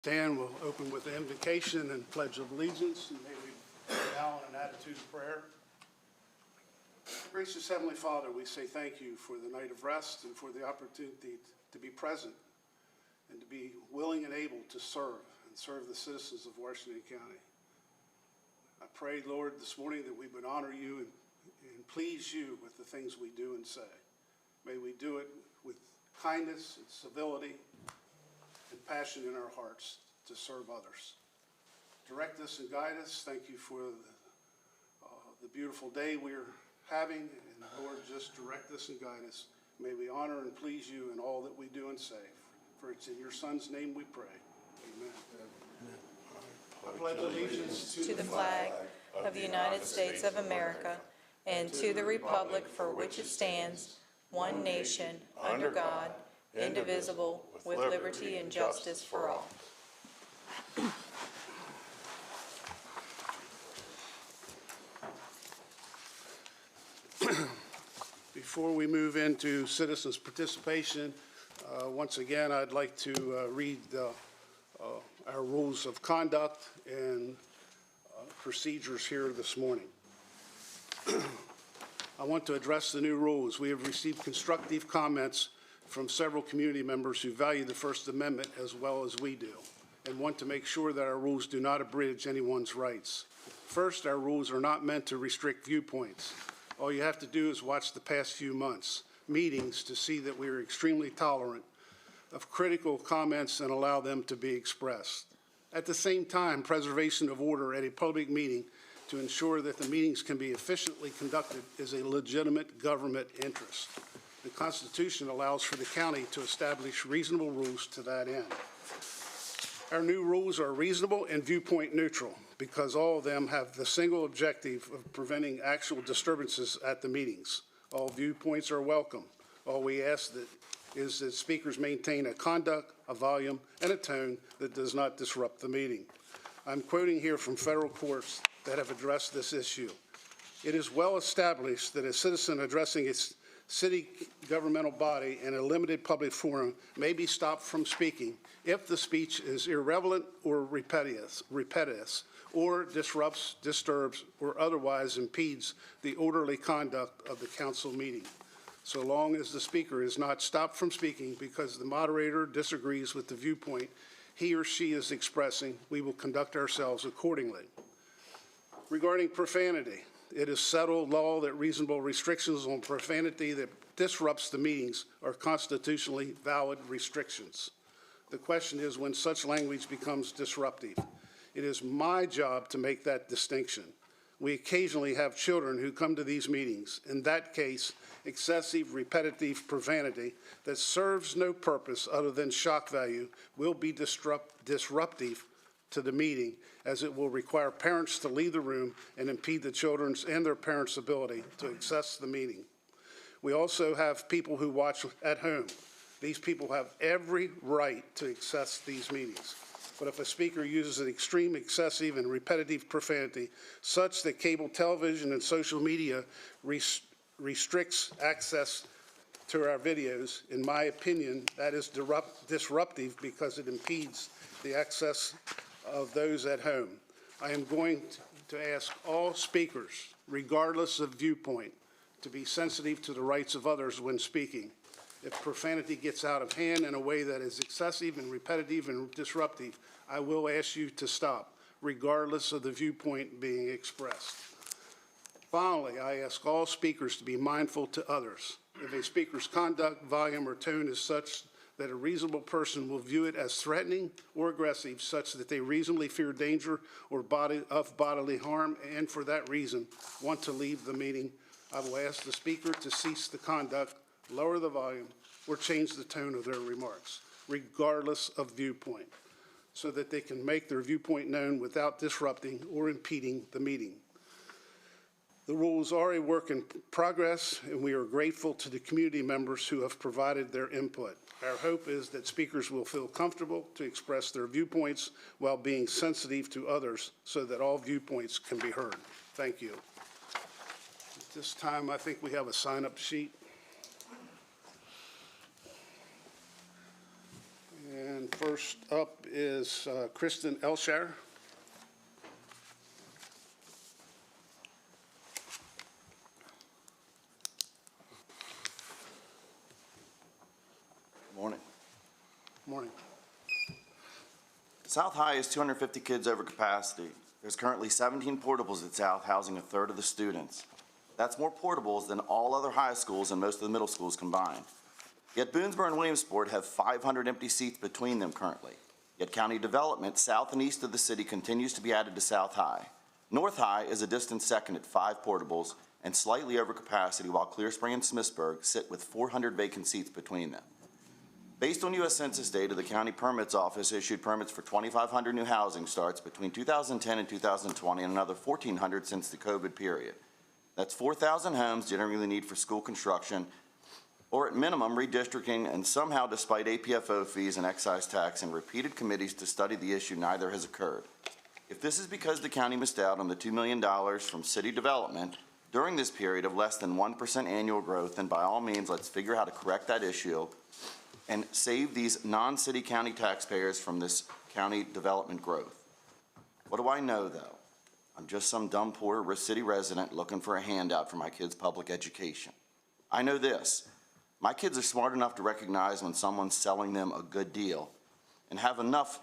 Stand, we'll open with the invocation and pledge of allegiance, and may we bow in an attitude of prayer. Gracious Heavenly Father, we say thank you for the night of rest and for the opportunity to be present and to be willing and able to serve the citizens of Washington County. I pray, Lord, this morning that we would honor you and please you with the things we do and say. May we do it with kindness and civility and passion in our hearts to serve others. Direct us and guide us. Thank you for the beautiful day we're having. And Lord, just direct us and guide us. May we honor and please you in all that we do and say. For it's in your Son's name we pray. Amen. I pledge allegiance to the flag of the United States of America and to the republic for which it stands, one nation, under God, indivisible, with liberty and justice for all. Before we move into citizens' participation, once again, I'd like to read our rules of conduct and procedures here this morning. I want to address the new rules. We have received constructive comments from several community members who value the First Amendment as well as we do and want to make sure that our rules do not abridge anyone's rights. First, our rules are not meant to restrict viewpoints. All you have to do is watch the past few months' meetings to see that we are extremely tolerant of critical comments and allow them to be expressed. At the same time, preservation of order at a public meeting to ensure that the meetings can be efficiently conducted is a legitimate government interest. The Constitution allows for the county to establish reasonable rules to that end. Our new rules are reasonable and viewpoint neutral because all of them have the single objective of preventing actual disturbances at the meetings. All viewpoints are welcome. All we ask is that speakers maintain a conduct, a volume, and a tone that does not disrupt the meeting. I'm quoting here from federal courts that have addressed this issue. It is well established that a citizen addressing its city governmental body in a limited public forum may be stopped from speaking if the speech is irrelevant or repetitious or disrupts, disturbs, or otherwise impedes the orderly conduct of the council meeting. So long as the speaker is not stopped from speaking because the moderator disagrees with the viewpoint he or she is expressing, we will conduct ourselves accordingly. Regarding profanity, it is settled law that reasonable restrictions on profanity that disrupts the meetings are constitutionally valid restrictions. The question is when such language becomes disruptive. It is my job to make that distinction. We occasionally have children who come to these meetings. In that case, excessive, repetitive profanity that serves no purpose other than shock value will be disruptive to the meeting, as it will require parents to leave the room and impede the children's and their parents' ability to access the meeting. We also have people who watch at home. These people have every right to access these meetings. But if a speaker uses an extreme, excessive, and repetitive profanity such that cable television and social media restricts access to our videos, in my opinion, that is disruptive because it impedes the access of those at home. I am going to ask all speakers, regardless of viewpoint, to be sensitive to the rights of others when speaking. If profanity gets out of hand in a way that is excessive and repetitive and disruptive, I will ask you to stop, regardless of the viewpoint being expressed. Finally, I ask all speakers to be mindful to others. If a speaker's conduct, volume, or tone is such that a reasonable person will view it as threatening or aggressive, such that they reasonably fear danger or bodily harm, and for that reason want to leave the meeting, I will ask the speaker to cease the conduct, lower the volume, or change the tone of their remarks, regardless of viewpoint, so that they can make their viewpoint known without disrupting or impeding the meeting. The rules are a work in progress, and we are grateful to the community members who have provided their input. Our hope is that speakers will feel comfortable to express their viewpoints while being sensitive to others so that all viewpoints can be heard. Thank you. At this time, I think we have a sign-up sheet. And First up is Kristen Elshire. Morning. Morning. South High is 250 kids over capacity. There's currently 17 portables at South, housing a third of the students. That's more portables than all other high schools and most of the middle schools combined. Yet Boonesboro and Williamsport have 500 empty seats between them currently. Yet county development south and east of the city continues to be added to South High. North High is a distant second at 5 portables and slightly over capacity, while Clear Spring and Smithsburg sit with 400 vacant seats between them. Based on U.S. Census data, the County Permits Office issued permits for 2,500 new housing starts between 2010 and 2020 and another 1,400 since the COVID period. That's 4,000 homes generating the need for school construction, or at minimum redistricting, and somehow, despite APFO fees and excise tax and repeated committees to study the issue, neither has occurred. If this is because the county missed out on the $2 million from city development during this period of less than 1% annual growth, then by all means, let's figure out how to correct that issue and save these non-city county taxpayers from this county development growth. What do I know, though? I'm just some dumb poor city resident looking for a handout for my kids' public education. I know this: my kids are smart enough to recognize when someone's selling them a good deal and have enough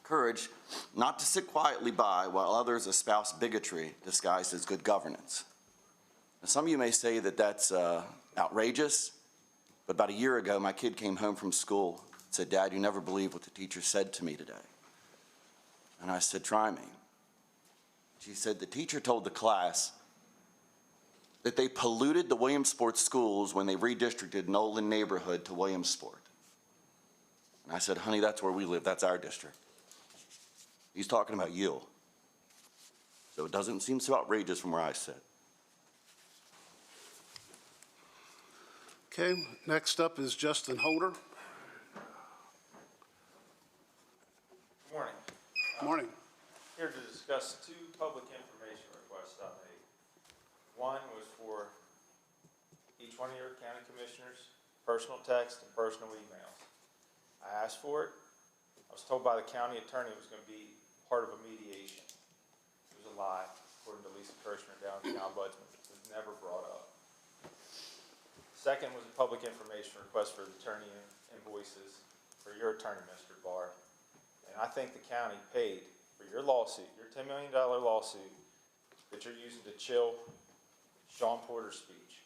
courage not to sit quietly by while others espouse bigotry disguised as good governance. Now, some of you may say that that's outrageous. But about a year ago, my kid came home from school and said, "Dad, you never believe what the teacher said to me today." And I said, "Try me." She said, "The teacher told the class that they polluted the Williamsport schools when they redistricted Nolan neighborhood to Williamsport." And I said, "Honey, that's where we live. That's our district. He's talking about you." So it doesn't seem so outrageous from where I sit. Okay, next up is Justin Holder. Good morning. Morning. Here to discuss 2 public information requests I made. One was for each one of your county commissioners, personal text and personal emails. I asked for it. I was told by the county attorney it was going to be part of a mediation. It was a lie, according to Lisa Kirshner down at the ombudsman. It was never brought up. Second was a public information request for attorney invoices for your attorney, Mr. Barr. And I think the county paid for your lawsuit, your $10 million lawsuit that you're using to chill Sean Porter's speech.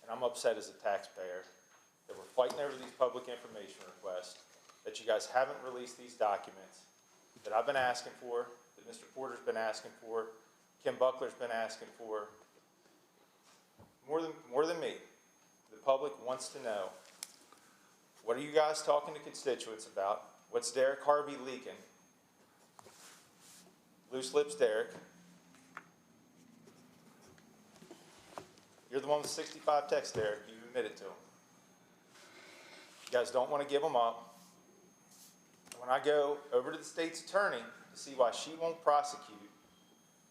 And I'm upset as a taxpayer that we're fighting over these public information requests, that you guys haven't released these documents that I've been asking for, that Mr. Porter's been asking for, Kim Buckler's been asking for, more than me. The public wants to know, what are you guys talking to constituents about? What's Derek Harvey leaking? Loose lips Derek. You're the one with 65 texts, Derek. You admitted to them. You guys don't want to give them up. When I go over to the state's attorney to see why she won't prosecute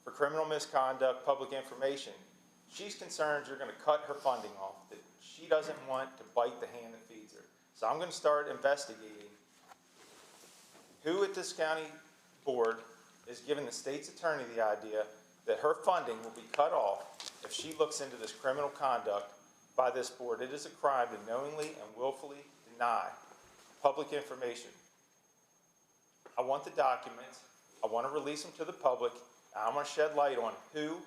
for criminal misconduct, public information, she's concerned you're going to cut her funding off, that she doesn't want to bite the hand that feeds her. So I'm going to start investigating who at this county board is giving the state's attorney the idea that her funding will be cut off if she looks into this criminal conduct by this board. It is a crime to knowingly and willfully deny public information. I want the documents. I want to release them to the public. And I'm going to shed light on who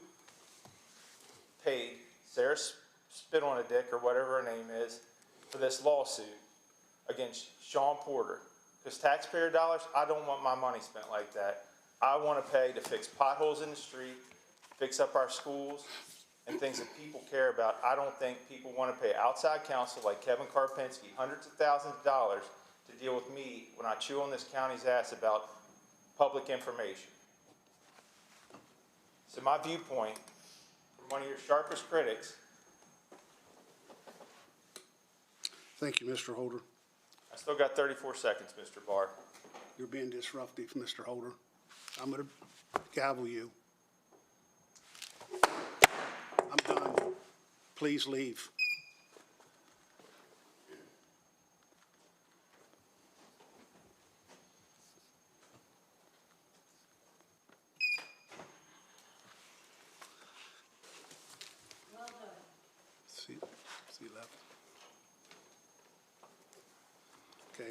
paid Sarah Spit on a Dick, or whatever her name is, for this lawsuit against Sean Porter. Because taxpayer dollars, I don't want my money spent like that. I want to pay to fix potholes in the street, fix up our schools, and things that people care about. I don't think people want to pay outside counsel like Kevin Karpinski hundreds of thousands of dollars to deal with me when I chew on this county's ass about public information. So my viewpoint, from one of your sharpest critics. Thank you, Mr. Holder. I still got 34 seconds, Mr. Barr. You're being disruptive, Mr. Holder. I'm going to gavel you. I'm done. Please leave.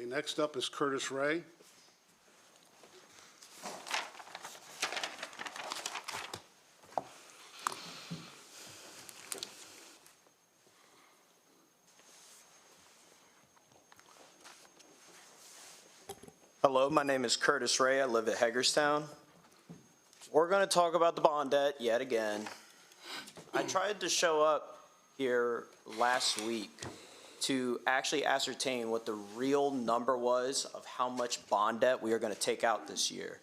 Okay, next up is Curtis Ray. Hello, my name is Curtis Ray. I live at Hagerstown. We're going to talk about the bond debt yet again. I tried to show up here last week to actually ascertain what the real number was of how much bond debt we are going to take out this year.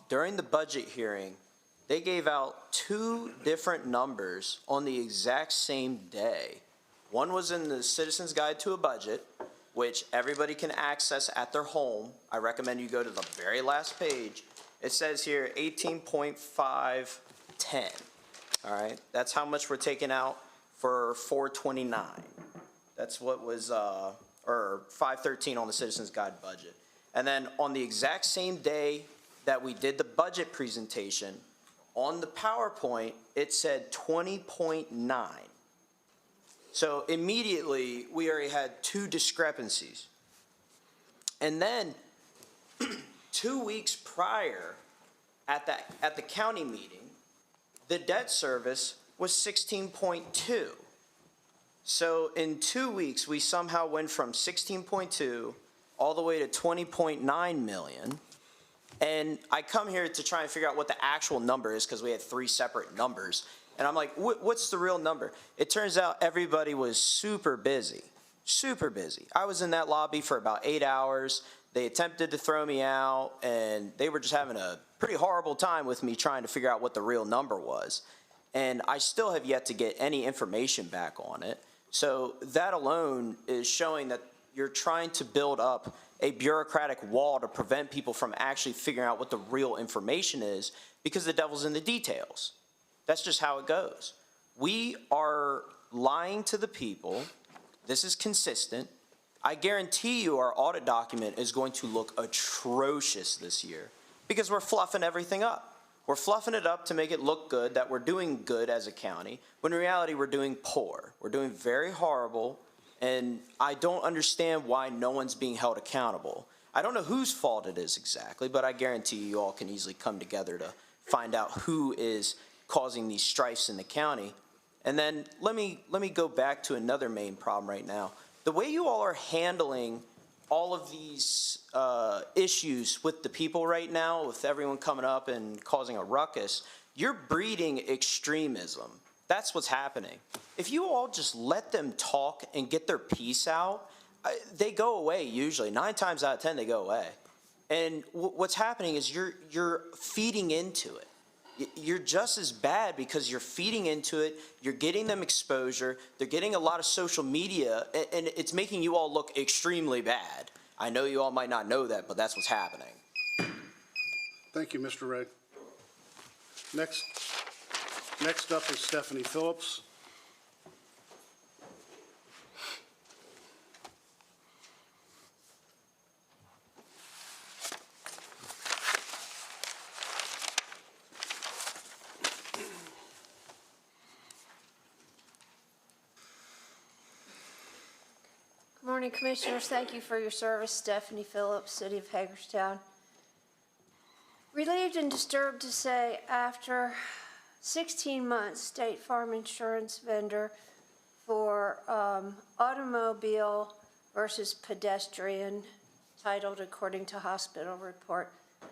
During the budget hearing, they gave out two different numbers on the exact same day. One was in the Citizen's Guide to a Budget, which everybody can access at their home. I recommend you go to the very last page. It says here 18.510. All right, that's how much we're taking out for 429. That's what was, or 513 on the Citizens Guide budget. And then on the exact same day that we did the budget presentation, on the PowerPoint, it said 20.9. So immediately, we already had two discrepancies. And then 2 weeks prior, at the county meeting, the debt service was 16.2. So in 2 weeks, we somehow went from 16.2 all the way to 20.9 million. And I come here to try and figure out what the actual number is because we had three separate numbers. And I'm like, what's the real number? It turns out everybody was super busy, super busy. I was in that lobby for about 8 hours. They attempted to throw me out, and they were just having a pretty horrible time with me trying to figure out what the real number was. And I still have yet to get any information back on it. So that alone is showing that you're trying to build up a bureaucratic wall to prevent people from actually figuring out what the real information is because the devil's in the details. That's just how it goes. We are lying to the people. This is consistent. I guarantee you our audit document is going to look atrocious this year because we're fluffing everything up. We're fluffing it up to make it look good that we're doing good as a county, when in reality we're doing poor. We're doing very horrible, and I don't understand why no one's being held accountable. I don't know whose fault it is exactly, but I guarantee you all can easily come together to find out who is causing these strifes in the county. And then let me go back to another main problem right now. The way you all are handling all of these issues with the people right now, with everyone coming up and causing a ruckus, you're breeding extremism. That's what's happening. If you all just let them talk and get their piece out, they go away usually. 9 times out of 10, they go away. And what's happening is you're feeding into it. You're just as bad because you're feeding into it, you're getting them exposure, they're getting a lot of social media, and it's making you all look extremely bad. I know you all might not know that, but that's what's happening. Thank you, Mr. Ray. Next up is Stephanie Phillips. Good morning, Commissioners. Thank you for your service. Stephanie Phillips, City of Hagerstown. Relieved and disturbed to say, after 16 months, State Farm insurance vendor for automobile versus pedestrian, titled according to hospital report,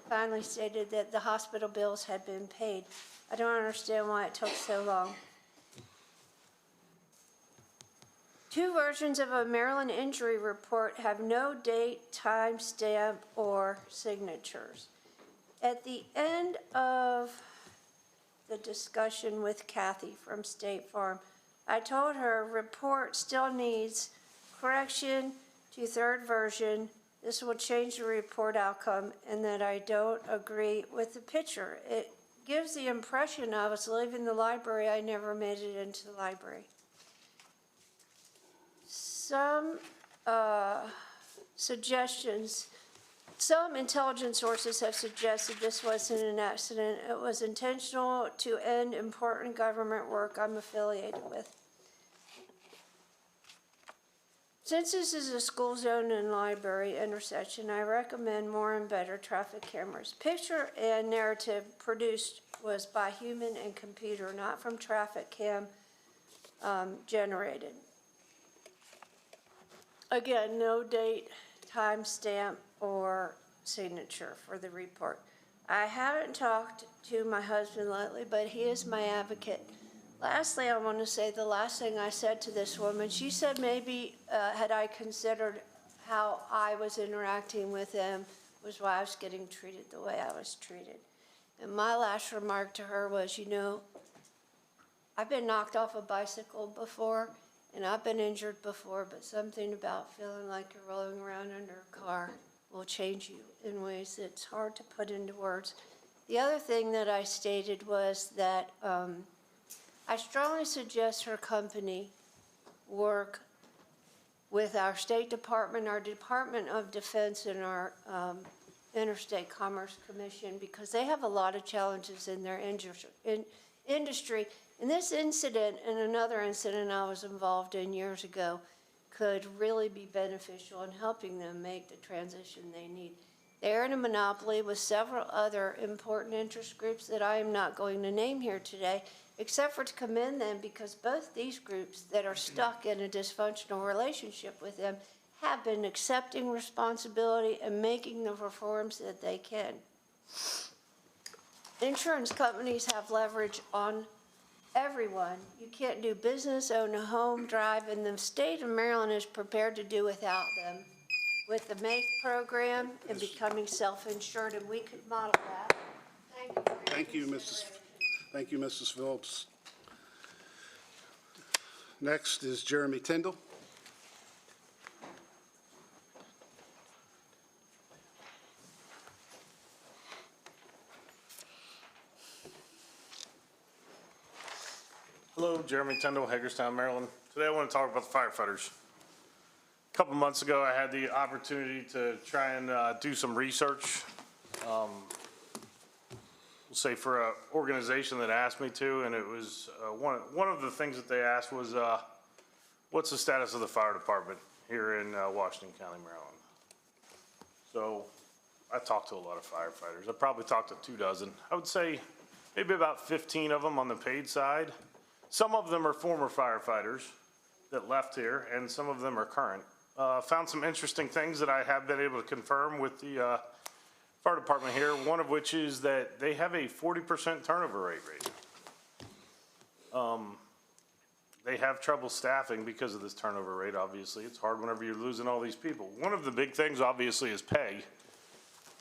finally stated that the hospital bills had been paid. I don't understand why it took so long. 2 versions of a Maryland injury report have no date, time stamp, or signatures. At the end of the discussion with Kathy from State Farm, I told her report still needs correction to 3rd version. This will change the report outcome, and that I don't agree with the picture. It gives the impression I was leaving the library. I never made it into the library. Some suggestions, some intelligence sources have suggested this wasn't an accident. It was intentional to end important government work I'm affiliated with. Since this is a school zone and library intersection, I recommend more and better traffic cameras. Picture and narrative produced was by human and computer, not from traffic cam generated. Again, no date, timestamp, or signature for the report. I haven't talked to my husband lately, but he is my advocate. Lastly, I want to say the last thing I said to this woman, she said maybe had I considered how I was interacting with him was why I was getting treated the way I was treated. And my last remark to her was, you know, I've been knocked off a bicycle before, and I've been injured before, but something about feeling like you're rolling around under a car will change you in ways that's hard to put into words. The other thing that I stated was that I strongly suggest her company work with our State Department, our Department of Defense, and our Interstate Commerce Commission, because they have a lot of challenges in their industry. And this incident and another incident I was involved in years ago could really be beneficial in helping them make the transition they need. They're in a monopoly with several other important interest groups that I am not going to name here today, except for to commend them, because both these groups that are stuck in a dysfunctional relationship with them have been accepting responsibility and making the reforms that they can. Insurance companies have leverage on everyone. You can't do business, own a home, drive, and the state of Maryland is prepared to do without them with the MAKE program and becoming self-insured, and we could model that. Thank you. Thank you, Mrs. Phillips. Next is Jeremy Tyndall. Hello, Jeremy Tyndall, Hagerstown, Maryland. Today I want to talk about the firefighters. A couple months ago, I had the opportunity to try and do some research. We'll say for an organization that asked me to, and it was one of the things that they asked was, what's the status of the fire department here in Washington County, Maryland? So I talked to a lot of firefighters. I probably talked to 24. I would say maybe about 15 of them on the paid side. Some of them are former firefighters that left here, and some of them are current. Found some interesting things that I have been able to confirm with the fire department here, one of which is that they have a 40% turnover rate. They have trouble staffing because of this turnover rate, obviously. It's hard whenever you're losing all these people. One of the big things, obviously, is pay.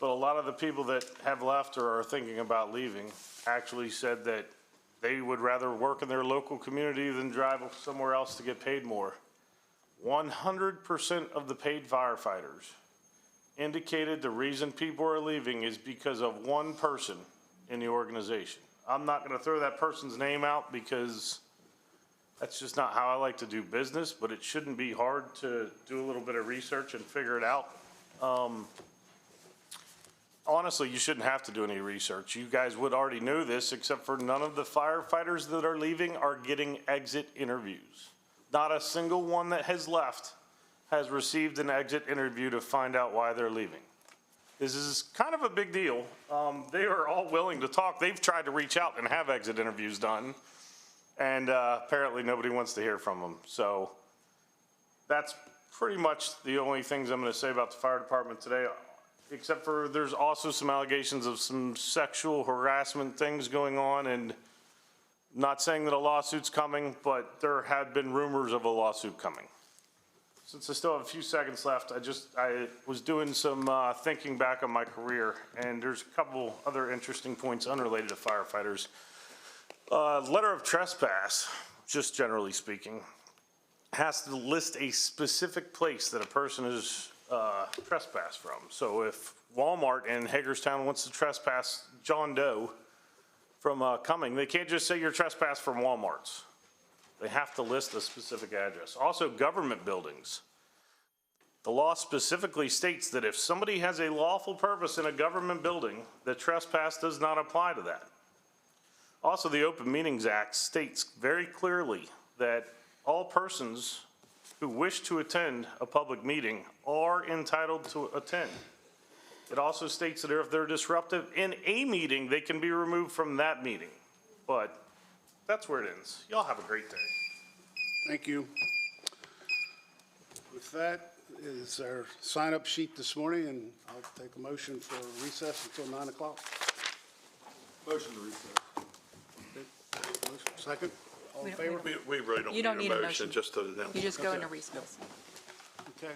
But a lot of the people that have left or are thinking about leaving actually said that they would rather work in their local community than drive somewhere else to get paid more. 100% of the paid firefighters indicated the reason people are leaving is because of one person in the organization. I'm not going to throw that person's name out because that's just not how I like to do business, but it shouldn't be hard to do a little bit of research and figure it out. Honestly, you shouldn't have to do any research. You guys would already know this, except for none of the firefighters that are leaving are getting exit interviews. Not a single one that has left has received an exit interview to find out why they're leaving. This is kind of a big deal. They are all willing to talk. They've tried to reach out and have exit interviews done, and apparently nobody wants to hear from them. So that's pretty much the only things I'm going to say about the fire department today, except for there's also some allegations of some sexual harassment things going on, and not saying that a lawsuit's coming, but there had been rumors of a lawsuit coming. Since I still have a few seconds left, I was doing some thinking back on my career, and there's a couple other interesting points unrelated to firefighters. Letter of trespass, just generally speaking, has to list a specific place that a person is trespassed from. So if Walmart in Hagerstown wants to trespass John Doe from coming, they can't just say you're trespassed from Walmart's. They have to list a specific address. Also, government buildings. The law specifically states that if somebody has a lawful purpose in a government building, the trespass does not apply to that. Also, the Open Meetings Act states very clearly that all persons who wish to attend a public meeting are entitled to attend. It also states that if they're disruptive in a meeting, they can be removed from that meeting. But that's where it ends. Y'all have a great day. Thank you. With that is our sign-up sheet this morning, and I'll take a motion for recess until 9 o'clock. Motion to recess. Second? All in We favor? We really You don't don't need a motion, just to announce. You just go into recess. Okay.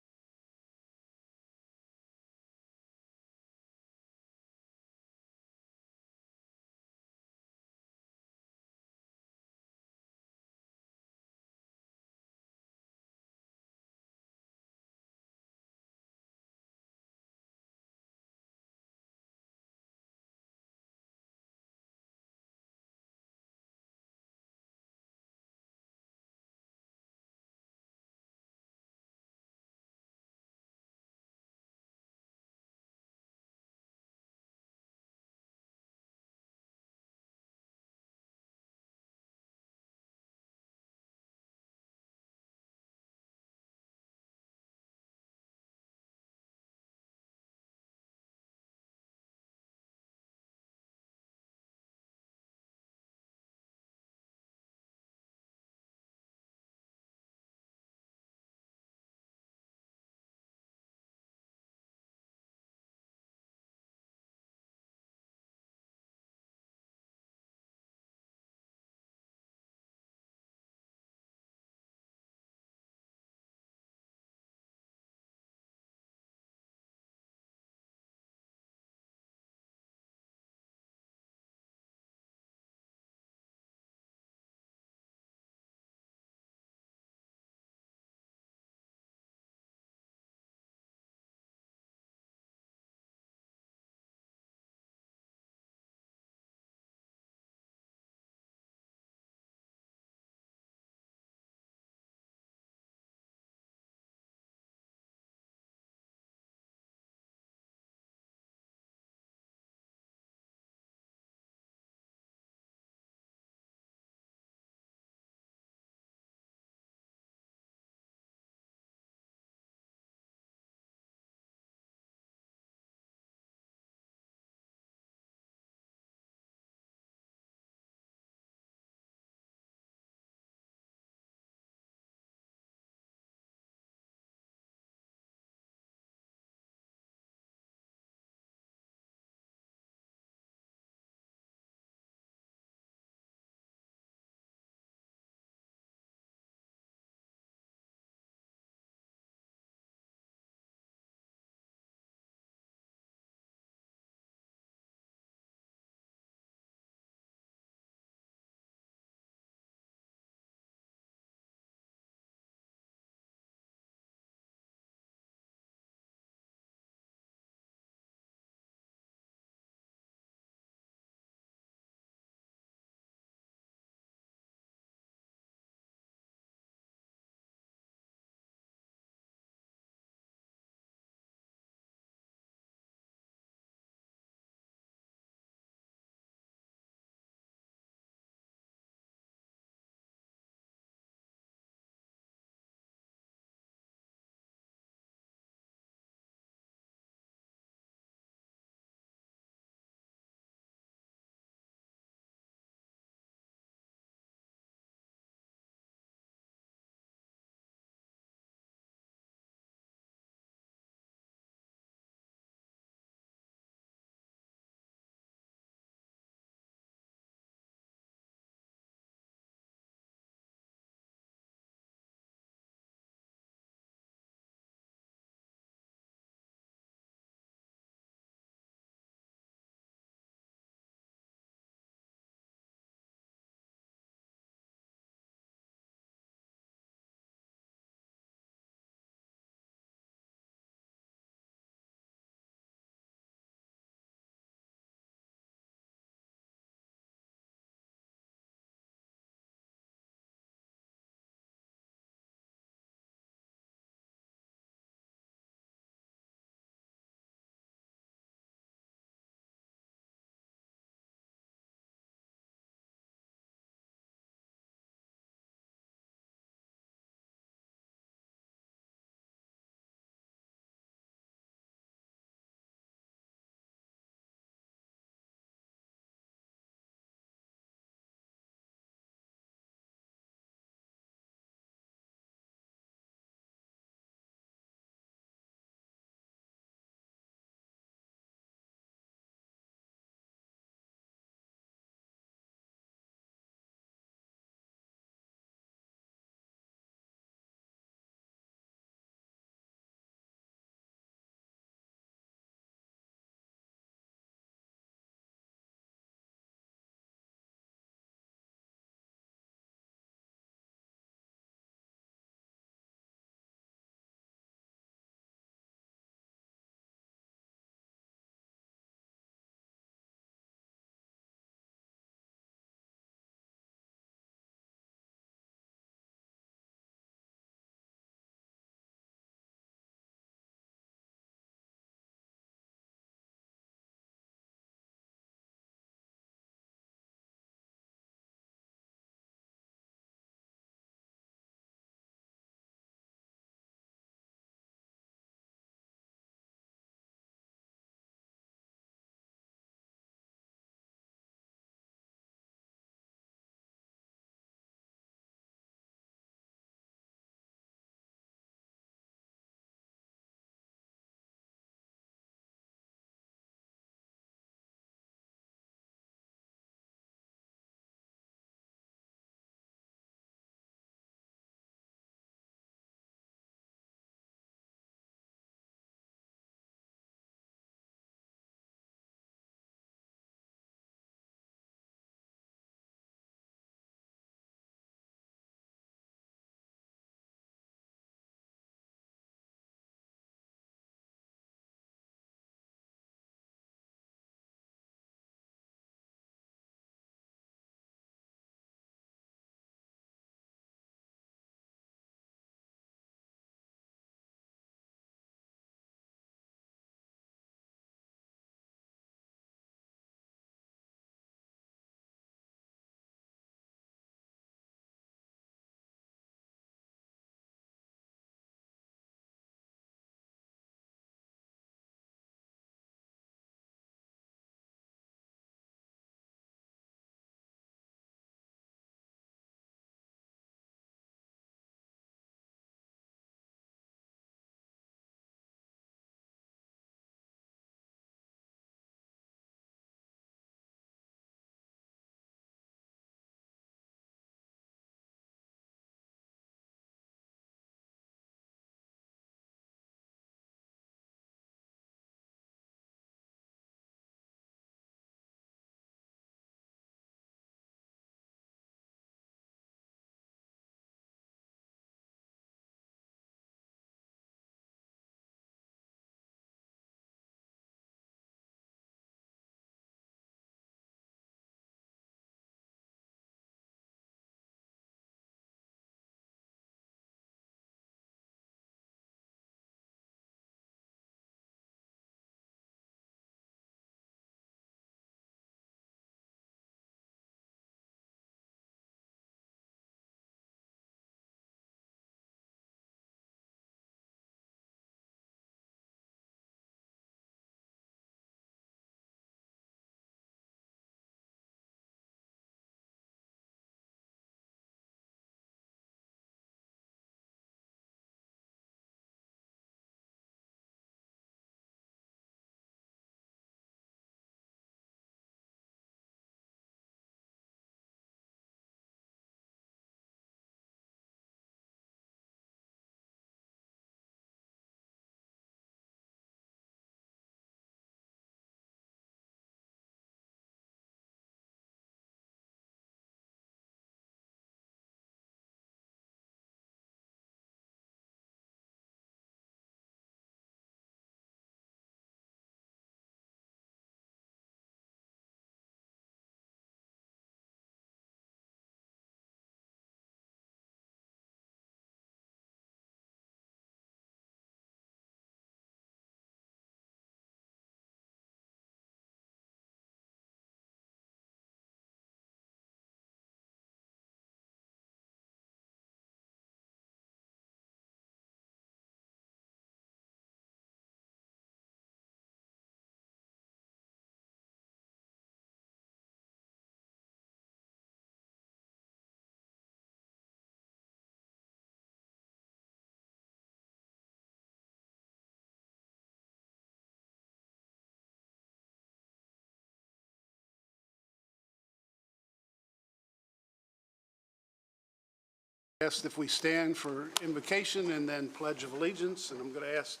asked if we stand for invocation and then Pledge of Allegiance, and I'm going to ask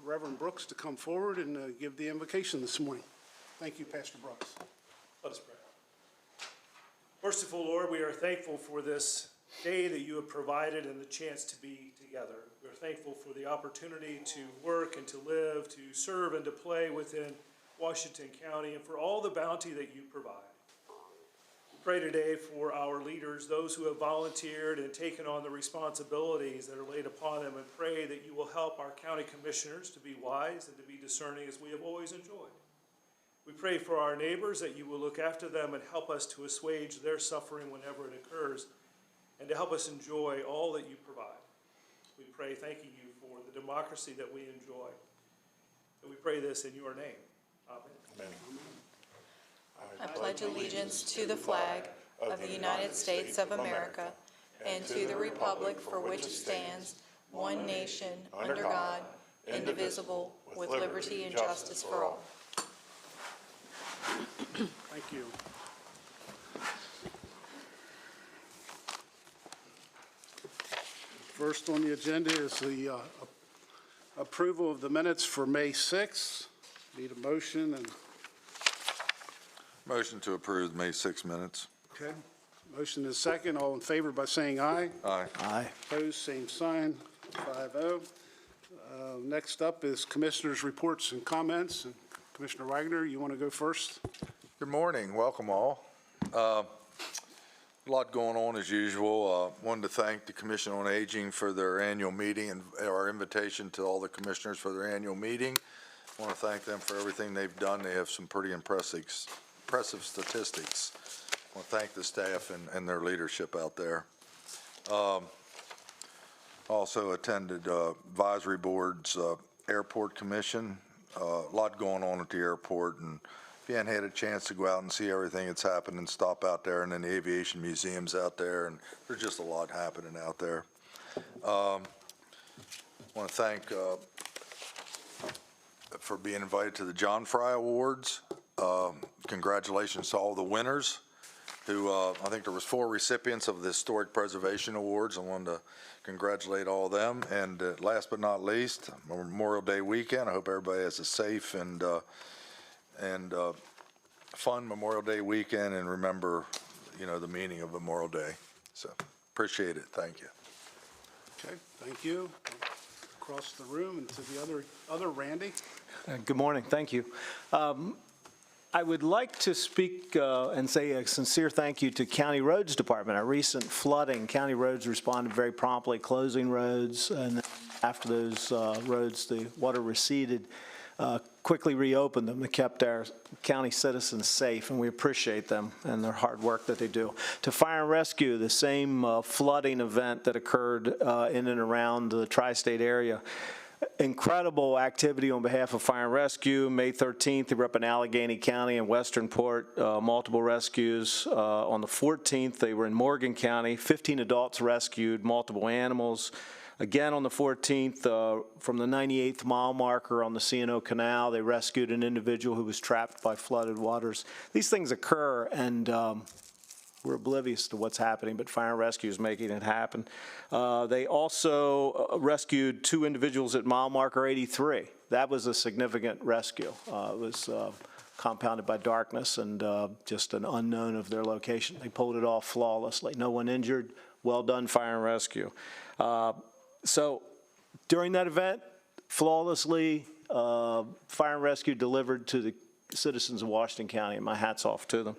Reverend Brooks to come forward and give the invocation this morning. Thank you, Pastor Brooks. Let us pray. Merciful Lord, we are thankful for this day that you have provided and the chance to be together. We are thankful for the opportunity to work and to live, to serve and to play within Washington County, and for all the bounty that you provide. We pray today for our leaders, those who have volunteered and taken on the responsibilities that are laid upon them, and pray that you will help our county commissioners to be wise and to be discerning as we have always enjoyed. We pray for our neighbors that you will look after them and help us to assuage their suffering whenever it occurs, and to help us enjoy all that you provide. We pray thanking you for the democracy that we enjoy. And we pray this in your name. Amen. I pledge allegiance to the flag of the United States of America and to the republic for which it stands, one nation, under God, indivisible, with liberty and justice for all. Thank you. First on the agenda is the approval of the minutes for May 6th. Need a motion and, Motion to approve May 6 minutes. okay. Motion is second. All in favor by saying aye. Aye. Aye. Opposed, same sign, 5-0. Next up is Commissioners' reports and comments. And Commissioner Wagner, you want to go first? Good morning. Welcome all. A lot going on as usual. Wanted to thank the Commission on Aging for their annual meeting and our invitation to all the commissioners for their annual meeting. Want to thank them for everything they've done. They have some pretty impressive statistics. Want to thank the staff and their leadership out there. Also attended advisory board's airport commission. A lot going on at the airport, and if you hadn't had a chance to go out and see everything that's happened and stop out there, and then the aviation museum's out there, and there's just a lot happening out there. Want to thank for being invited to the John Fry Awards. Congratulations to all the winners who, I think there was 4 recipients of the Historic Preservation Awards. I wanted to congratulate all of them. And last but not least, Memorial Day weekend. I hope everybody has a safe and fun Memorial Day weekend, and remember, the meaning of Memorial Day. So appreciate it. Thank you. Okay, thank you. Across the room and to the other Randy. Good morning. Thank you. I would like to speak and say a sincere thank you to County Roads Department. Our recent flooding, County Roads responded very promptly, closing roads, and after those roads, the water receded, quickly reopened them and kept our county citizens safe, and we appreciate them and their hard work that they do. To Fire and Rescue, the same flooding event that occurred in and around the tri-state area. Incredible activity on behalf of Fire and Rescue. May 13th, they were up in Allegheny County and Westernport, multiple rescues. On the 14th, they were in Morgan County, 15 adults rescued, multiple animals. Again, on the 14th, from the 98th mile marker on the C&O Canal, they rescued an individual who was trapped by flooded waters. These things occur, and we're oblivious to what's happening, but Fire and Rescue is making it happen. They also rescued 2 individuals at mile marker 83. That was a significant rescue. It was compounded by darkness and just an unknown of their location. They pulled it off flawlessly. No one injured. Well done, Fire and Rescue. So during that event, flawlessly, Fire and Rescue delivered to the citizens of Washington County, and my hat's off to them.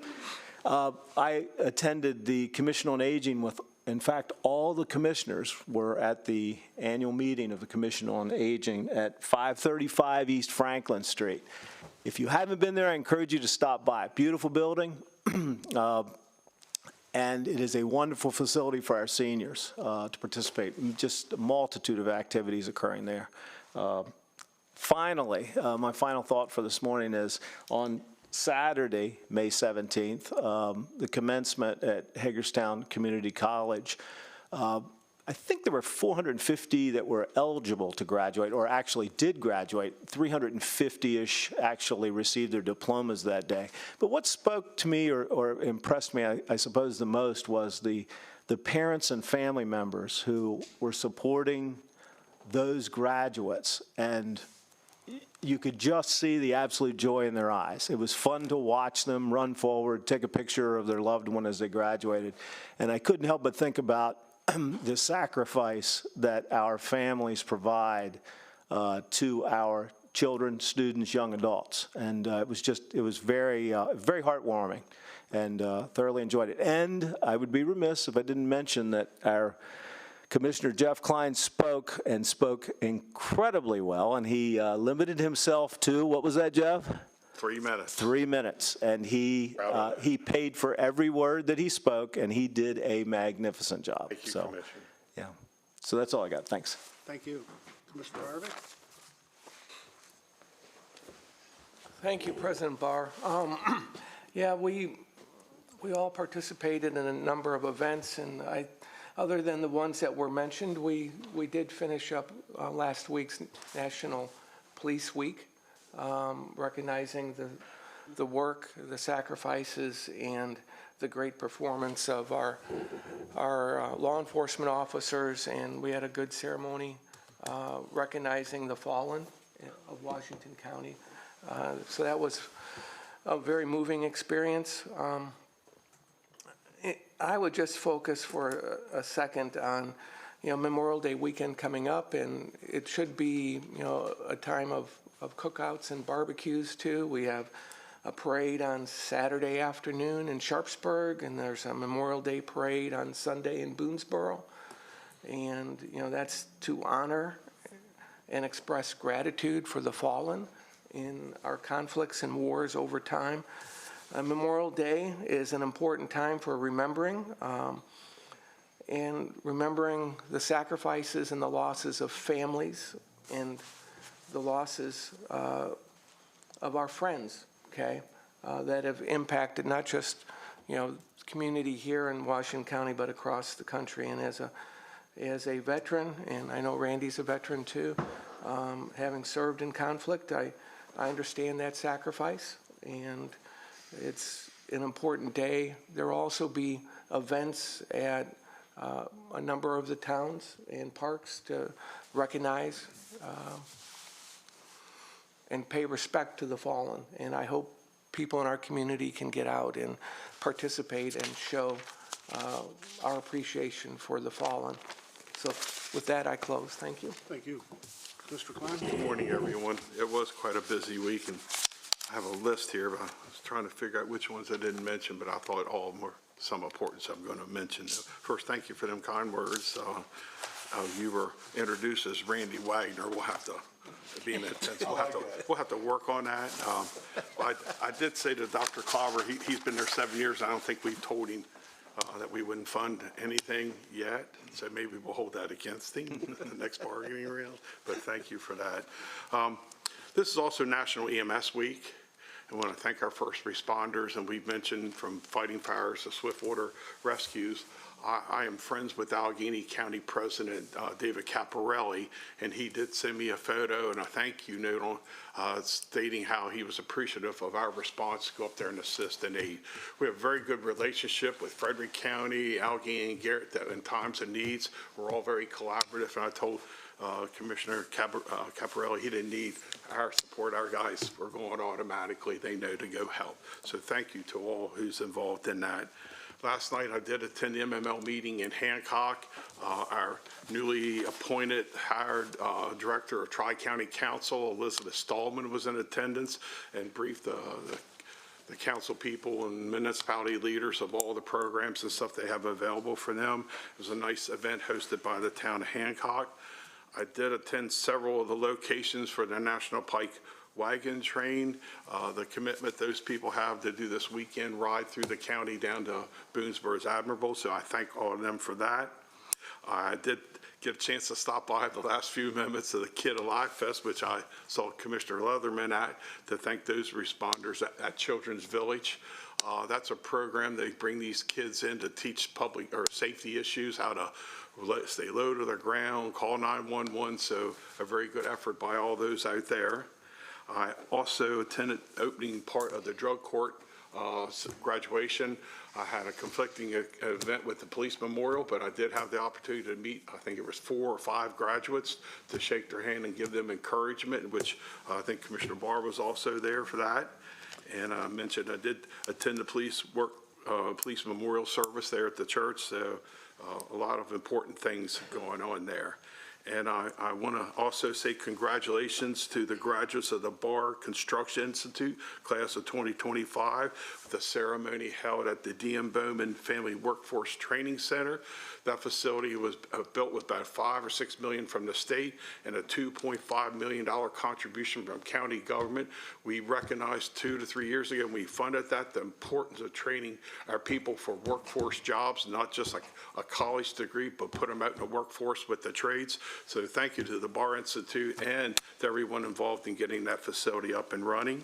I attended the Commission on Aging with, in fact, all the commissioners were at the annual meeting of the Commission on Aging at 535 East Franklin Street. If you haven't been there, I encourage you to stop by. Beautiful building, and it is a wonderful facility for our seniors to participate. Just a multitude of activities occurring there. Finally, my final thought for this morning is on Saturday, May 17th, the commencement at Hagerstown Community College. I think there were 450 that were eligible to graduate, or actually did graduate. 350-ish actually received their diplomas that day. But what spoke to me or impressed me, I suppose, the most was the the parents and family members who were supporting those graduates, and you could just see the absolute joy in their eyes. It was fun to watch them run forward, take a picture of their loved one as they graduated. And I couldn't help but think about the sacrifice that our families provide to our children, students, young adults. And it was very, very heartwarming, and thoroughly enjoyed it. And I would be remiss if I didn't mention that our Commissioner Jeff Klein spoke incredibly well, and he limited himself to, what was that, Jeff? 3 minutes. 3 minutes, and he paid for every word that he spoke, and he did a magnificent job. Thank you, So, Commissioner. yeah, so that's all I got. Thanks. Thank you. Commissioner Harvick? Thank you, President Barr. Yeah, we all participated in a number of events, and other than the ones that were mentioned, we did finish up last week's National Police Week, recognizing the work, the sacrifices, and the great performance of our law enforcement officers, and we had a good ceremony recognizing the fallen of Washington County. So that was a very moving experience. I would just focus for a second on, Memorial Day weekend coming up, and it should be, a time of cookouts and barbecues too. We have a parade on Saturday afternoon in Sharpsburg, and there's a Memorial Day parade on Sunday in Boonesboro. And, that's to honor and express gratitude for the fallen in our conflicts and wars over time. Memorial Day is an important time for remembering the sacrifices and the losses of families and the losses of our friends, okay, that have impacted not just, community here in Washington County, but across the country. And as a veteran, and I know Randy's a veteran too, having served in conflict, I understand that sacrifice, and it's an important day. There will also be events at a number of the towns and parks to recognize and pay respect to the fallen. And I hope people in our community can get out and participate and show our appreciation for the fallen. So with that, I close. Thank you. Thank you. Mr. Klein? Good morning, everyone. It was quite a busy week, and I have a list here, but I was trying to figure out which ones I didn't mention, but I thought all of them were some importance I'm going to mention. First, thank you for them kind words. You were introduced as Randy Wagner. We'll have to be in that sense. We'll have to work on that. I did say to Dr. Clobber, he's been there 7 years. I don't think we've told him that we wouldn't fund anything yet, so maybe we'll hold that against him in the next bargaining round, but thank you for that. This is also National EMS Week. I want to thank our first responders, and we've mentioned from fighting fires to swift water rescues. I am friends with Allegheny County President David Caparelli, and he did send me a photo and a thank you note on stating how he was appreciative of our response to go up there and assist and aid. We have a very good relationship with Frederick County, Allegheny, and Garrett that in times of needs, we're all very collaborative, and I told Commissioner Caparelli he didn't need our support. Our guys were going automatically. They know to go help. So thank you to all who's involved in that. Last night I did attend the MML meeting in Hancock. Our newly appointed hired director of Tri-County Council, Elizabeth Stallman, was in attendance and briefed the council people and municipality leaders of all the programs and stuff they have available for them. It was a nice event hosted by the town of Hancock. I did attend several of the locations for the National Pike Wagon Train, the commitment those people have to do this weekend ride through the county down to Boonesboro is admirable, so I thank all of them for that. I did get a chance to stop by the last few minutes of the Kid Alive Fest, which I saw Commissioner Leatherman at, to thank those responders at Children's Village. That's a program they bring these kids in to teach public or safety issues, how to stay low to the ground, call 911, so a very good effort by all those out there. I also attended opening part of the drug court graduation. I had a conflicting event with the police memorial, but I did have the opportunity to meet, I think it was 4 or 5 graduates, to shake their hand and give them encouragement, which I think Commissioner Barr was also there for that. And I mentioned I did attend the police memorial service there at the church, so a lot of important things going on there. And I want to also say congratulations to the graduates of the Barr Construction Institute, class of 2025, with the ceremony held at the D.M. Bowman Family Workforce Training Center. That facility was built with about $5 or $6 million from the state and a $2.5 million contribution from county government. We recognized 2 to 3 years ago when we funded that, the importance of training our people for workforce jobs, not just like a college degree, but put them out in the workforce with the trades. So thank you to the Barr Institute and to everyone involved in getting that facility up and running.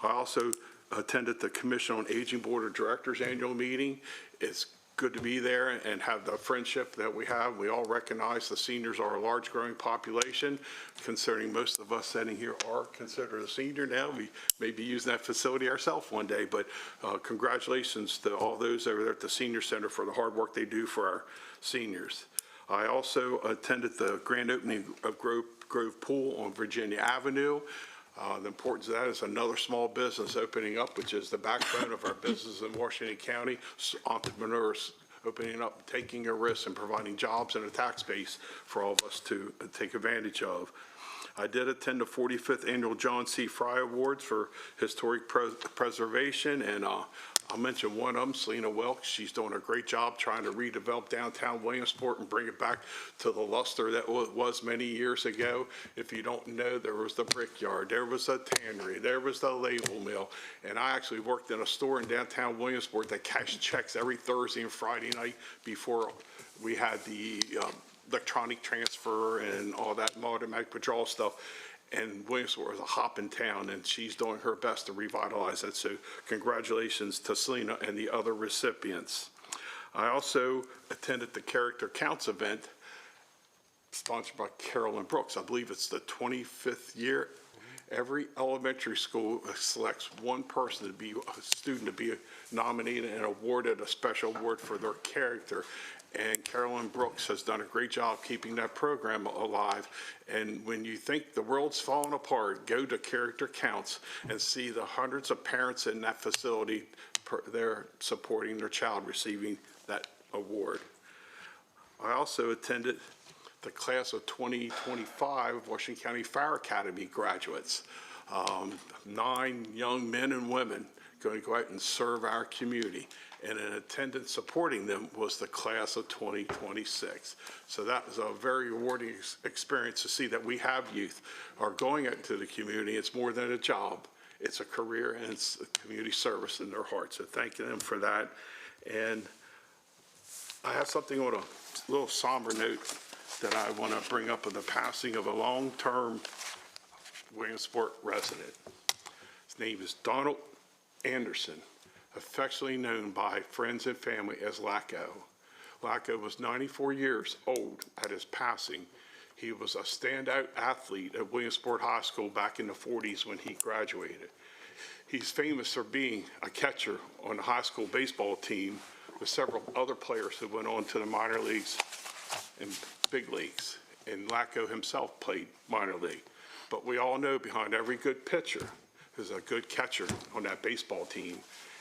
I also attended the Commission on Aging Board of Directors annual meeting. It's good to be there and have the friendship that we have. We all recognize the seniors are a large growing population, considering most of us sitting here are considered a senior now. We may be using that facility ourselves one day, but congratulations to all those over there at the Senior Center for the hard work they do for our seniors. I also attended the grand opening of Grove Pool on Virginia Avenue. The importance of that is another small business opening up, which is the backbone of our business in Washington County. Entrepreneurs opening up, taking a risk, and providing jobs and a tax base for all of us to take advantage of. I did attend the 45th Annual John C. Fry Awards for Historic Preservation, and I'll mention one of them, Selena Welks. She's doing a great job trying to redevelop downtown Williamsport and bring it back to the luster that it was many years ago. If you don't know, there was the brickyard, there was a tannery, there was the label mill, and I actually worked in a store in downtown Williamsport that cashed checks every Thursday and Friday night before we had the electronic transfer and all that automatic withdrawal stuff. And Williamsport was a hopping town, and she's doing her best to revitalize it. So congratulations to Selena and the other recipients. I also attended the Character Counts event sponsored by Carolyn Brooks. I believe it's the 25th year. Every elementary school selects one person to be a student to be nominated and awarded a special award for their character. And Carolyn Brooks has done a great job keeping that program alive. And when you think the world's falling apart, go to Character Counts and see the hundreds of parents in that facility there supporting their child receiving that award. I also attended the class of 2025 Washington County Fire Academy graduates. 9 young men and women going to go out and serve our community. And in attendance supporting them was the class of 2026. So that was a very rewarding experience to see that we have youth are going out into the community. It's more than a job. It's a career and it's a community service in their heart. So thank them for that. And I have something on a little somber note that I want to bring up of the passing of a long-term Williamsport resident. His name is Donald Anderson, affectionately known by friends and family as Lacko. Lacko was 94 years old at his passing. He was a standout athlete at Williamsport High School back in the 40s when he graduated. He's famous for being a catcher on the high school baseball team with several other players who went on to the minor leagues and big leagues. And Lacko himself played minor league. But we all know behind every good pitcher is a good catcher on that baseball team.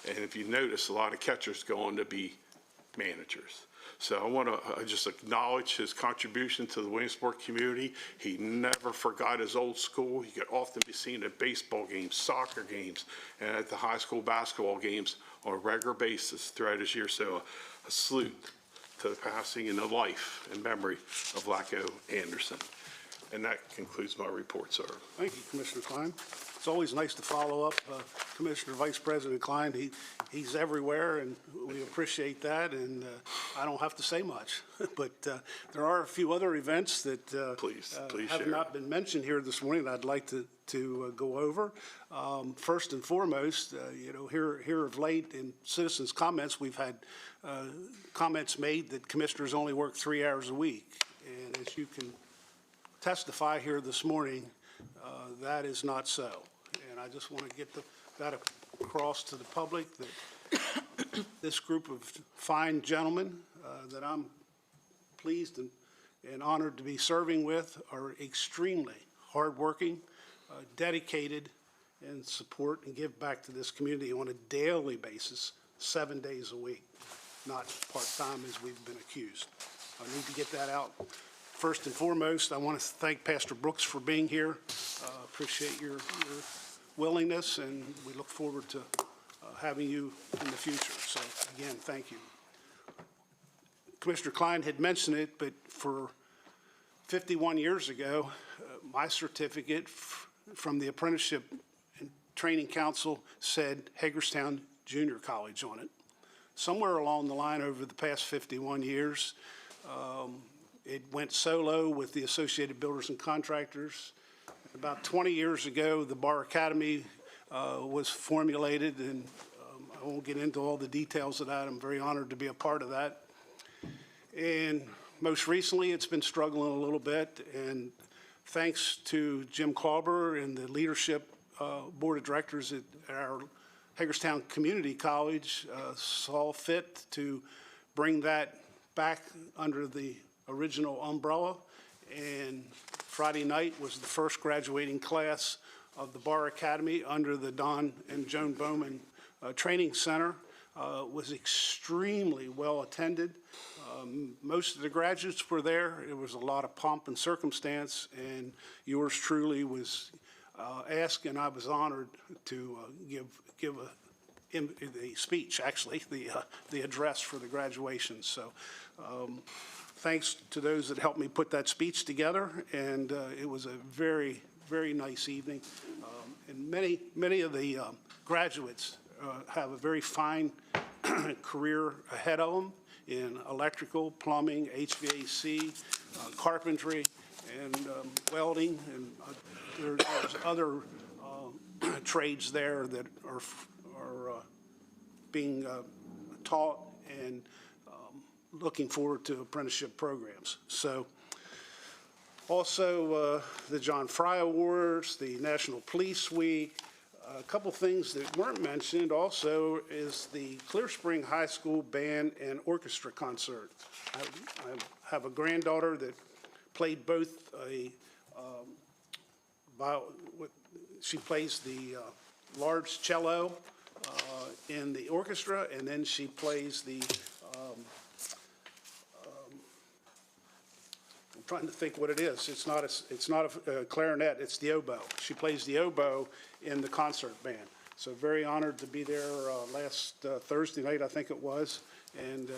And if you notice, a lot of catchers go on to be managers. So I want to just acknowledge his contribution to the Williamsport community. He never forgot his old school. He could often be seen at baseball games, soccer games, and at the high school basketball games on a regular basis throughout his year. So a salute to the passing and the life and memory of Lacko Anderson. And that concludes my report, sir. Thank you, Commissioner Klein. It's always nice to follow up Commissioner Vice President Klein. He's everywhere, and we appreciate that, and I don't have to say much. But there are a few other events that please have share. not been mentioned here this morning that I'd like to go over. First and foremost, here of late in citizens' comments, we've had comments made that commissioners only work 3 hours a week. And as you can testify here this morning, that is not so. And I just want to get that across to the public that this group of fine gentlemen that I'm pleased and honored to be serving with are extremely hardworking, dedicated, and support and give back to this community on a daily basis, 7 days a week, not part-time as we've been accused. I need to get that out. First and foremost, I want to thank Pastor Brooks for being here. Appreciate your willingness, and we look forward to having you in the future. So again, thank you. Commissioner Klein had mentioned it, but for 51 years ago, my certificate from the Apprenticeship and Training Council said Hagerstown Junior College on it. Somewhere along the line over the past 51 years, it went solo with the Associated Builders and Contractors. About 20 years ago, the Bar Academy was formulated, and I won't get into all the details of that. I'm very honored to be a part of that. And most recently, it's been struggling a little bit, and thanks to Jim Klauber and the leadership board of directors at our Hagerstown Community College saw fit to bring that back under the original umbrella. And Friday night was the first graduating class of the Bar Academy under the Don and Joan Bowman Training Center. Was extremely well attended. Most of the graduates were there. It was a lot of pomp and circumstance, and yours truly was asked, and I was honored to give the speech, actually, the address for the graduation. So thanks to those that helped me put that speech together, and it was a very, very nice evening. And many of the graduates have a very fine career ahead of them in electrical, plumbing, HVAC, carpentry, and welding, and there's other trades there that are being taught, and looking forward to apprenticeship programs. So also the John Fry Awards, the National Police Week. A couple things that weren't mentioned also is the Clear Spring High School Band and Orchestra Concert. I have a granddaughter that played both she plays the large cello in the orchestra, and then she plays the I'm trying to think what it is. It's not a clarinet. It's the oboe. She plays the oboe in the concert band. So very honored to be there last Thursday night, I think it was, and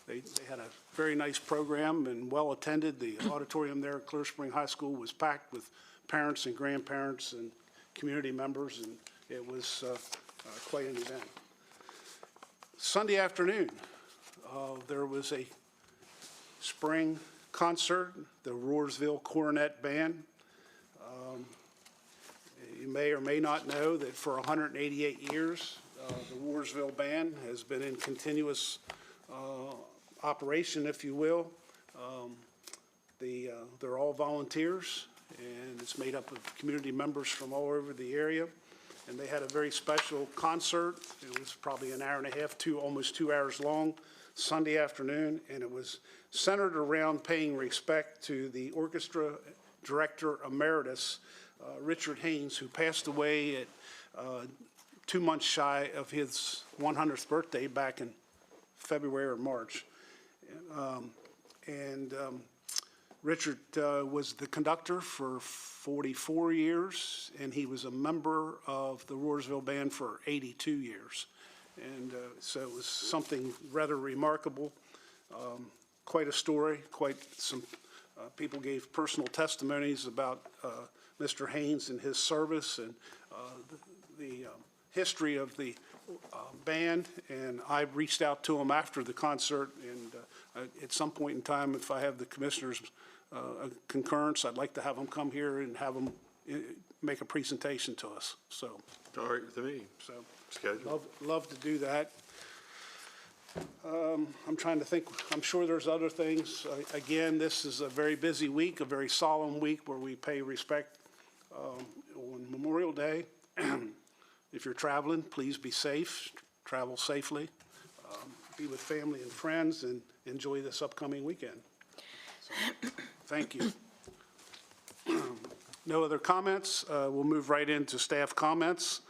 they had a very nice program and well attended. The auditorium there at Clear Spring High School was packed with parents and grandparents and community members, and it was quite an event. Sunday afternoon, there was a spring concert, the Roarsville Cornet Band. You may or may not know that for 188 years, the Roarsville Band has been in continuous operation, if you will. They're all volunteers, and it's made up of community members from all over the area. And they had a very special concert. It was probably an hour and a half, almost 2 hours long, Sunday afternoon, and it was centered around paying respect to the orchestra director emeritus, Richard Haynes, who passed away at 2 months shy of his 100th birthday back in February or March. Richard was the conductor for 44 years, and he was a member of the Roarsville Band for 82 years. And so it was something rather remarkable, quite a story, quite some people gave personal testimonies about Mr. Haynes and his service and the history of the band. And I reached out to him after the concert, and at some point in time, if I have the commissioner's concurrence, I'd like to have him come here and have him make a presentation to us. So, all right with me. So, schedule. Love to do that. I'm trying to think. I'm sure there's other things. Again, this is a very busy week, a very solemn week where we pay respect on Memorial Day. If you're traveling, please be safe, travel safely, be with family and friends, and enjoy this upcoming weekend. So, thank you. No other comments. We'll move right into staff comments.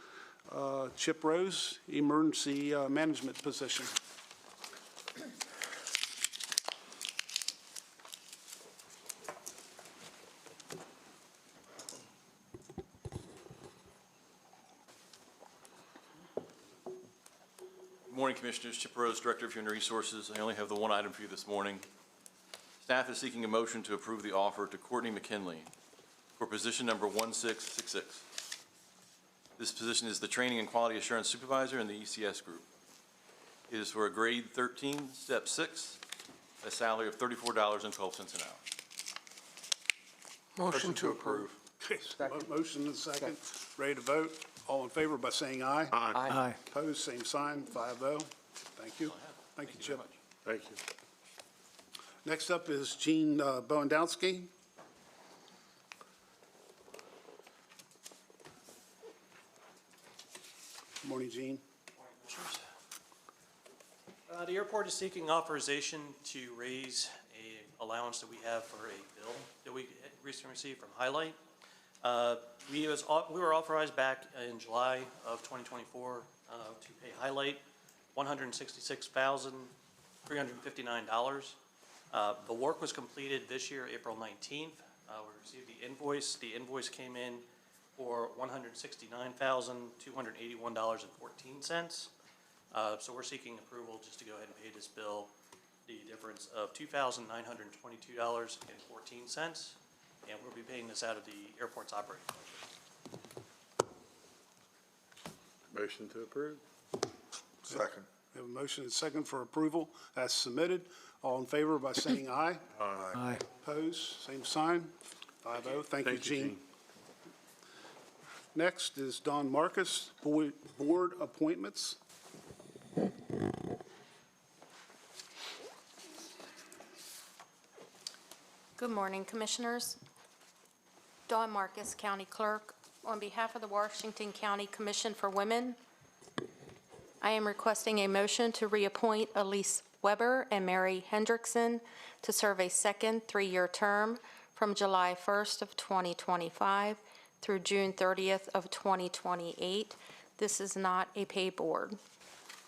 Chip Rose, Emergency Management Position. Good morning, Commissioners. Chip Rose, Director of Human Resources. I only have the one item for you this morning. Staff is seeking a motion to approve the offer to Courtney McKinley for position number 1666. This position is the Training and Quality Assurance Supervisor in the ECS group. It is for a grade 13, step 6, a salary of $34.12 an hour. Motion to approve. Okay, motion and second. Ready to vote? All in favor by saying aye. Aye. Opposed, same sign, 5-0. Thank you. Thank you, Chip. Thank you. Next up is Gene Bowendowski. Good morning, Gene. The airport is seeking authorization to raise a allowance that we have for a bill that we recently received from Highlight. We were authorized back in July of 2024 to pay Highlight $166,359. The work was completed this year, April 19th. We received the invoice. The invoice came in for $169,281.14. So we're seeking approval just to go ahead and pay this bill, the difference of $2,922.14. And we'll be paying this out of the airport's operating budget. Motion to approve. Second. We have a motion and second for approval as submitted. All in favor by saying aye. Aye. Opposed, same sign. 5-0. Thank you, Gene. Next is Don Marcus, Board Appointments. Good morning, Commissioners. Dawn Marcus, County Clerk. On behalf of the Washington County Commission for Women, I am requesting a motion to reappoint Elise Weber and Mary Hendrickson to serve a second 3-year term from July 1st of 2025 through June 30th of 2028. This is not a paid board.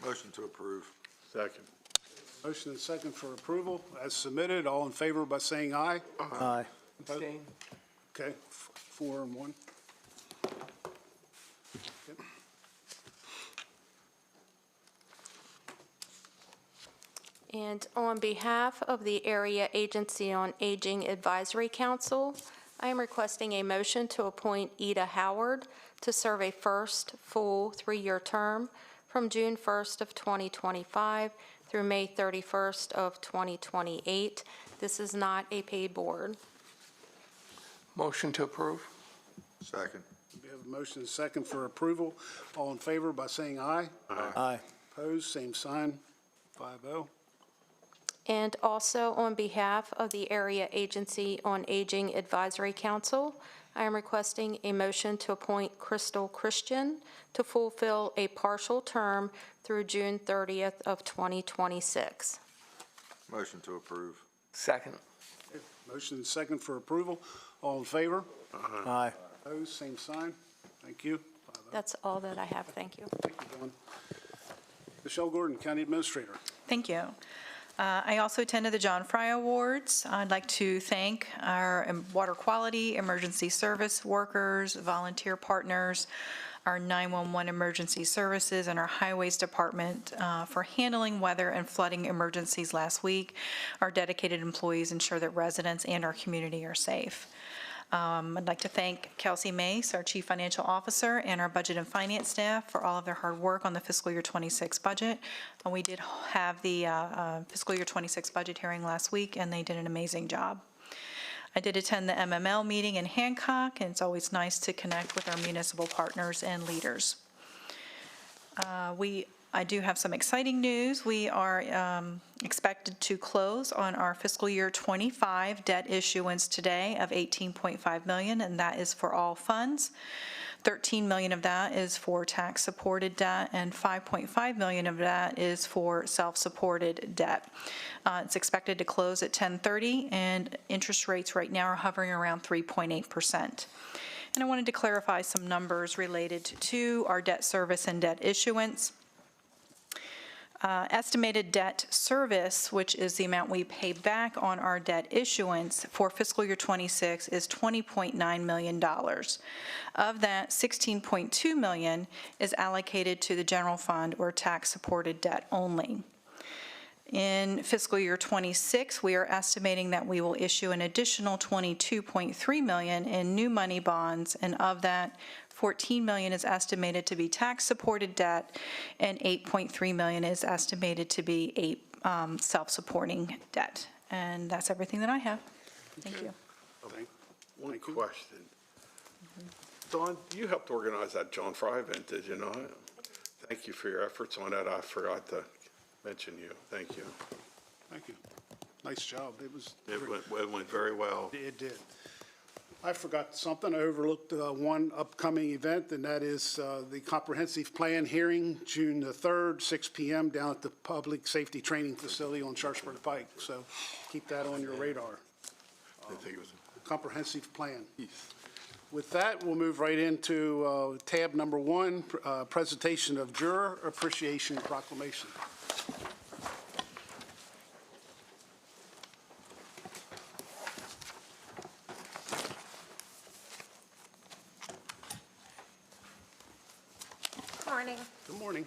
Motion to approve. Second. Motion and second for approval as submitted. All in favor by saying aye. Aye. Abstain. Okay, 4 and 1. Okay. And on behalf of the Area Agency on Aging Advisory Council, I am requesting a motion to appoint Ida Howard to serve a first full 3-year term from June 1st of 2025 through May 31st of 2028. This is not a paid board. Motion to approve. Second. We have a motion and second for approval. All in favor by saying aye. Aye. Opposed, same sign, 5-0. And also on behalf of the Area Agency on Aging Advisory Council, I am requesting a motion to appoint Crystal Christian to fulfill a partial term through June 30th of 2026. Motion to approve. Second. Motion and second for approval. All in favor? Aye. Opposed, same sign. Thank you. 5-0. That's all that I have. Thank you. Thank you, Dawn. Michelle Gordon, County Administrator. Thank you. I also attended the John Fry Awards. I'd like to thank our water quality, emergency service workers, volunteer partners, our 911 emergency services, and our highways department for handling weather and flooding emergencies last week. Our dedicated employees ensure that residents and our community are safe. I'd like to thank Kelsey Mace, our Chief Financial Officer, and our Budget and Finance staff for all of their hard work on the fiscal year 26 budget. We did have the fiscal year 26 budget hearing last week, and they did an amazing job. I did attend the MML meeting in Hancock, and it's always nice to connect with our municipal partners and leaders. I do have some exciting news. We are expected to close on our fiscal year 25 debt issuance today of $18.5 million, and that is for all funds. 13 million of that is for tax-supported debt, and 5.5 million of that is for self-supported debt. It's expected to close at 10/30, and interest rates right now are hovering around 3.8%. And I wanted to clarify some numbers related to our debt service and debt issuance. Estimated debt service, which is the amount we pay back on our debt issuance for fiscal year '26, is $20.9 million. Of that, $16.2 million is allocated to the general fund or tax-supported debt only. In fiscal year '26, we are estimating that we will issue an additional $22.3 million in new money bonds, and of that, $14 million is estimated to be tax-supported debt, and $8.3 million is estimated to be a self-supporting debt. And that's everything that I have. Thank you. One question. Dawn, you helped organize that John Fry event, did you not? Thank you for your efforts on that. I forgot to mention you. Thank you. Thank you. Nice job. It went very well. It did. I forgot something. I overlooked one upcoming event, and that is the comprehensive plan hearing, June the 3rd, 6 p.m. down at the Public Safety Training Facility on Sharpsburg Pike. So keep that on your radar. Comprehensive plan. With that, we'll move right into tab number 1, presentation of Juror Appreciation Proclamation. Morning. Good morning.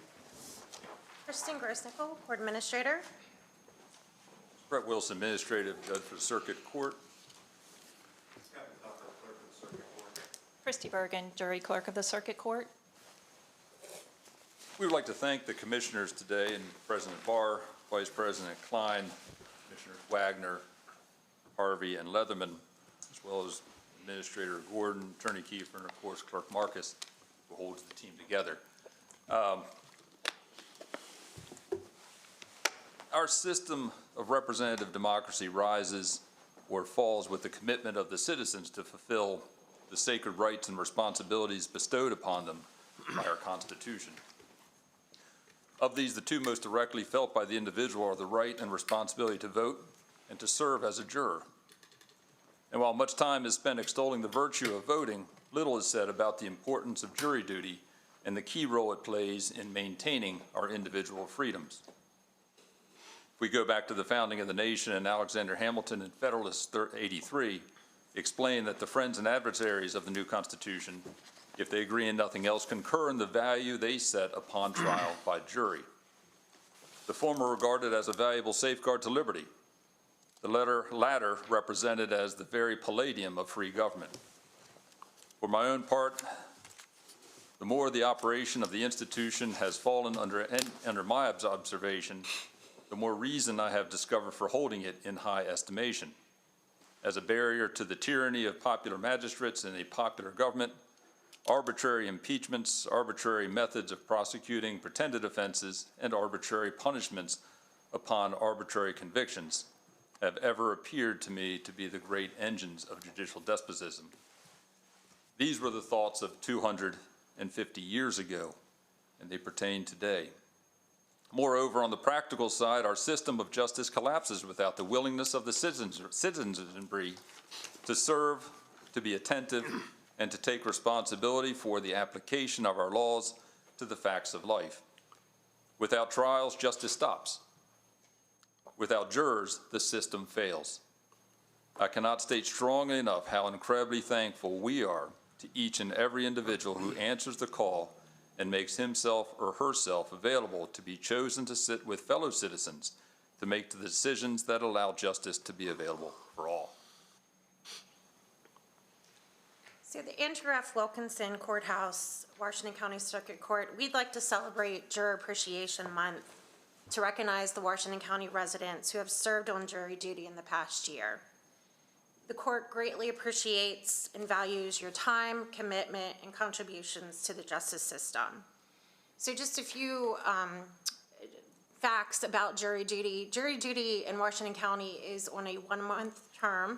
Kristen Grosnickel, Court Administrator. Brett Wilson, Administrative Judge for the Circuit Court. Christy Bergen, Jury Clerk of the Circuit Court. We would like to thank the commissioners today, and President Barr, Vice President Klein, Commissioners Wagner, Harvey, and Leatherman, as well as Administrator Gordon, Attorney Kiefer, and of course Clerk Marcus, who holds the team together. Our system of representative democracy rises or falls with the commitment of the citizens to fulfill the sacred rights and responsibilities bestowed upon them by our Constitution. Of these, the two most directly felt by the individual are the right and responsibility to vote and to serve as a juror. And while much time is spent extolling the virtue of voting, little is said about the importance of jury duty and the key role it plays in maintaining our individual freedoms. If we go back to the founding of the nation, and Alexander Hamilton in Federalist 83 explained that the friends and adversaries of the new Constitution, if they agree in nothing else, concur in the value they set upon trial by jury. The former regarded as a valuable safeguard to liberty, the latter represented as the very palladium of free government. For my own part, the more the operation of the institution has fallen under my observation, the more reason I have discovered for holding it in high estimation. As a barrier to the tyranny of popular magistrates in a popular government, arbitrary impeachments, arbitrary methods of prosecuting pretended offenses, and arbitrary punishments upon arbitrary convictions have ever appeared to me to be the great engines of judicial despotism. These were the thoughts of 250 years ago, and they pertain today. Moreover, on the practical side, our system of justice collapses without the willingness of the citizenry to serve, to be attentive, and to take responsibility for the application of our laws to the facts of life. Without trials, justice stops. Without jurors, the system fails. I cannot state strongly enough how incredibly thankful we are to each and every individual who answers the call and makes himself or herself available to be chosen to sit with fellow citizens to make the decisions that allow justice to be available for all. So the Andrew F. Wilkinson Courthouse, Washington County Circuit Court, we'd like to celebrate Juror Appreciation Month to recognize the Washington County residents who have served on jury duty in the past year. The court greatly appreciates and values your time, commitment, and contributions to the justice system. So just a few facts about jury duty. Jury duty in Washington County is on a 1-month term,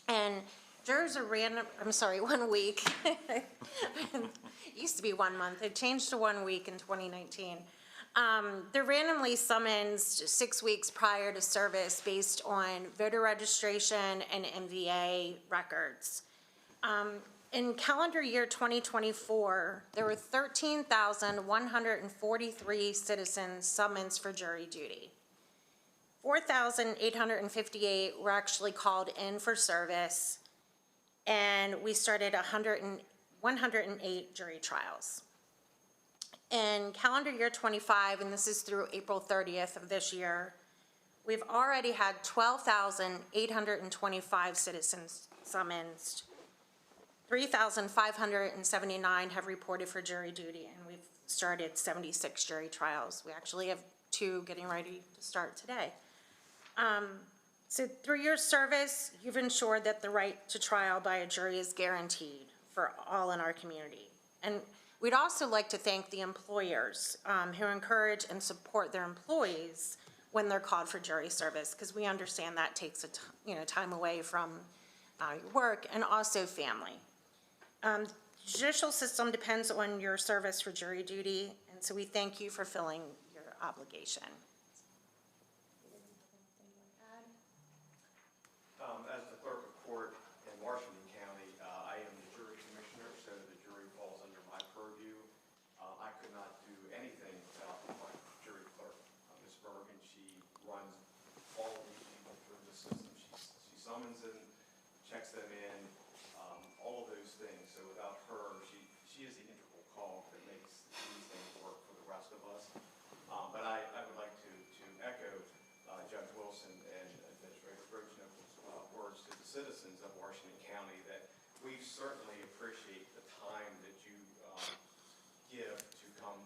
and Jurors are random, I'm sorry, 1 week. It used to be 1 month. It changed to 1 week in 2019. They're randomly summoned 6 weeks prior to service based on voter registration and MVA records. In calendar year 2024, there were 13,143 citizens summoned for jury duty. 4,858 were actually called in for service, and we started 108 jury trials. In calendar year 25, and this is through April 30th of this year, we've already had 12,825 citizens summoned. 3,579 have reported for jury duty, and we've started 76 jury trials. We actually have 2 getting ready to start today. So through your service, you've ensured that the right to trial by a jury is guaranteed for all in our community. And we'd also like to thank the employers who encourage and support their employees when they're called for jury service, because we understand that takes time away from your work and also family. The judicial system depends on your service for jury duty, and so we thank you for filling your obligation. As the clerk of court in Washington County, I am the jury commissioner, so the jury falls under my purview. I could not do anything without my jury clerk, Ms. Bergen. She runs all of these people through the system. She summons them, checks them in, all of those things. So without her, she is the integral cog that makes these things work for the rest of us. But I would like to echo Judge Wilson and Administrator Brogno's words to the citizens of Washington County that we certainly appreciate the time that you give to come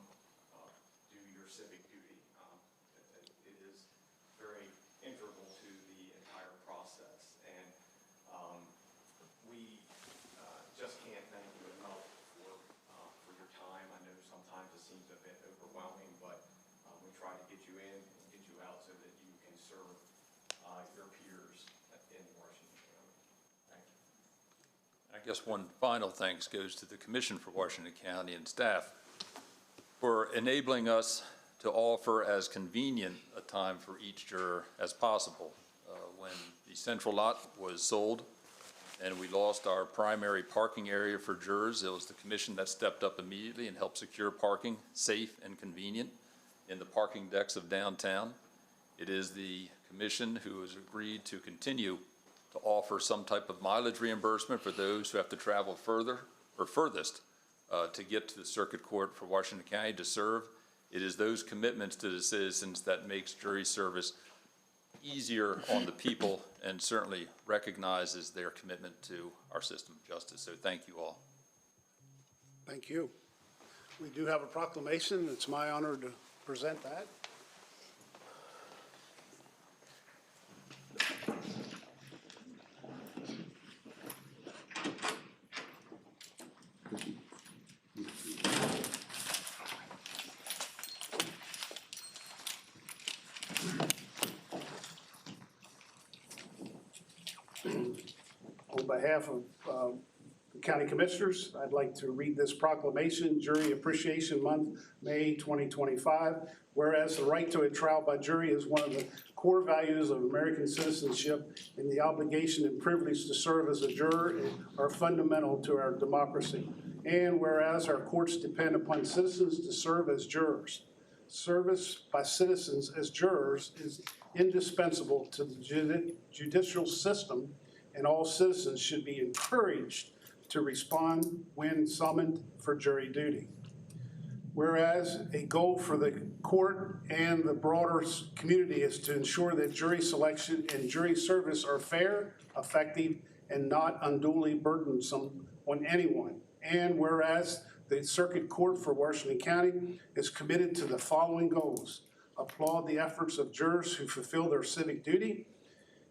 do your civic duty. It is very integral to the entire process, and we just can't thank you enough for your time. I know sometimes it seems a bit overwhelming, but we try to get you in and get you out so that you can serve your peers in Washington County. Thank you. I guess one final thanks goes to the Commission for Washington County and staff for enabling us to offer as convenient a time for each juror as possible. When the central lot was sold and we lost our primary parking area for jurors, it was the Commission that stepped up immediately and helped secure parking safe and convenient in the parking decks of downtown. It is the Commission who has agreed to continue to offer some type of mileage reimbursement for those who have to travel further or furthest to get to the Circuit Court for Washington County to serve. It is those commitments to the citizens that makes jury service easier on the people and certainly recognizes their commitment to our system of justice. So thank you all. Thank you. We do have a proclamation. It's my honor to present that. On behalf of the County Commissioners, I'd like to read this proclamation, Jury Appreciation Month, May 2025. Whereas the right to a trial by jury is one of the core values of American citizenship, and the obligation and privilege to serve as a juror are fundamental to our democracy. And whereas our courts depend upon citizens to serve as jurors. Service by citizens as jurors is indispensable to the judicial system, and all citizens should be encouraged to respond when summoned for jury duty. Whereas a goal for the court and the broader community is to ensure that jury selection and jury service are fair, effective, and not unduly burdensome on anyone. And whereas the Circuit Court for Washington County is committed to the following goals: applaud the efforts of jurors who fulfill their civic duty,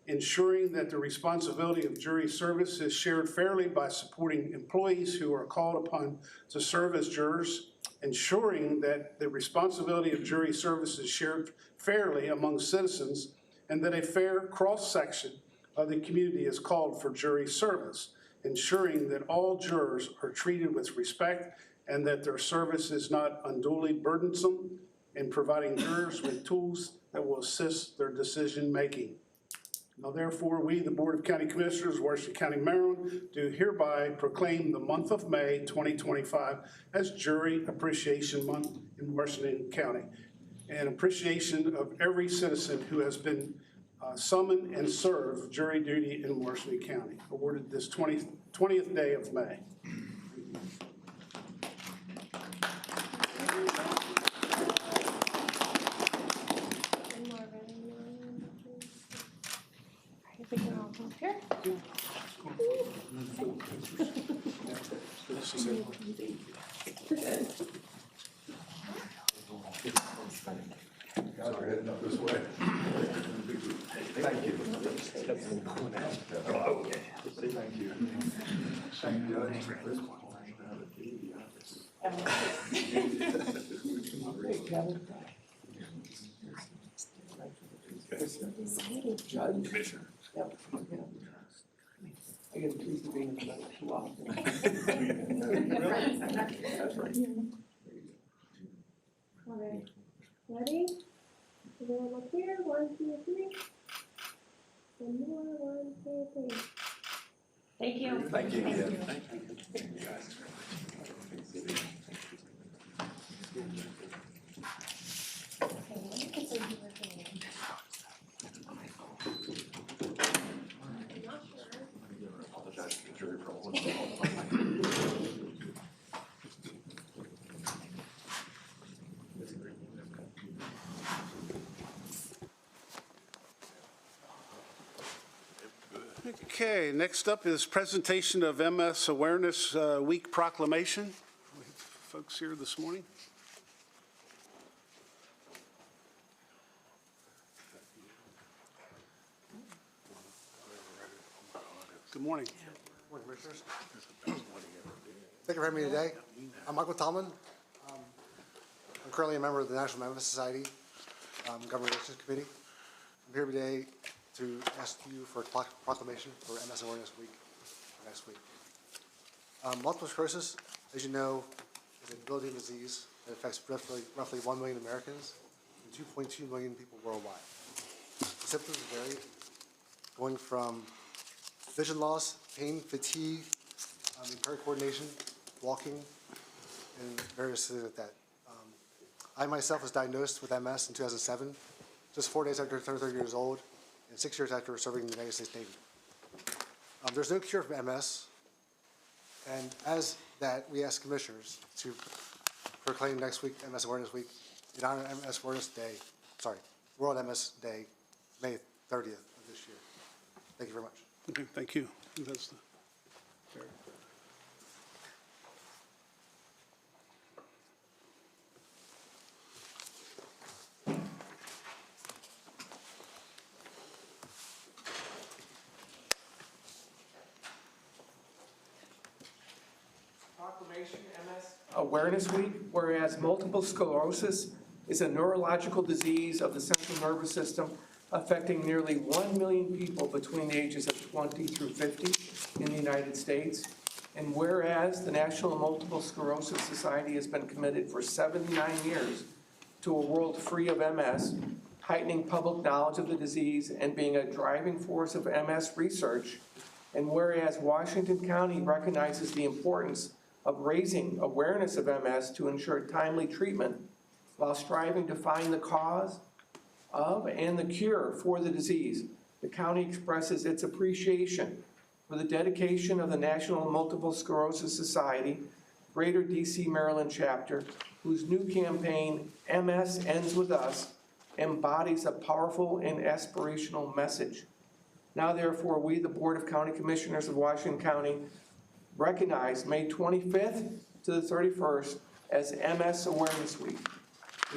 ensuring that the responsibility of jury service is shared fairly by supporting employees who are called upon to serve as jurors, ensuring that the responsibility of jury service is shared fairly among citizens, and that a fair cross-section of the community is called for jury service. ensuring that all jurors are treated with respect and that their service is not unduly burdensome, and providing jurors with tools that will assist their decision-making. Now therefore, we, the Board of County Commissioners of Washington County, Maryland, do hereby proclaim the month of May 2025 as Jury Appreciation Month in Washington County, and appreciation of every citizen who has been summoned and served jury duty in Washington County, awarded this 20th day of May. Guys are heading up this way. Thank you. Thank you. Thank you, Judge. Commissioner. I get accused of being too often. That's right. All right. Ready? Everyone look here. 1, 2, 3. One more. 1, 2, 3. Thank you. Thank you. Thank you. Thank you, guys. Okay, next up is presentation of MS Awareness Week proclamation. We have folks here this morning. Good morning. Morning, Commissioners. Thank you for having me today. I'm Michael Tallman. I'm currently a member of the National MS Society Government Relations Committee. I'm here today to ask you for a proclamation for MS Awareness Week next week. Multiple sclerosis, as you know, is a debilitating disease that affects roughly 1 million Americans and 2.2 million people worldwide. The symptoms vary, going from vision loss, pain, fatigue, impaired coordination, walking, and various things like that. I myself was diagnosed with MS in 2007, just 4 days after I turned 30 years old, and 6 years after serving in the United States Navy. There's no cure for MS, and as that, we ask commissioners to proclaim next week MS Awareness Week in honor of MS Awareness Day, World MS Day, May 30th of this year. Thank you very much. Okay, thank you. That's the, Proclamation MS Awareness Week, whereas multiple sclerosis is a neurological disease of the central nervous system affecting nearly 1 million people between the ages of 20 through 50 in the United States. And whereas the National Multiple Sclerosis Society has been committed for 79 years to a world free of MS, heightening public knowledge of the disease and being a driving force of MS research. And whereas Washington County recognizes the importance of raising awareness of MS to ensure timely treatment while striving to find the cause of and the cure for the disease, the county expresses its appreciation for the dedication of the National Multiple Sclerosis Society, Greater DC, Maryland chapter, whose new campaign, MS Ends With Us, embodies a powerful and aspirational message. Now therefore, we, the Board of County Commissioners of Washington County, recognize May 25th to the 31st as MS Awareness Week,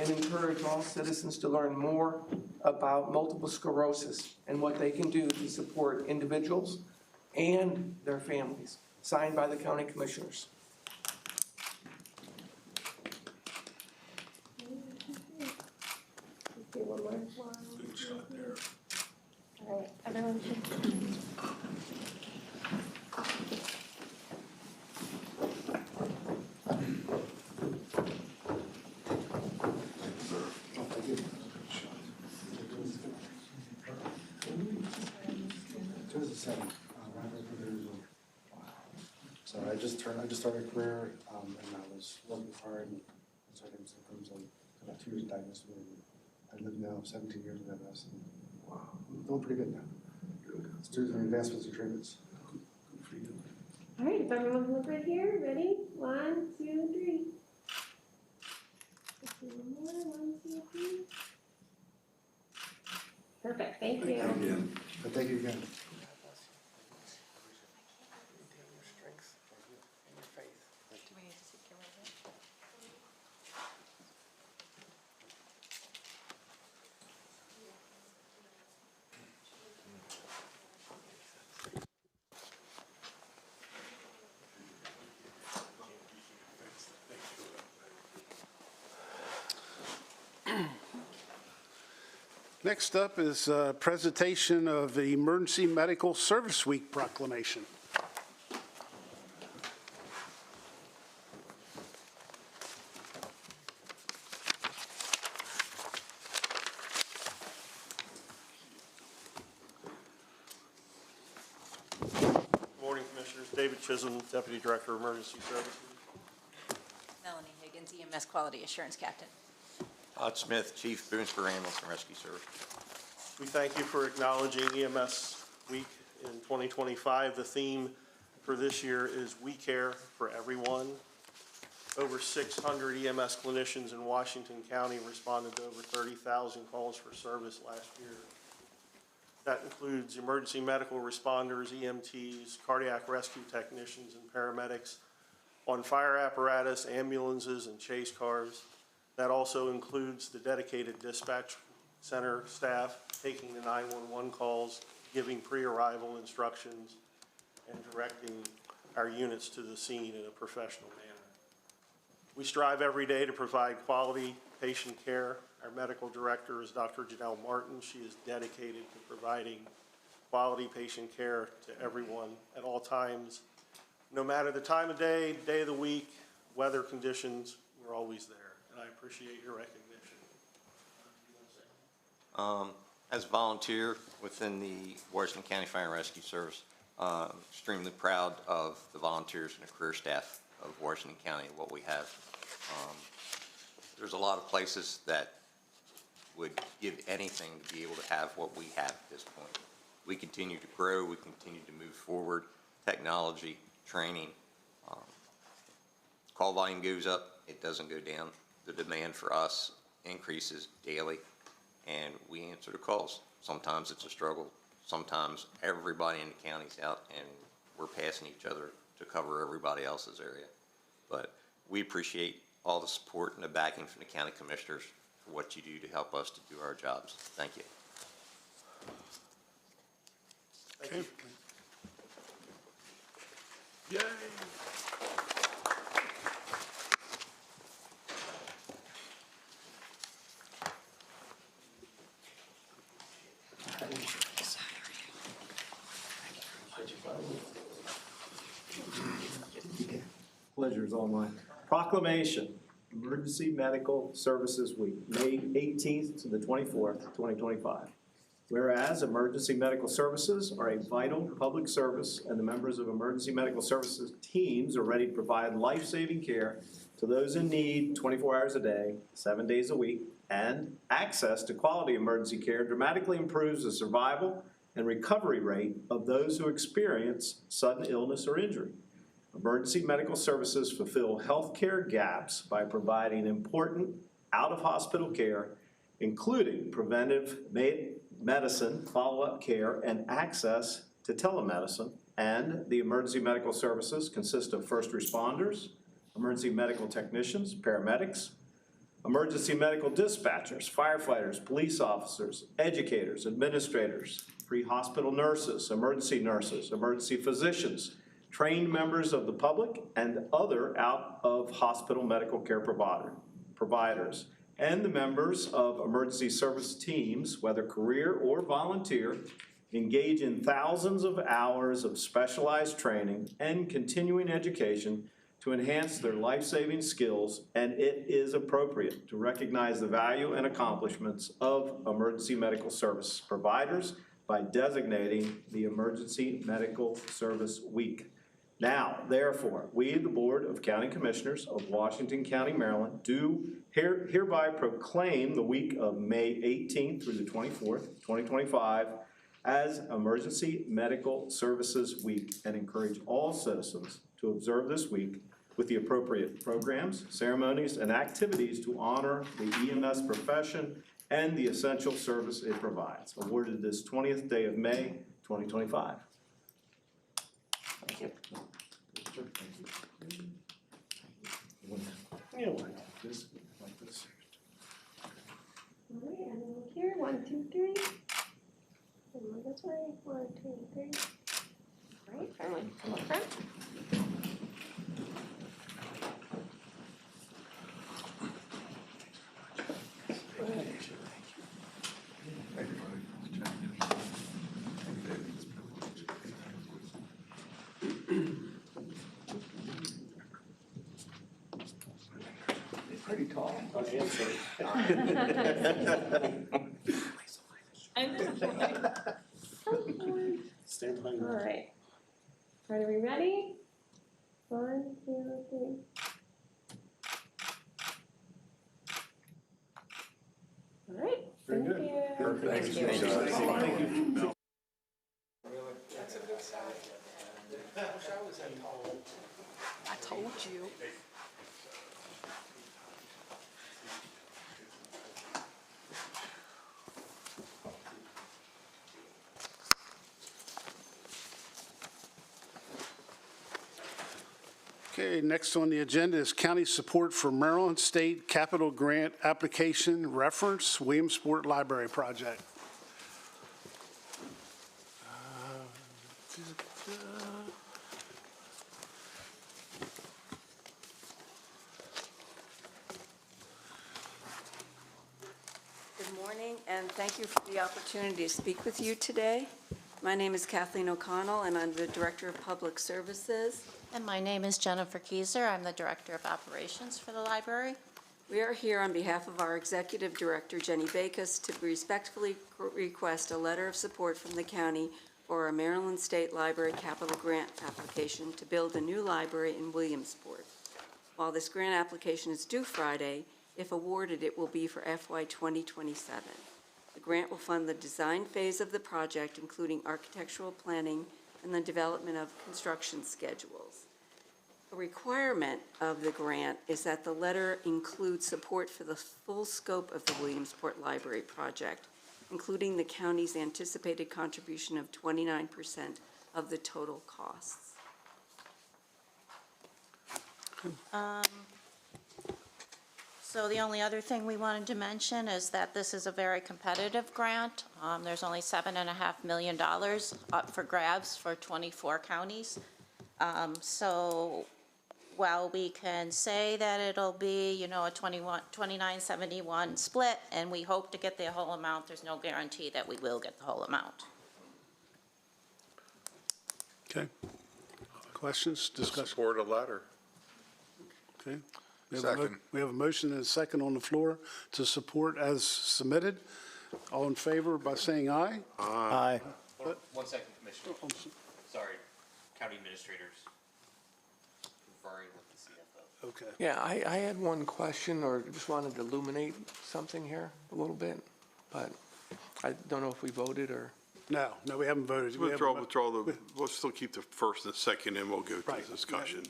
and encourage all citizens to learn more about multiple sclerosis and what they can do to support individuals and their families. Signed by the county commissioners. One more. All right, everyone. I just started a career, and I was working hard and started having symptoms. I got 2 years diagnosed with it. I live now 17 years with MS, and I'm doing pretty good now. It's due to the advancements and treatments. Good for you. All right, if everyone can look right here, ready? 1, 2, 3. Just a little more, 1, 2, 3. Perfect, thank you. Thank you again. Next up is a presentation of the Emergency Medical Service Week proclamation. Good morning, Commissioners. David Chisholm, Deputy Director of Emergency Services. Melanie Higgins, EMS Quality Assurance Captain. Todd Smith, Chief, Williamsport Ambulance and Rescue Service. We thank you for acknowledging EMS Week in 2025. The theme for this year is We Care for Everyone. Over 600 EMS clinicians in Washington County responded to over 30,000 calls for service last year. That includes emergency medical responders, EMTs, cardiac rescue technicians, and paramedics on fire apparatus, ambulances, and chase cars. That also includes the dedicated dispatch center staff taking the 911 calls, giving pre-arrival instructions, and directing our units to the scene in a professional manner. We strive every day to provide quality patient care. Our medical director is Dr. Janelle Martin. She is dedicated to providing quality patient care to everyone at all times. No matter the time of day, day of the week, weather conditions, we're always there. And I appreciate your recognition. As a volunteer within the Washington County Fire and Rescue Service, extremely proud of the volunteers and the career staff of Washington County, what we have. There's a lot of places that would give anything to be able to have what we have at this point. We continue to grow, we continue to move forward, technology, training. Call volume goes up, it doesn't go down. The demand for us increases daily, and we answer the calls. Sometimes it's a struggle. Sometimes everybody in the county's out, and we're passing each other to cover everybody else's area. But we appreciate all the support and the backing from the county commissioners for what you do to help us to do our jobs. Thank you. Thank you. Yay. Pleasure is all mine. Proclamation, Emergency Medical Services Week, May 18th to the 24th, 2025. Whereas emergency medical services are a vital public service and the members of emergency medical services teams are ready to provide life-saving care to those in need 24 hours a day, 7 days a week, and access to quality emergency care dramatically improves the survival and recovery rate of those who experience sudden illness or injury. Emergency medical services fulfill healthcare gaps by providing important out-of-hospital care, including preventive medicine, follow-up care, and access to telemedicine. And the emergency medical services consist of first responders, emergency medical technicians, paramedics, emergency medical dispatchers, firefighters, police officers, educators, administrators, pre-hospital nurses, emergency physicians, trained members of the public, and other out-of-hospital medical care providers, and the members of emergency service teams, whether career or volunteer, engage in thousands of hours of specialized training and continuing education to enhance their life-saving skills, and it is appropriate to recognize the value and accomplishments of emergency medical service providers by designating the Emergency Medical Service Week. Now, therefore, we, the Board of County Commissioners of Washington County, Maryland, do hereby proclaim the week of May 18th through the 24th, 2025, as Emergency Medical Services Week, and encourage all citizens to observe this week with the appropriate programs, ceremonies, and activities to honor the EMS profession and the essential service it provides. Awarded this 20th day of May, 2025. Thank you. All right, and then here, 1, 2, 3. And we'll this way, 1, 2, 3. All right, family, come up front. Pretty tall. Stand behind me. All right. Are we ready? 1, 2, 3. All right. Thank you. Thank you. I told you. Okay, next on the agenda is county support for Maryland State Capital Grant Application Reference Williamsport Library Project. Good morning, and thank you for the opportunity to speak with you today. My name is Kathleen O'Connell, and I'm the Director of Public Services. And my name is Jennifer Kieser. I'm the Director of Operations for the library. We are here on behalf of our Executive Director, Jenny Backus, to respectfully request a letter of support from the county for our Maryland State Library Capital Grant application to build a new library in Williamsport. While this grant application is due Friday, if awarded, it will be for FY 2027. The grant will fund the design phase of the project, including architectural planning and the development of construction schedules. A requirement of the grant is that the letter include support for the full scope of the Williamsport Library project, including the county's anticipated contribution of 29% of the total costs. So the only other thing we wanted to mention is that this is a very competitive grant. There's only $7.5 million up for grabs for 24 counties. So while we can say that it'll be, you know, a 29-71 split, and we hope to get the whole amount, there's no guarantee that we will get the whole amount. Okay. Questions, discussion? Support a letter. Okay. Second. We have a motion and a second on the floor to support as submitted. All in favor by saying aye? Aye. 1 second, Commissioner. Sorry, county administrators conferring with the CFO. Okay. Yeah, I had one question, or just wanted to illuminate something here a little bit, but I don't know if we voted or. No, we haven't voted. We Withdraw haven't- the, we'll still keep the first and second, and we'll go to Right. the discussion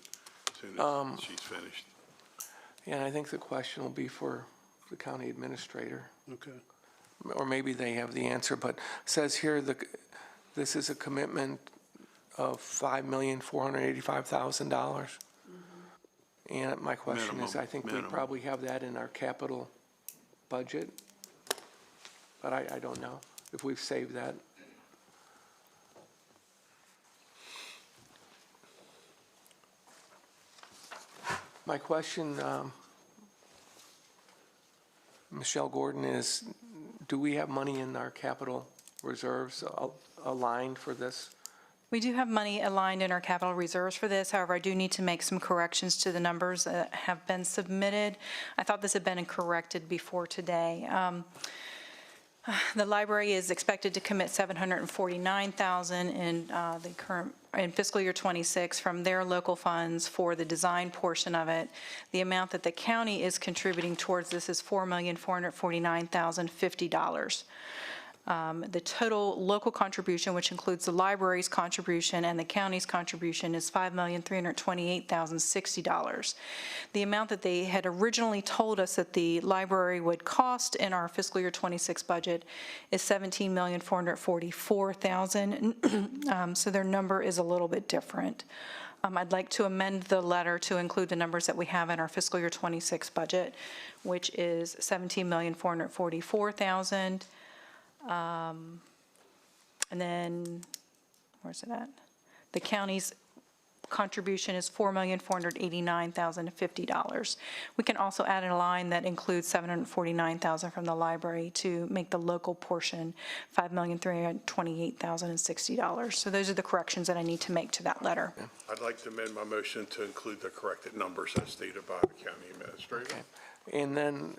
as soon as she's finished. Yeah, and I think the question will be for the county administrator, Okay. or maybe they have the answer, but it says here this is a commitment of $5,485,000. And my question is, I think we Minimum. probably have that in our capital budget, but I don't know if we've saved that. My question, Michelle Gordon, is do we have money in our capital reserves aligned for this? We do have money aligned in our capital reserves for this. However, I do need to make some corrections to the numbers that have been submitted. I thought this had been corrected before today. The library is expected to commit $749,000 in fiscal year '26 from their local funds for the design portion of it. The amount that the county is contributing towards this is $4,449,050. The total local contribution, which includes the library's contribution and the county's contribution, is $5,328,060. The amount that they had originally told us that the library would cost in our fiscal year '26 budget is $17,444,000. So their number is a little bit different. I'd like to amend the letter to include the numbers that we have in our fiscal year '26 budget, which is $17,444,000. And then, where's it at? The county's contribution is $4,489,050. We can also add in a line that includes $749,000 from the library to make the local portion $5,328,060. So those are the corrections that I need to make to that letter. I'd like to amend my motion to include the corrected numbers as stated by the county administrator. Okay. And then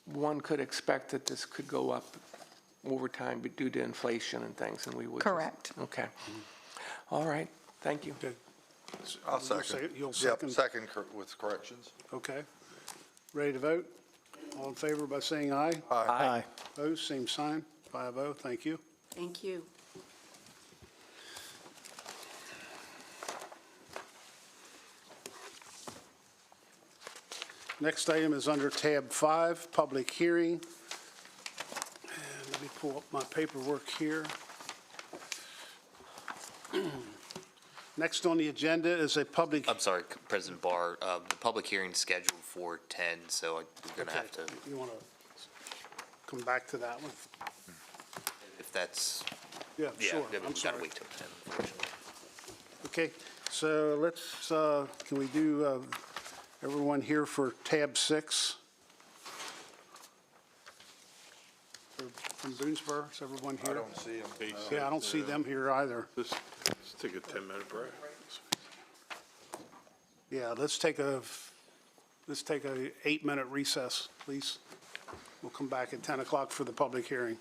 one could expect that this could go up over time due to inflation and things, and we would. Correct. Okay. All right. Thank you. Okay. I'll second. You'll Yep, second? second with corrections. Okay. Ready to vote? All in favor by saying aye? Aye. Opposed, same sign. 5-0, thank you. Thank you. Next item is under tab 5, public hearing. And let me pull up my paperwork here. Next on the agenda is a public. I'm sorry, President Barr, the public hearing's scheduled for 10, so we're going to have to, You want to come back to that one? if that's, Yeah, sure. we've I'm got to sorry. wait till 10, unfortunately. Okay, so let's, can we do everyone here for tab 6? From Boonesboro, is everyone here? I don't see them. Yeah, I don't see them here either. Let's take a 10-minute break. Yeah, let's take a 8-minute recess, please. We'll come back at 10 o'clock for the public hearing.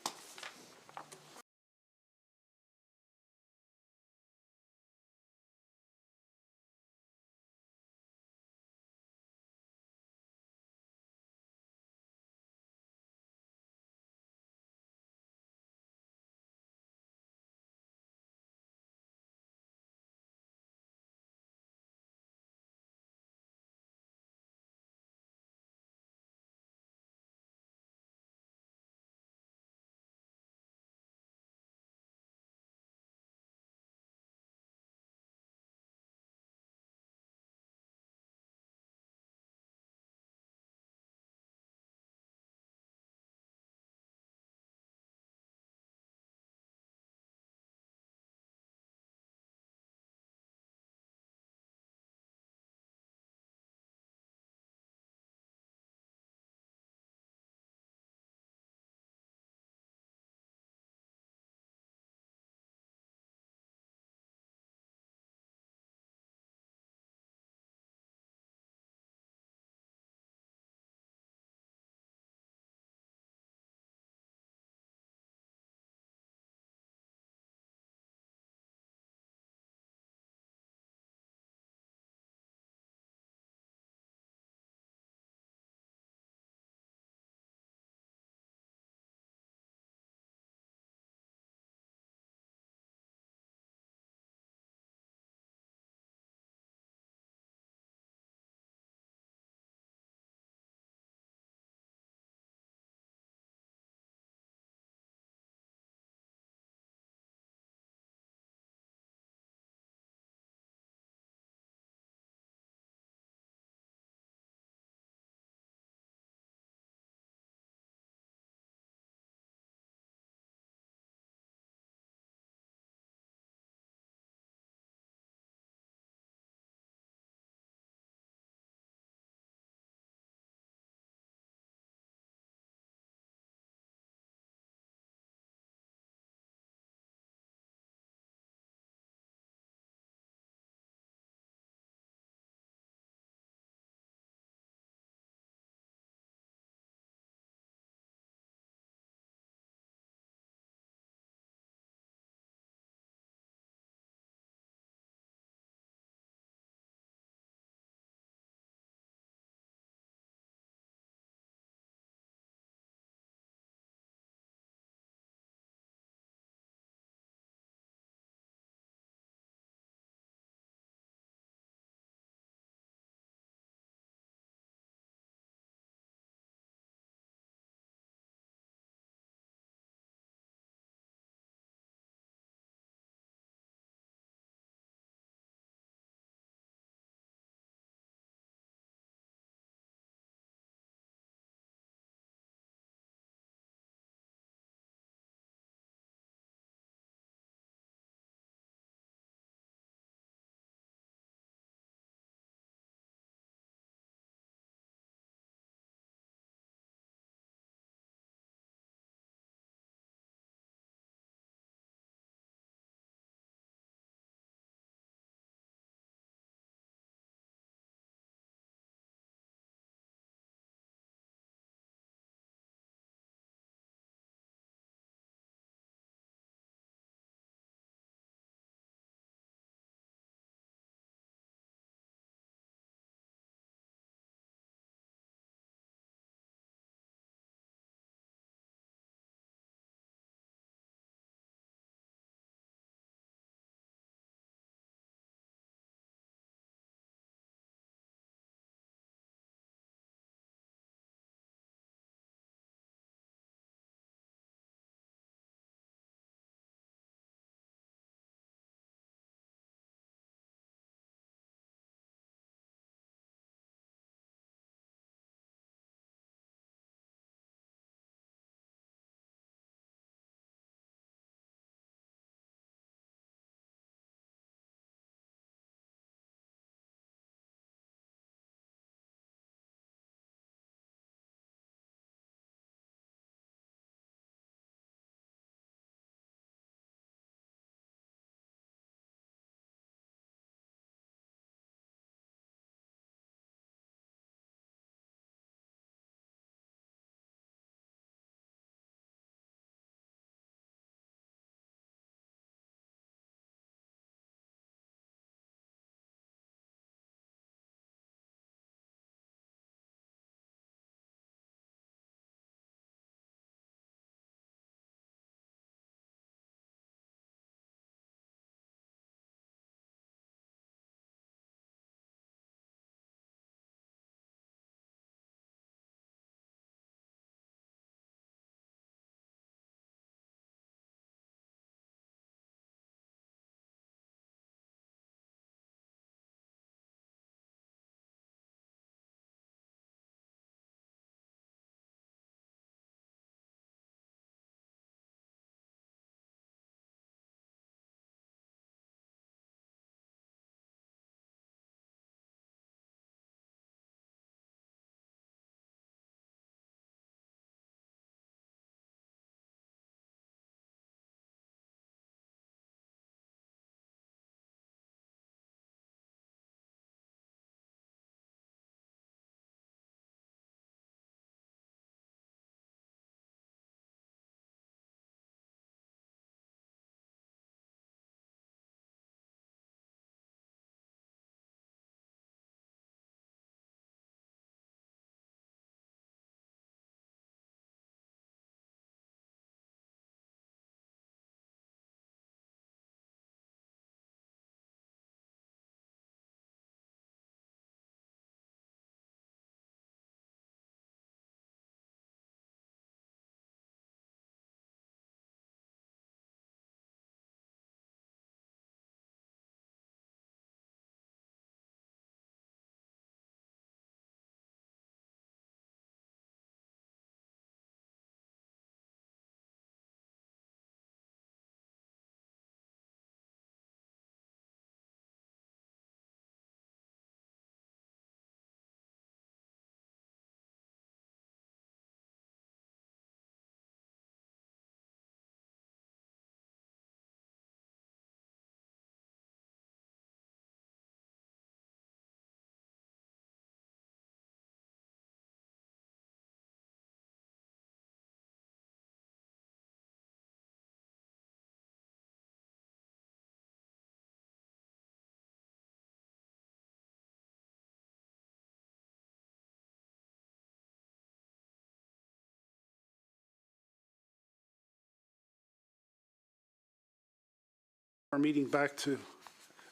our meeting back to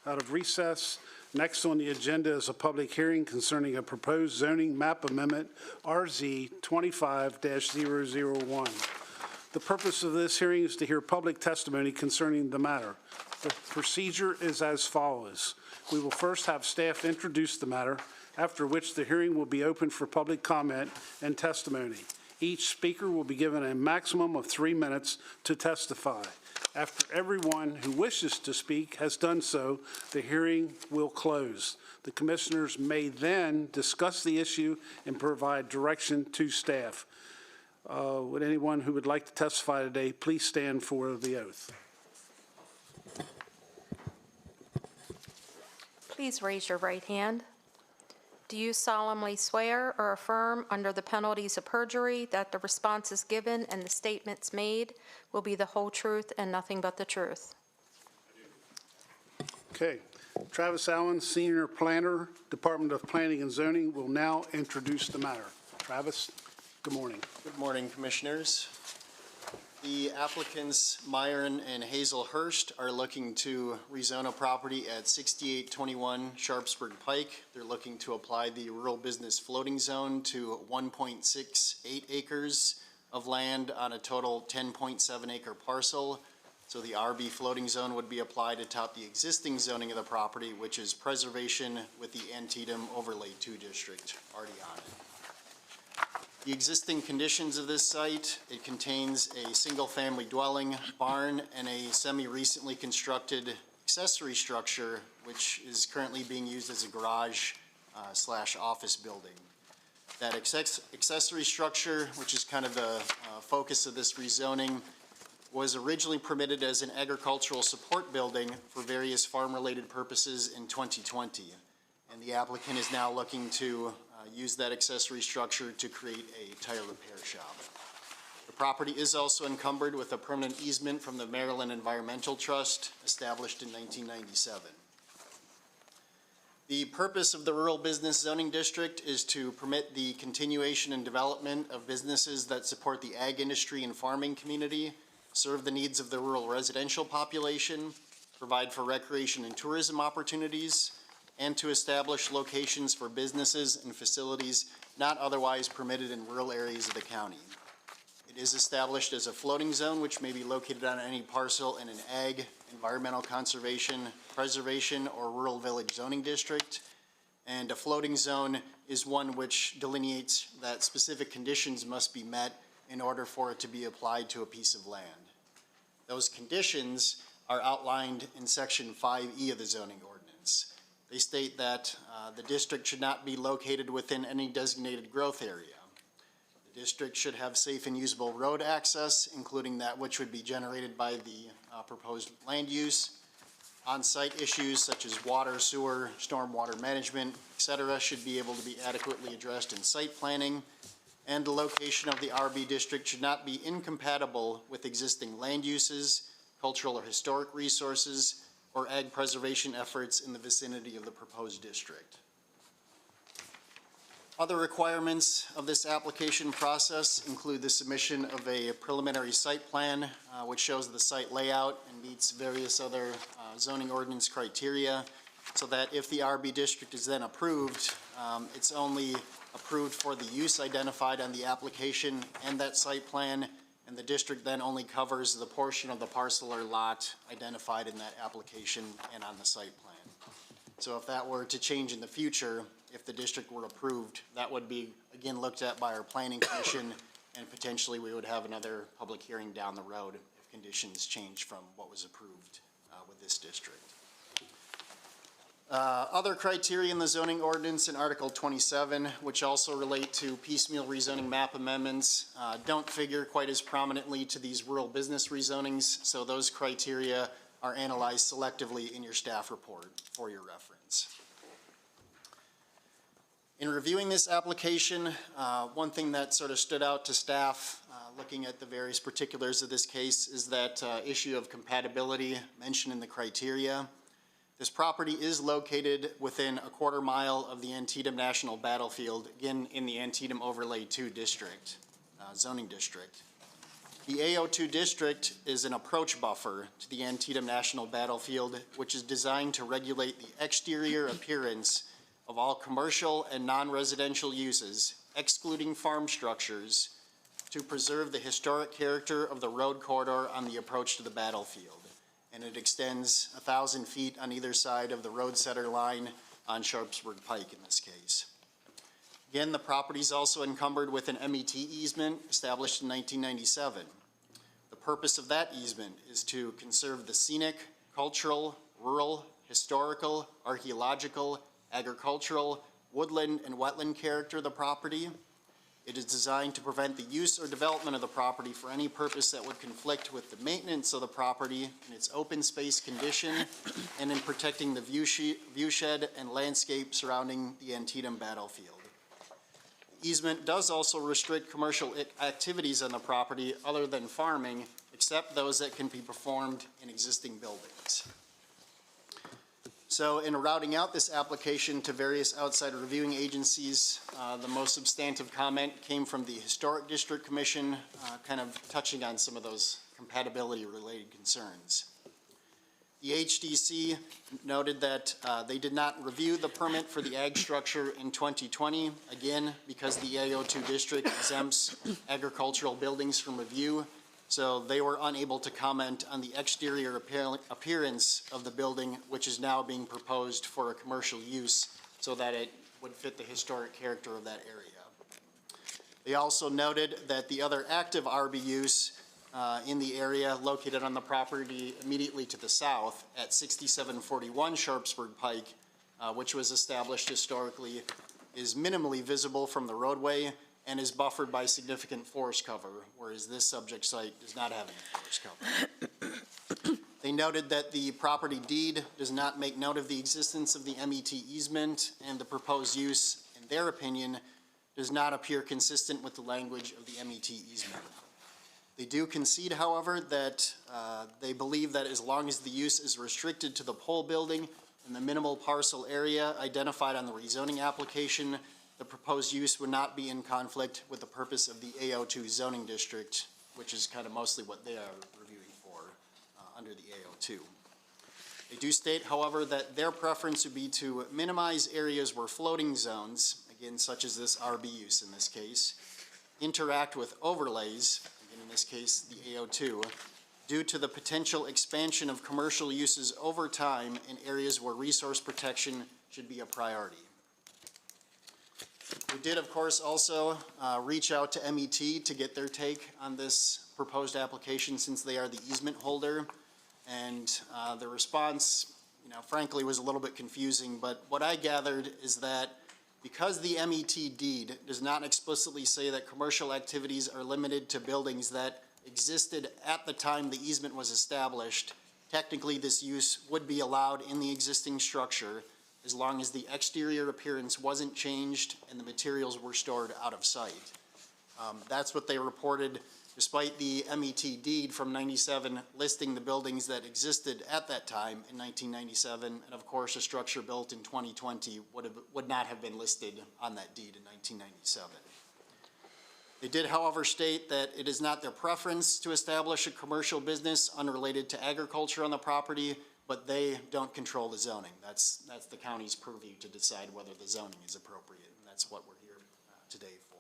out of recess. Next on the agenda is a public hearing concerning a proposed zoning map amendment, RZ 25-001. The purpose of this hearing is to hear public testimony concerning the matter. The procedure is as follows. We will first have staff introduce the matter, after which the hearing will be open for public comment and testimony. Each speaker will be given a maximum of 3 minutes to testify. After everyone who wishes to speak has done so, the hearing will close. The commissioners may then discuss the issue and provide direction to staff. Would anyone who would like to testify today please stand for the oath? Please raise your right hand. Do you solemnly swear or affirm under the penalties of perjury that the responses given and the statements made will be the whole truth and nothing but the truth? Okay. Travis Allen, Senior Planner, Department of Planning and Zoning, will now introduce the matter. Travis, good morning. Good morning, Commissioners. The applicants, Myron and Hazel Hurst, are looking to rezone a property at 6821 Sharpsburg Pike. They're looking to apply the rural business floating zone to 1.68 acres of land on a total 10.7 acre parcel. So the RB floating zone would be applied atop the existing zoning of the property, which is preservation with the Antietam Overlay 2 district already on it. The existing conditions of this site, it contains a single-family dwelling, barn, and a semi-recently constructed accessory structure, which is currently being used as a garage slash office building. That accessory structure, which is kind of the focus of this rezoning, was originally permitted as an agricultural support building for various farm-related purposes in 2020. And the applicant is now looking to use that accessory structure to create a tire repair shop. The property is also encumbered with a permanent easement from the Maryland Environmental Trust, established in 1997. The purpose of the Rural Business Zoning District is to permit the continuation and development of businesses that support the ag industry and farming community, serve the needs of the rural residential population, provide for recreation and tourism opportunities, and to establish locations for businesses and facilities not otherwise permitted in rural areas of the county. It is established as a floating zone, which may be located on any parcel in an ag, environmental conservation, preservation, or rural village zoning district. And a floating zone is one which delineates that specific conditions must be met in order for it to be applied to a piece of land. Those conditions are outlined in Section 5E of the zoning ordinance. They state that the district should not be located within any designated growth area. The district should have safe and usable road access, including that which would be generated by the proposed land use. On-site issues such as water, sewer, stormwater management, etc., should be able to be adequately addressed in site planning. And the location of the RB district should not be incompatible with existing land uses, cultural or historic resources, or ag preservation efforts in the vicinity of the proposed district. Other requirements of this application process include the submission of a preliminary site plan, which shows the site layout and meets various other zoning ordinance criteria, so that if the RB district is then approved, it's only approved for the use identified on the application and that site plan, and the district then only covers the portion of the parcel or lot identified in that application and on the site plan. So if that were to change in the future, if the district were approved, that would be again looked at by our planning commission, and potentially we would have another public hearing down the road if conditions change from what was approved with this district. Other criteria in the zoning ordinance in Article 27, which also relate to piecemeal rezoning map amendments, don't figure quite as prominently to these rural business rezonings, so those criteria are analyzed selectively in your staff report for your reference. In reviewing this application, one thing that sort of stood out to staff looking at the various particulars of this case is that issue of compatibility mentioned in the criteria. This property is located within a quarter mile of the Antietam National Battlefield, again in the Antietam Overlay 2 district, zoning district. The AO2 district is an approach buffer to the Antietam National Battlefield, which is designed to regulate the exterior appearance of all commercial and non-residential uses, excluding farm structures, to preserve the historic character of the road corridor on the approach to the battlefield. And it extends 1,000 feet on either side of the road center line on Sharpsburg Pike in this case. Again, the property is also encumbered with an MET easement established in 1997. The purpose of that easement is to conserve the scenic, cultural, rural, historical, archaeological, agricultural, woodland, and wetland character of the property. It is designed to prevent the use or development of the property for any purpose that would conflict with the maintenance of the property in its open space condition and in protecting the viewshed and landscape surrounding the Antietam battlefield. Easement does also restrict commercial activities on the property other than farming, except those that can be performed in existing buildings. So in routing out this application to various outside reviewing agencies, the most substantive comment came from the Historic District Commission, kind of touching on some of those compatibility-related concerns. The HDC noted that they did not review the permit for the ag structure in 2020, again, because the AO2 district exempts agricultural buildings from review, so they were unable to comment on the exterior appearance of the building, which is now being proposed for a commercial use so that it would fit the historic character of that area. They also noted that the other active RB use in the area located on the property immediately to the south at 6741 Sharpsburg Pike, which was established historically, is minimally visible from the roadway and is buffered by significant forest cover, whereas this subject site does not have any forest cover. They noted that the property deed does not make note of the existence of the MET easement, and the proposed use, in their opinion, does not appear consistent with the language of the MET easement. They do concede, however, that they believe that as long as the use is restricted to the pole building and the minimal parcel area identified on the rezoning application, the proposed use would not be in conflict with the purpose of the AO2 zoning district, which is kind of mostly what they are reviewing for under the AO2. They do state, however, that their preference would be to minimize areas where floating zones, again, such as this RB use in this case, interact with overlays, in this case the AO2, due to the potential expansion of commercial uses over time in areas where resource protection should be a priority. We did, of course, also reach out to MET to get their take on this proposed application since they are the easement holder, and the response, frankly, was a little bit confusing, but what I gathered is that because the MET deed does not explicitly say that commercial activities are limited to buildings that existed at the time the easement was established, technically this use would be allowed in the existing structure as long as the exterior appearance wasn't changed and the materials were stored out of sight. That's what they reported, despite the MET deed from 97 listing the buildings that existed at that time in 1997, and of course a structure built in 2020 would not have been listed on that deed in 1997. They did, however, state that it is not their preference to establish a commercial business unrelated to agriculture on the property, but they don't control the zoning. That's the county's purview to decide whether the zoning is appropriate, and that's what we're here today for.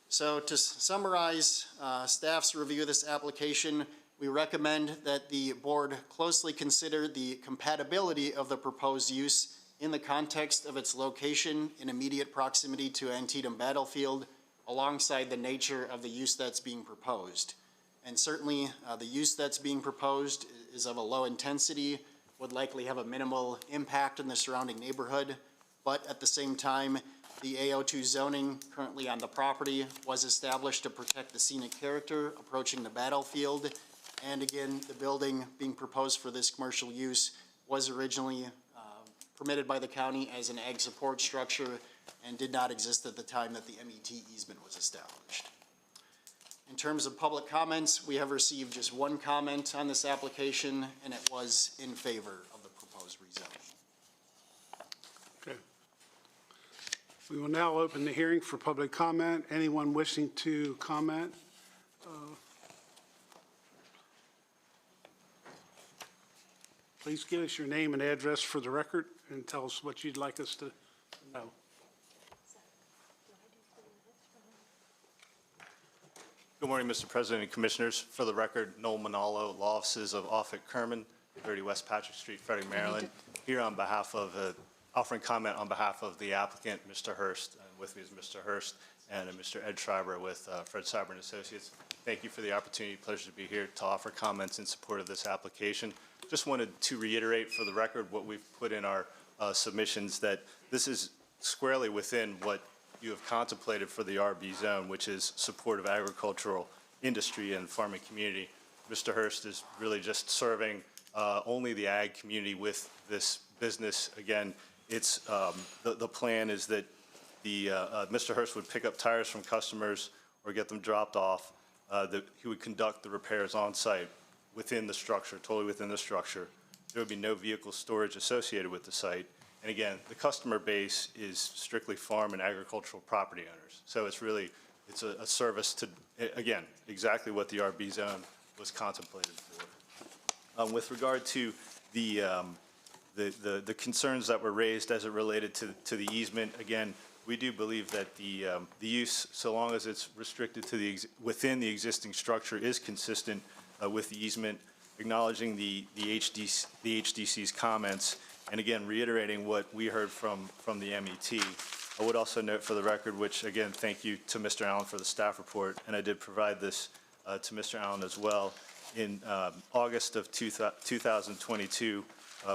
So to summarize staff's review of this application, we recommend that the board closely consider the compatibility of the proposed use in the context of its location in immediate proximity to Antietam Battlefield, alongside the nature of the use that's being proposed. And certainly the use that's being proposed is of a low intensity, would likely have a minimal impact on the surrounding neighborhood, but at the same time, the AO2 zoning currently on the property was established to protect the scenic character approaching the battlefield. And again, the building being proposed for this commercial use was originally permitted by the county as an ag support structure and did not exist at the time that the MET easement was established. In terms of public comments, we have received just one comment on this application, and it was in favor of the proposed rezoning. Okay. We will now open the hearing for public comment. Anyone wishing to comment Please give us your name and address for the record and tell us what you'd like us to know. Good morning, Mr. President and Commissioners. For the record, Noel Manalo, Law Offices of Offutt Kerman, 30 West Patrick Street, Frederick, Maryland. Here on behalf of, offering comment on behalf of the applicant, Mr. Hurst. And with me is Mr. Hurst and Mr. Ed Schreiber with Fred Cyber and Associates. Thank you for the opportunity. Pleasure to be here to offer comments in support of this application. Just wanted to reiterate for the record what we've put in our submissions, that this is squarely within what you have contemplated for the RB zone, which is support of agricultural industry and farming community. Mr. Hurst is really just serving only the ag community with this business. Again, it's the plan is that Mr. Hurst would pick up tires from customers or get them dropped off. That he would conduct the repairs on site within the structure, totally within the structure. There would be no vehicle storage associated with the site. And again, the customer base is strictly farm and agricultural property owners. So it's really, it's a service to, again, exactly what the RB zone was contemplated for. With regard to the concerns that were raised as it related to the easement, again, we do believe that the use, so long as it's restricted to within the existing structure, is consistent with the easement, acknowledging the HDC's comments, and again, reiterating what we heard from the MET. I would also note for the record, which again, thank you to Mr. Allen for the staff report, and I did provide this to Mr. Allen as well. In August of 2022,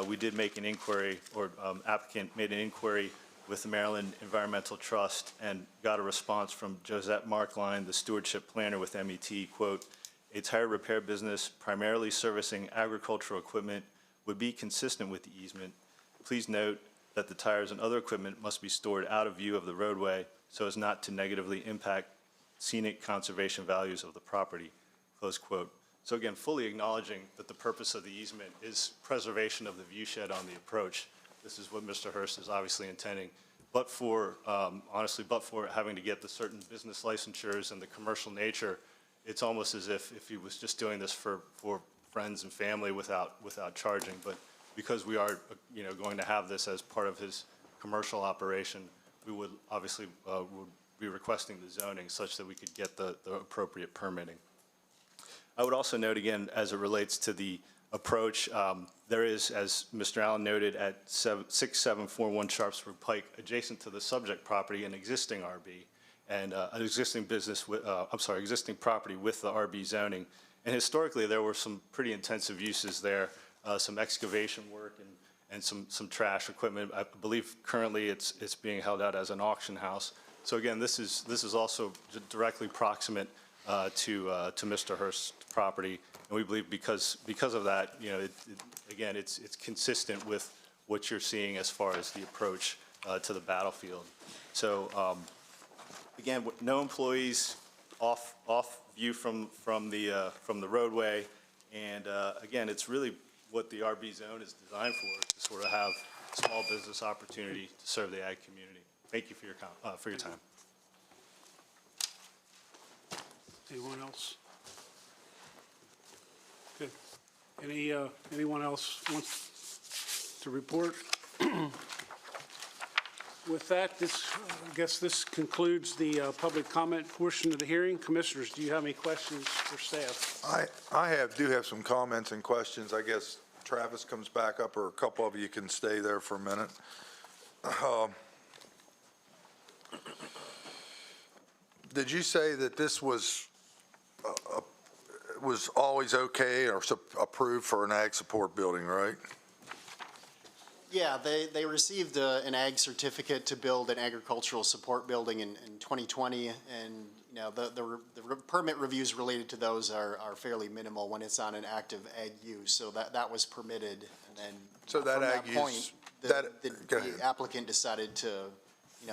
we did make an inquiry, or applicant made an inquiry with the Maryland Environmental Trust and got a response from Josette Markline, the stewardship planner with MET, quote, "A tire repair business primarily servicing agricultural equipment would be consistent with the easement. Please note that the tires and other equipment must be stored out of view of the roadway so as not to negatively impact scenic conservation values of the property," close quote. So again, fully acknowledging that the purpose of the easement is preservation of the viewshed on the approach. This is what Mr. Hurst is obviously intending. But for, honestly, but for having to get the certain business licensures and the commercial nature, it's almost as if he was just doing this for friends and family without charging. But because we are, going to have this as part of his commercial operation, we would obviously would be requesting the zoning such that we could get the appropriate permitting. I would also note again, as it relates to the approach, there is, as Mr. Allen noted, at 6741 Sharpsburg Pike, adjacent to the subject property, an existing RB and an existing business with, existing property with the RB zoning. And historically, there were some pretty intensive uses there, some excavation work and some trash equipment. I believe currently it's being held out as an auction house. So again, this is also directly proximate to Mr. Hurst's property, and we believe because of that, again, it's consistent with what you're seeing as far as the approach to the battlefield. So again, no employees off view from the roadway, and again, it's really what the RB zone is designed for, to sort of have small business opportunity to serve the ag community. Thank you for your time. Anyone else? Good. Anyone else wants to report? With that, I guess this concludes the public comment portion of the hearing. Commissioners, do you have any questions for staff? I do have some comments and questions. I guess Travis comes back up, or a couple of you can stay there for a minute. Did you say that this was always okay or approved for an ag support building, right? Yeah, they received an ag certificate to build an agricultural support building in 2020, and the permit reviews related to those are fairly minimal when it's on an active ag use. So that was permitted, and then so that from ag that point, use, the applicant decided to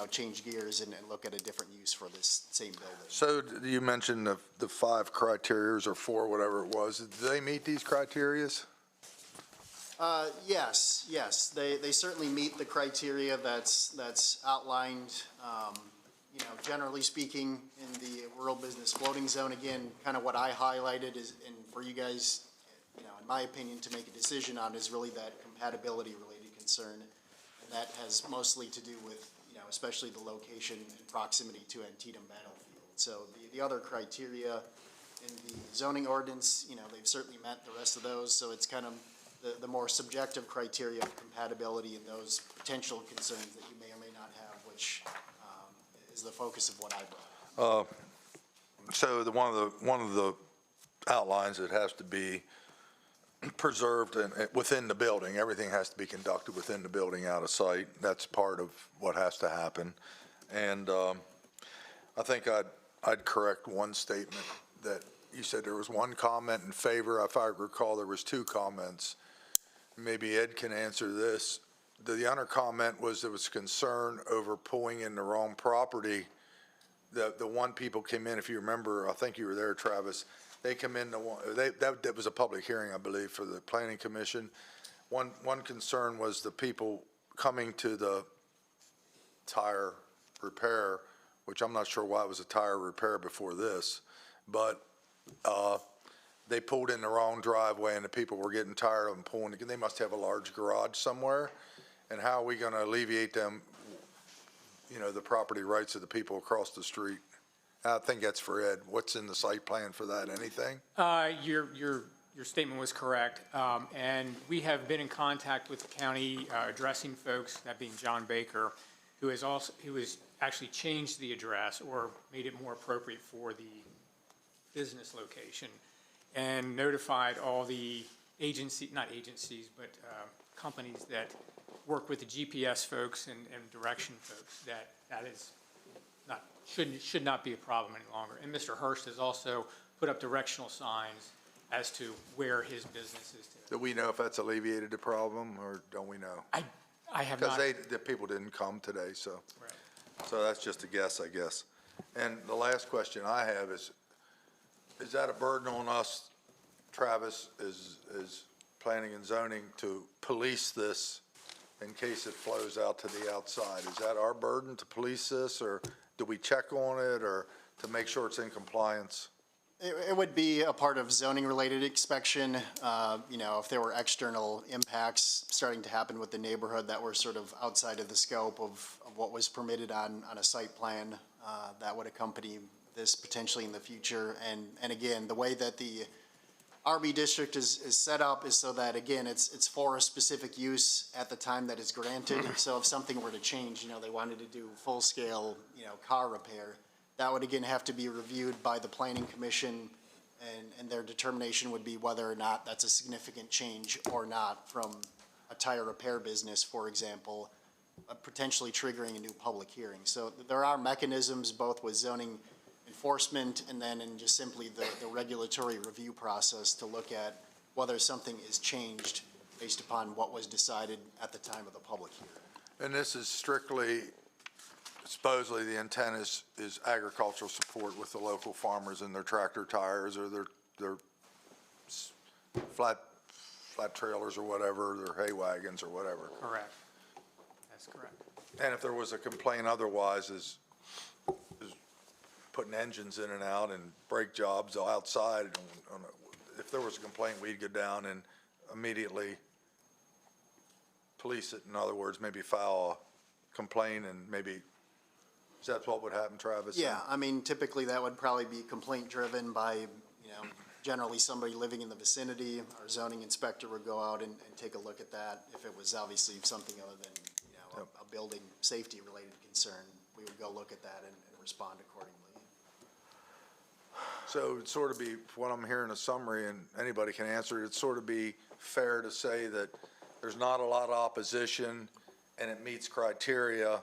change gears and look at a different use for this same building. So you mentioned the 5 criterias or 4, whatever it was. Do they meet these criterias? Yes, they certainly meet the criteria that's outlined, generally speaking, in the rural business floating zone, again, kind of what I highlighted is, and for you guys, in my opinion, to make a decision on is really that compatibility-related concern. And that has mostly to do with, especially the location and proximity to Antietam Battlefield. So the other criteria in the zoning ordinance, they've certainly met the rest of those, so it's kind of the more subjective criteria of compatibility and those potential concerns that you may or may not have, which is the focus of what I brought. So one of the outlines, it has to be preserved and within the building. Everything has to be conducted within the building, out of sight. That's part of what has to happen. And I think I'd correct one statement that you said there was one comment in favor. If I recall, there was two comments. Maybe Ed can answer this. The other comment was there was concern over pulling in the wrong property. The one people came in, if you remember, I think you were there, Travis. They come in, that was a public hearing, I believe, for the Planning Commission. One concern was the people coming to the tire repair, which I'm not sure why it was a tire repair before this, but they pulled in the wrong driveway and the people were getting tired of them pulling. They must have a large garage somewhere. And how are we going to alleviate them, the property rights of the people across the street? I think that's for Ed. What's in the site plan for that? Anything? Your statement was correct. And we have been in contact with the county addressing folks, that being John Baker, who has actually changed the address or made it more appropriate for the business location, and notified all the companies that work with the GPS folks and direction folks that is not, should not be a problem any longer. And Mr. Hurst has also put up directional signs as to where his business is today. Do we know if that's alleviated the problem, or don't we know? I have not. Because the people didn't come today, so. Right. So that's just a guess, I guess. And the last question I have is that a burden on us, Travis, is planning and zoning, to police this in case it flows out to the outside? Is that our burden to police this, or do we check on it, or to make sure it's in compliance? It would be a part of zoning-related inspection, if there were external impacts starting to happen with the neighborhood that were sort of outside of the scope of what was permitted on a site plan, that would accompany this potentially in the future. And again, the way that the RB district is set up is so that, again, it's for a specific use at the time that is granted. So if something were to change, they wanted to do full-scale, car repair, that would again have to be reviewed by the Planning Commission, and their determination would be whether or not that's a significant change or not from a tire repair business, for example, potentially triggering a new public hearing. So there are mechanisms both with zoning enforcement and then in just simply the regulatory review process to look at whether something is changed based upon what was decided at the time of the public hearing. And this is strictly, supposedly the intent is agricultural support with the local farmers and their tractor tires or their flat trailers or whatever, their hay wagons or whatever. Correct. That's correct. And if there was a complaint otherwise, is putting engines in and out and brake jobs outside, if there was a complaint, we'd go down and immediately police it. In other words, maybe file a complaint and maybe, is that what would happen, Travis? Yeah, I mean, typically that would probably be complaint driven by, generally somebody living in the vicinity. Our zoning inspector would go out and take a look at that. If it was obviously something other than, a building safety related concern, we would go look at that and respond accordingly. So it'd sort of be, what I'm hearing a summary, and anybody can answer it, it'd sort of be fair to say that there's not a lot of opposition and it meets criteria,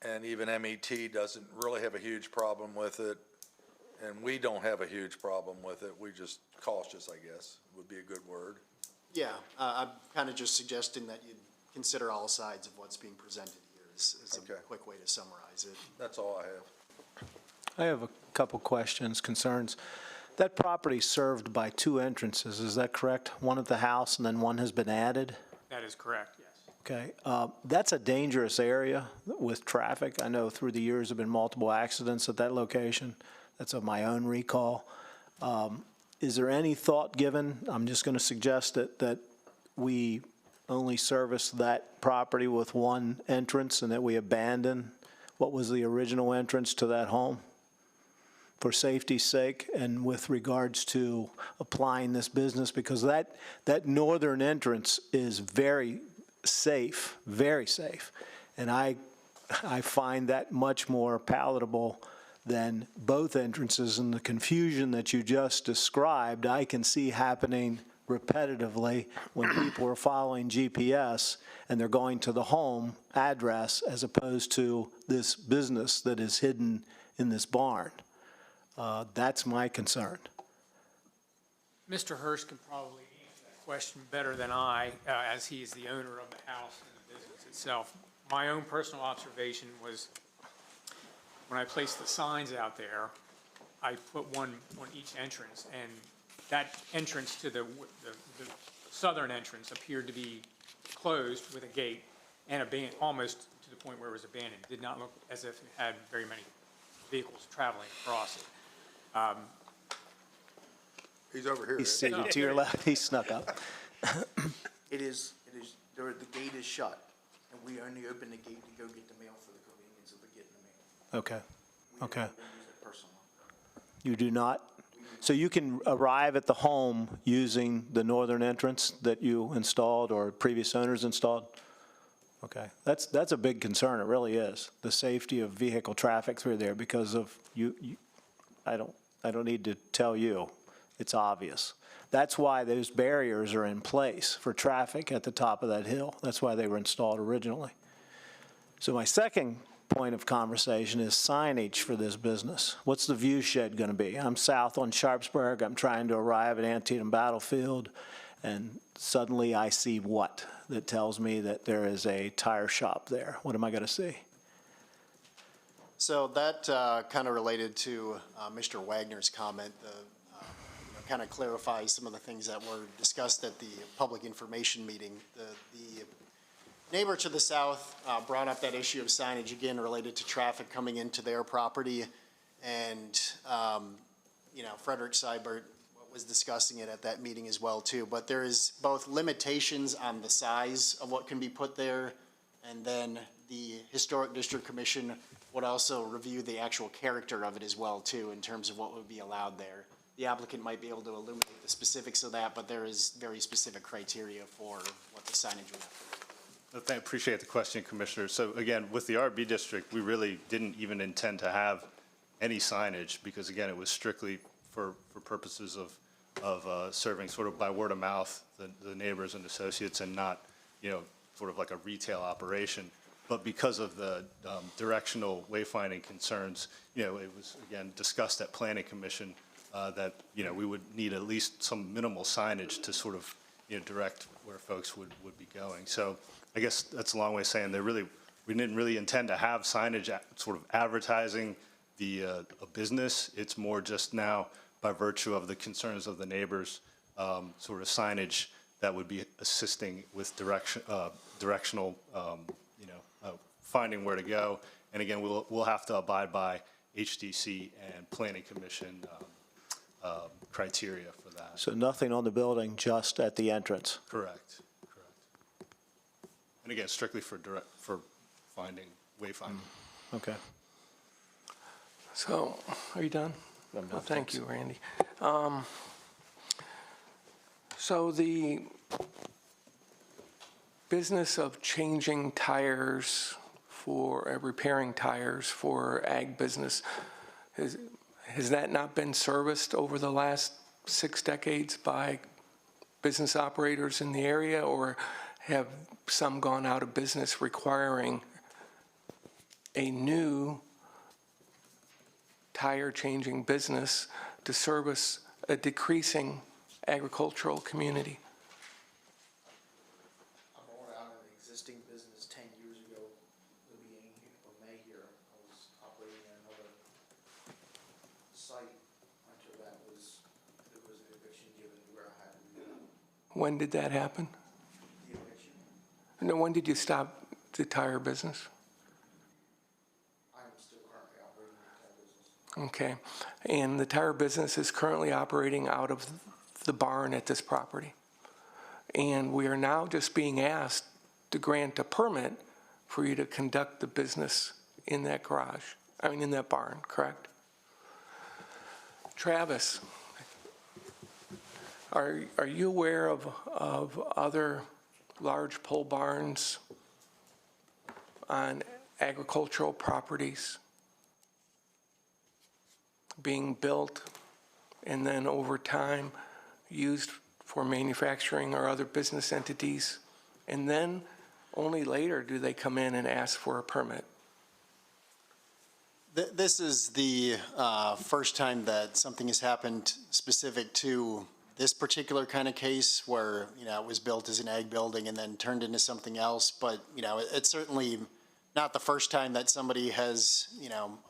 and even MET doesn't really have a huge problem with it, and we don't have a huge problem with it. We just cautious, I guess, would be a good word. Yeah, I'm kind of just suggesting that you consider all sides of what's being presented here is a quick way to summarize it. That's all I have. I have a couple questions, concerns. That property served by two entrances, is that correct? One at the house and then one has been added? That is correct, yes. Okay, that's a dangerous area with traffic. I know through the years there have been multiple accidents at that location. That's of my own recall. Is there any thought given, I'm just going to suggest that we only service that property with one entrance and that we abandon what was the original entrance to that home for safety's sake and with regards to applying this business? Because that northern entrance is very safe, very safe. And I find that much more palatable than both entrances, and the confusion that you just described, I can see happening repetitively when people are following GPS and they're going to the home address as opposed to this business that is hidden in this barn. That's my concern. Mr. Hurst can probably answer that question better than I, as he is the owner of the house and the business itself. My own personal observation was when I placed the signs out there, I put one on each entrance, and that entrance to the southern entrance appeared to be closed with a gate and almost to the point where it was abandoned. It did not look as if it had very many vehicles traveling across it. He's over here. He's sitting to your left, he snuck up. It is, the gate is shut, and we only open the gate to go get the mail for the convenience of getting the mail. Okay, We okay. don't use it personally. You do not? So you can arrive at the home using the northern entrance that you installed or previous owners installed? Okay, that's a big concern, it really is, the safety of vehicle traffic through there because of I don't need to tell you, it's obvious. That's why those barriers are in place for traffic at the top of that hill. That's why they were installed originally. So my second point of conversation is signage for this business. What's the view shed going to be? I'm south on Sharpsburg. I'm trying to arrive at Antietam Battlefield, and suddenly I see what? That tells me that there is a tire shop there. What am I going to see? So that kind of related to Mr. Wagner's comment, kind of clarifies some of the things that were discussed at the public information meeting. The neighbor to the south brought up that issue of signage, again, related to traffic coming into their property. And, Frederick Seibert was discussing it at that meeting as well, too. But there is both limitations on the size of what can be put there, and then the Historic District Commission would also review the actual character of it as well, too, in terms of what would be allowed there. The applicant might be able to illuminate the specifics of that, but there is very specific criteria for what the signage would have to be. I appreciate the question, Commissioner. So again, with the RB district, we really didn't even intend to have any signage because, again, it was strictly for purposes of serving sort of by word of mouth the neighbors and associates and not, sort of like a retail operation. But because of the directional wayfinding concerns, it was, again, discussed at Planning Commission that, we would need at least some minimal signage to sort of, direct where folks would be going. So I guess that's a long way of saying we didn't really intend to have signage sort of advertising a business. It's more just now by virtue of the concerns of the neighbors, sort of signage that would be assisting with directional, finding where to go. And again, we'll have to abide by HDC and Planning Commission criteria for that. So nothing on the building, just at the entrance? Correct. And again, strictly for wayfinding. Okay. So, are you done? Oh, thank you, Randy. So the business of changing tires repairing tires for ag business, has that not been serviced over the last 6 decades by business operators in the area, or have some gone out of business requiring a new tire changing business to service a decreasing agricultural community? I bought out an existing business 10 years ago, the beginning of May here. I was operating in another site until there was an eviction given where I had to move. When did that happen? The eviction? when did you stop the tire business? I am still currently operating the tire business. Okay. And the tire business is currently operating out of the barn at this property. And we are now just being asked to grant a permit for you to conduct the business in that garage, in that barn, correct? Travis, are you aware of other large pole barns on agricultural properties being built and then over time used for manufacturing or other business entities, and then only later do they come in and ask for a permit? This is the first time that something has happened specific to this particular kind of case where, it was built as an ag building and then turned into something else. But, it's certainly not the first time that somebody has,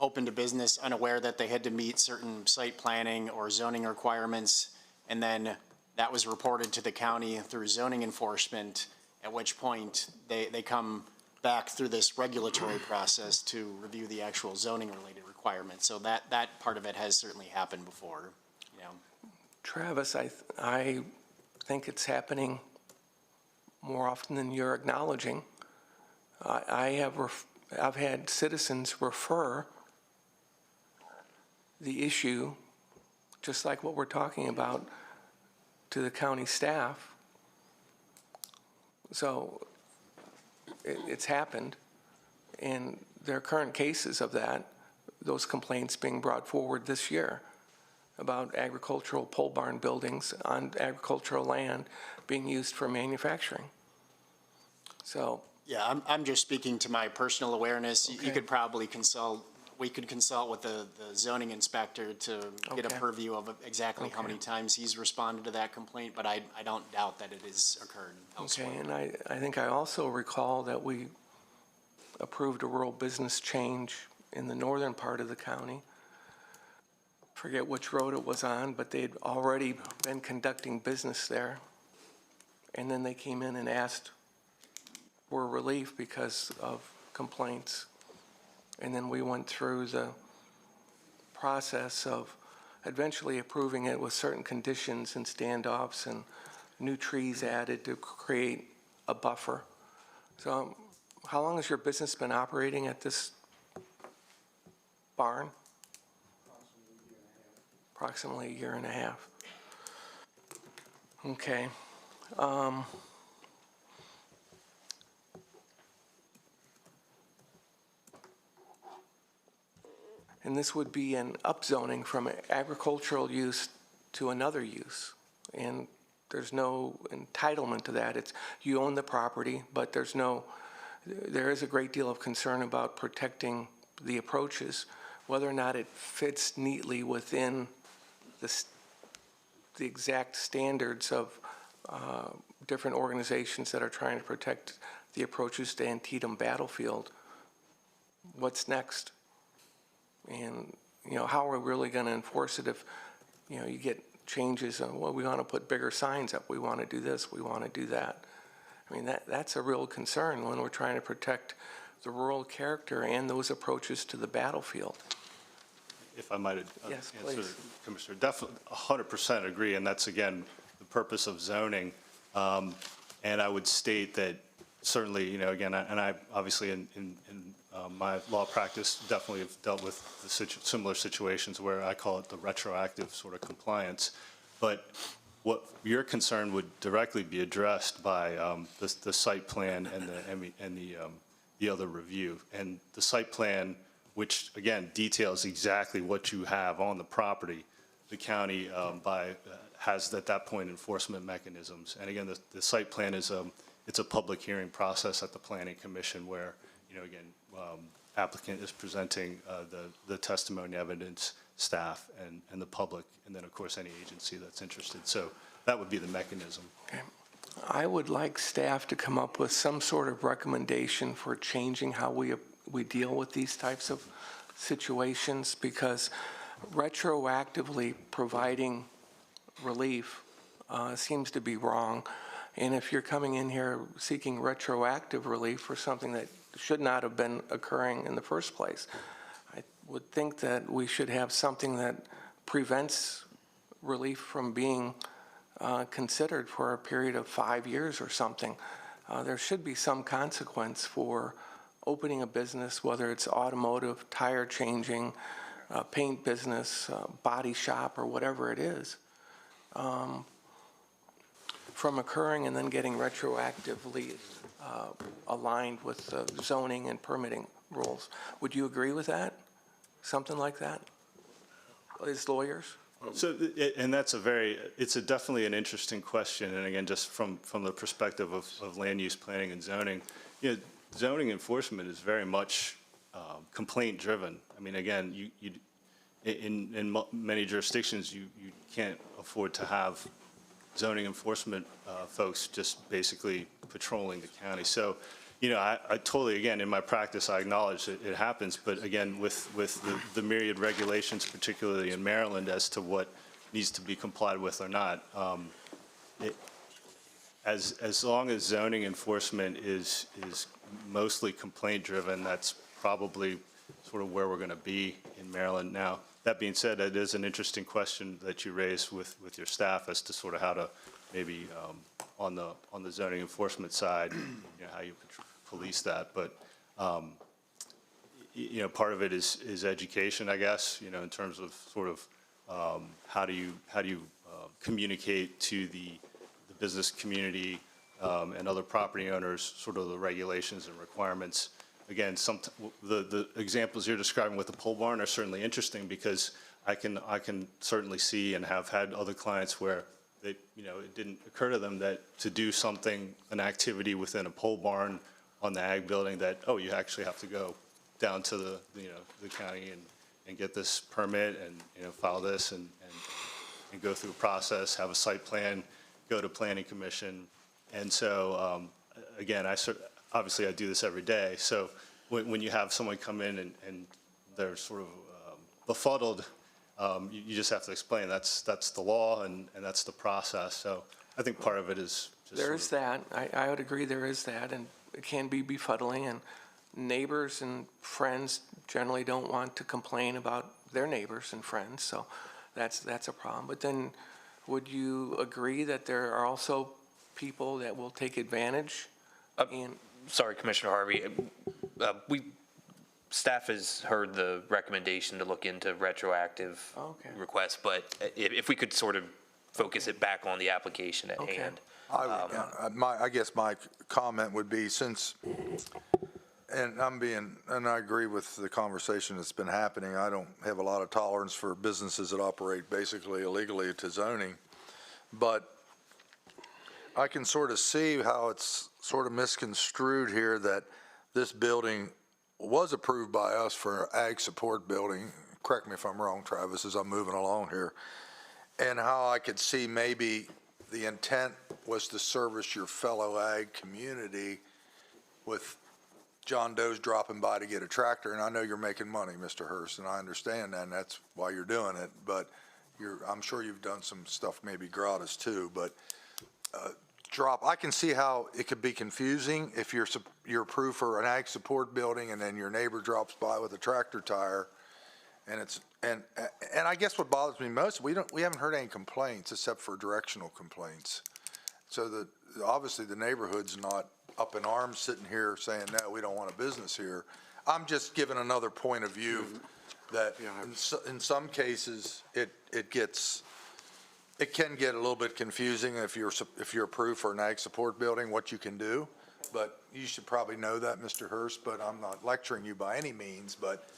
opened a business unaware that they had to meet certain site planning or zoning requirements. And then that was reported to the county through zoning enforcement, at which point they come back through this regulatory process to review the actual zoning related requirements. So that part of it has certainly happened before, Travis, I think it's happening more often than you're acknowledging. I've had citizens refer the issue, just like what we're talking about, to the county staff. So it's happened, and there are current cases of that, those complaints being brought forward this year about agricultural pole barn buildings on agricultural land being used for manufacturing. So. Yeah, I'm just speaking to my personal awareness. Okay. You could probably we could consult with the zoning inspector to get a Okay. purview of exactly how many times he's responded to that complaint, but I don't doubt that it has occurred elsewhere. Okay, and I think I also recall that we approved a rural business change in the northern part of the county. Forget which road it was on, but they'd already been conducting business there. And then they came in and asked for relief because of complaints. And then we went through the process of eventually approving it with certain conditions and standoffs and new trees added to create a buffer. So how long has your business been operating at this barn? Approximately a year and a half. Okay. And this would be an upzoning from agricultural use to another use. And there's no entitlement to that. It's, you own the property, but there is a great deal of concern about protecting the approaches, whether or not it fits neatly within the exact standards of different organizations that are trying to protect the approaches to Antietam battlefield. What's next? And, how are we really going to enforce it if, you get changes on, well, we want to put bigger signs up, we want to do this, we want to do that. I mean, that's a real concern when we're trying to protect the rural character and those approaches to the battlefield. If I might Yes, answer, please. Commissioner, definitely 100% agree, and that's, again, the purpose of zoning. And I would state that certainly, again, I obviously in my law practice definitely have dealt with similar situations where I call it the retroactive sort of compliance. But what your concern would directly be addressed by the site plan and the other review. And the site plan, which again details exactly what you have on the property, the county has at that point enforcement mechanisms. And again, the site plan is it's a public hearing process at the Planning Commission where, again, applicant is presenting the testimony, evidence, staff, and the public, and then of course any agency that's interested. So that would be the mechanism. Okay. I would like staff to come up with some sort of recommendation for changing how we deal with these types of situations, because retroactively providing relief seems to be wrong. And if you're coming in here seeking retroactive relief for something that should not have been occurring in the first place, I would think that we should have something that prevents relief from being considered for a period of 5 years or something. There should be some consequence for opening a business, whether it's automotive, tire changing, paint business, body shop, or whatever it is, from occurring and then getting retroactively aligned with the zoning and permitting rules. Would you agree with that? Something like that? As lawyers? So, and that's it's definitely an interesting question. And again, just from the perspective of land use planning and zoning, zoning enforcement is very much complaint driven. I mean, again, in many jurisdictions, you can't afford to have zoning enforcement folks just basically patrolling the county. So, I totally, again, in my practice, I acknowledge that it happens, but again, with the myriad regulations, particularly in Maryland, as to what needs to be complied with or not, as long as zoning enforcement is mostly complaint-driven, that's probably sort of where we're going to be in Maryland. Now, that being said, it is an interesting question that you raised with your staff as to sort of how to maybe on the zoning enforcement side, how you police that. But part of it is education, I guess. In terms of sort of how do you communicate to the business community and other property owners sort of the regulations and requirements. Again, the examples you're describing with the pole barn are certainly interesting because I can certainly see and have had other clients where it didn't occur to them that to do something, an activity within a pole barn on the ag building, that you actually have to go down to the county and get this permit and file this and go through a process, have a site plan, go to planning commission. And so again, obviously I do this every day. So when you have someone come in and they're sort of befuddled, you just have to explain that's the law and that's the process. So I think part of it is just there is that. I would agree there is that, and it can be befuddling, and neighbors and friends generally don't want to complain about their neighbors and friends, so that's a problem. But then would you agree that there are also people that will take advantage? Sorry, Commissioner Harvey. Staff has heard the recommendation to look into retroactive requests, but if we could sort of focus it back on the application at hand. I guess my comment would be and I agree with the conversation that's been happening. I don't have a lot of tolerance for businesses that operate basically illegally to zoning, but I can sort of see how it's sort of misconstrued here that this building was approved by us for an ag support building. Correct me if I'm wrong, Travis, as I'm moving along here. And how I could see maybe the intent was to service your fellow ag community with John Doe's dropping by to get a tractor. And I know you're making money, Mr. Hurst, and I understand that, and that's why you're doing it. But I'm sure you've done some stuff maybe gratis too. But I can see how it could be confusing if you're approved for an ag support building and then your neighbor drops by with a tractor tire, and I guess what bothers me most, we haven't heard any complaints except for directional complaints. So obviously the neighborhood's not up in arms sitting here saying, no, we don't want a business here. I'm just giving another point of view that in some cases it can get a little bit confusing if you're approved for an ag support building, what you can do. But you should probably know that, Mr. Hurst, but I'm not lecturing you by any means, but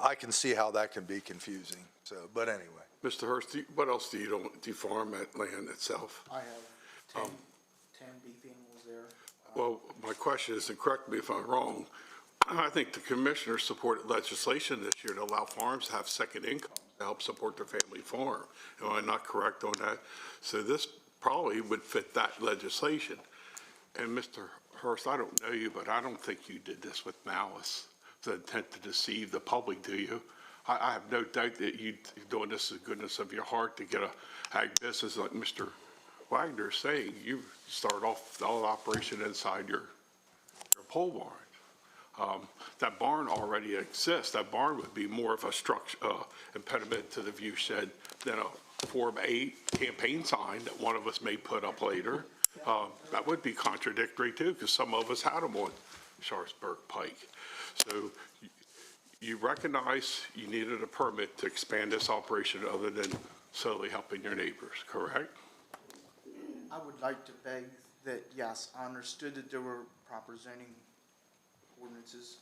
I can see how that can be confusing. So, but anyway. Mr. Hurst, what else do you farm at land itself? I have 10 beef animals there. Well, my question is, and correct me if I'm wrong, I think the commissioners supported legislation this year to allow farms to have second income to help support their family farm. Am I not correct on that? So this probably would fit that legislation. And Mr. Hurst, I don't know you, but I don't think you did this with malice, the intent to deceive the public, do you? I have no doubt that you're doing this as the goodness of your heart to get a ag business like Mr. Wagner's saying, you start off the operation inside your pole barn. That barn already exists. That barn would be more of a structure, impediment to the view shed than a Form 8 campaign sign that one of us may put up later. That would be contradictory too, because some of us had them on Sharpsburg Pike. So you recognize you needed a permit to expand this operation other than solely helping your neighbors, correct? I would like to beg that, yes, I understood that there were proper zoning ordinances,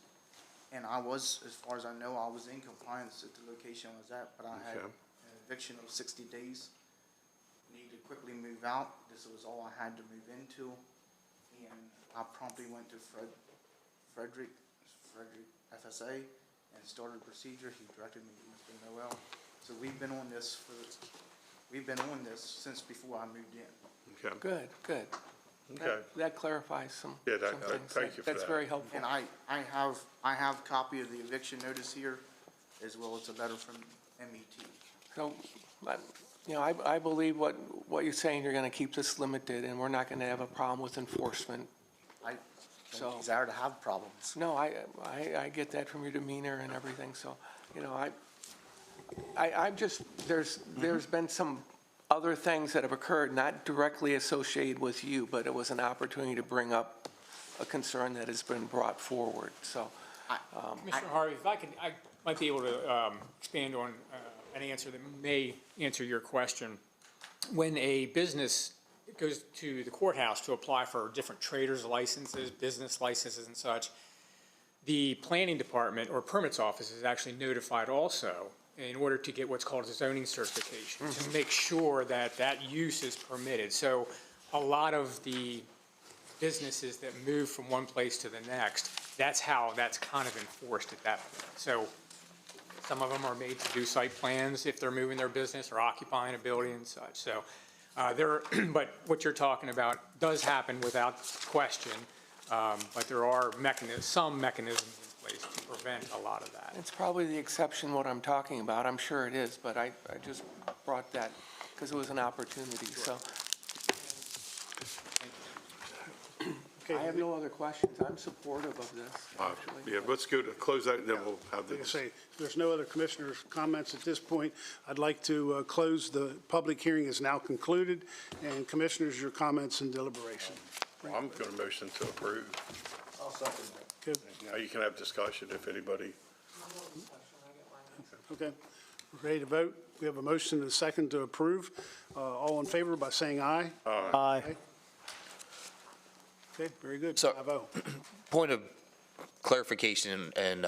and I was, as far as I know, I was in compliance at the location I was at, but I had Okay. an eviction of 60 days. Needed to quickly move out. This was all I had to move into, and I promptly went to Frederick FSA and started a procedure. He directed me to Mr. Noel. So we've been on this since before I moved in. Okay. Good, good. Okay. That clarifies some Yeah, some things. thank you for that. That's very helpful. And I have a copy of the eviction notice here, as well as a letter from MET. So, I believe what you're saying, you're going to keep this limited, and we're not going to have a problem with enforcement. I So- don't desire to have problems. No, I get that from your demeanor and everything, so, I'm just, there's been some other things that have occurred, not directly associated with you, but it was an opportunity to bring up a concern that has been brought forward, so. Commissioner Harvey, if I might be able to expand on an answer that may answer your question. When a business goes to the courthouse to apply for different traders licenses, business licenses and such, the planning department or permits office is actually notified also in order to get what's called a zoning certification, to make sure that that use is permitted. So a lot of the businesses that move from one place to the next, that's how that's kind of enforced at that point. So some of them are made to do site plans if they're moving their business or occupying a building and such. So but what you're talking about does happen without question, but there are some mechanisms in place to prevent a lot of that. It's probably the exception what I'm talking about, I'm sure it is, but I just brought that because it was an opportunity, so. I have no other questions. I'm supportive of this, actually. Yeah, let's go to close that, and then we'll have Like I this. say, if there's no other commissioners' comments at this point, I'd like to close. The public hearing is now concluded, and commissioners, your comments and deliberation. I'm going to motion to approve. I'll second that. Good. Now you can have discussion if anybody. Okay. We're ready to vote. We have a motion and a second to approve. All in favor by saying aye. Aye. Okay, very good. So- 5-0. Point of clarification, and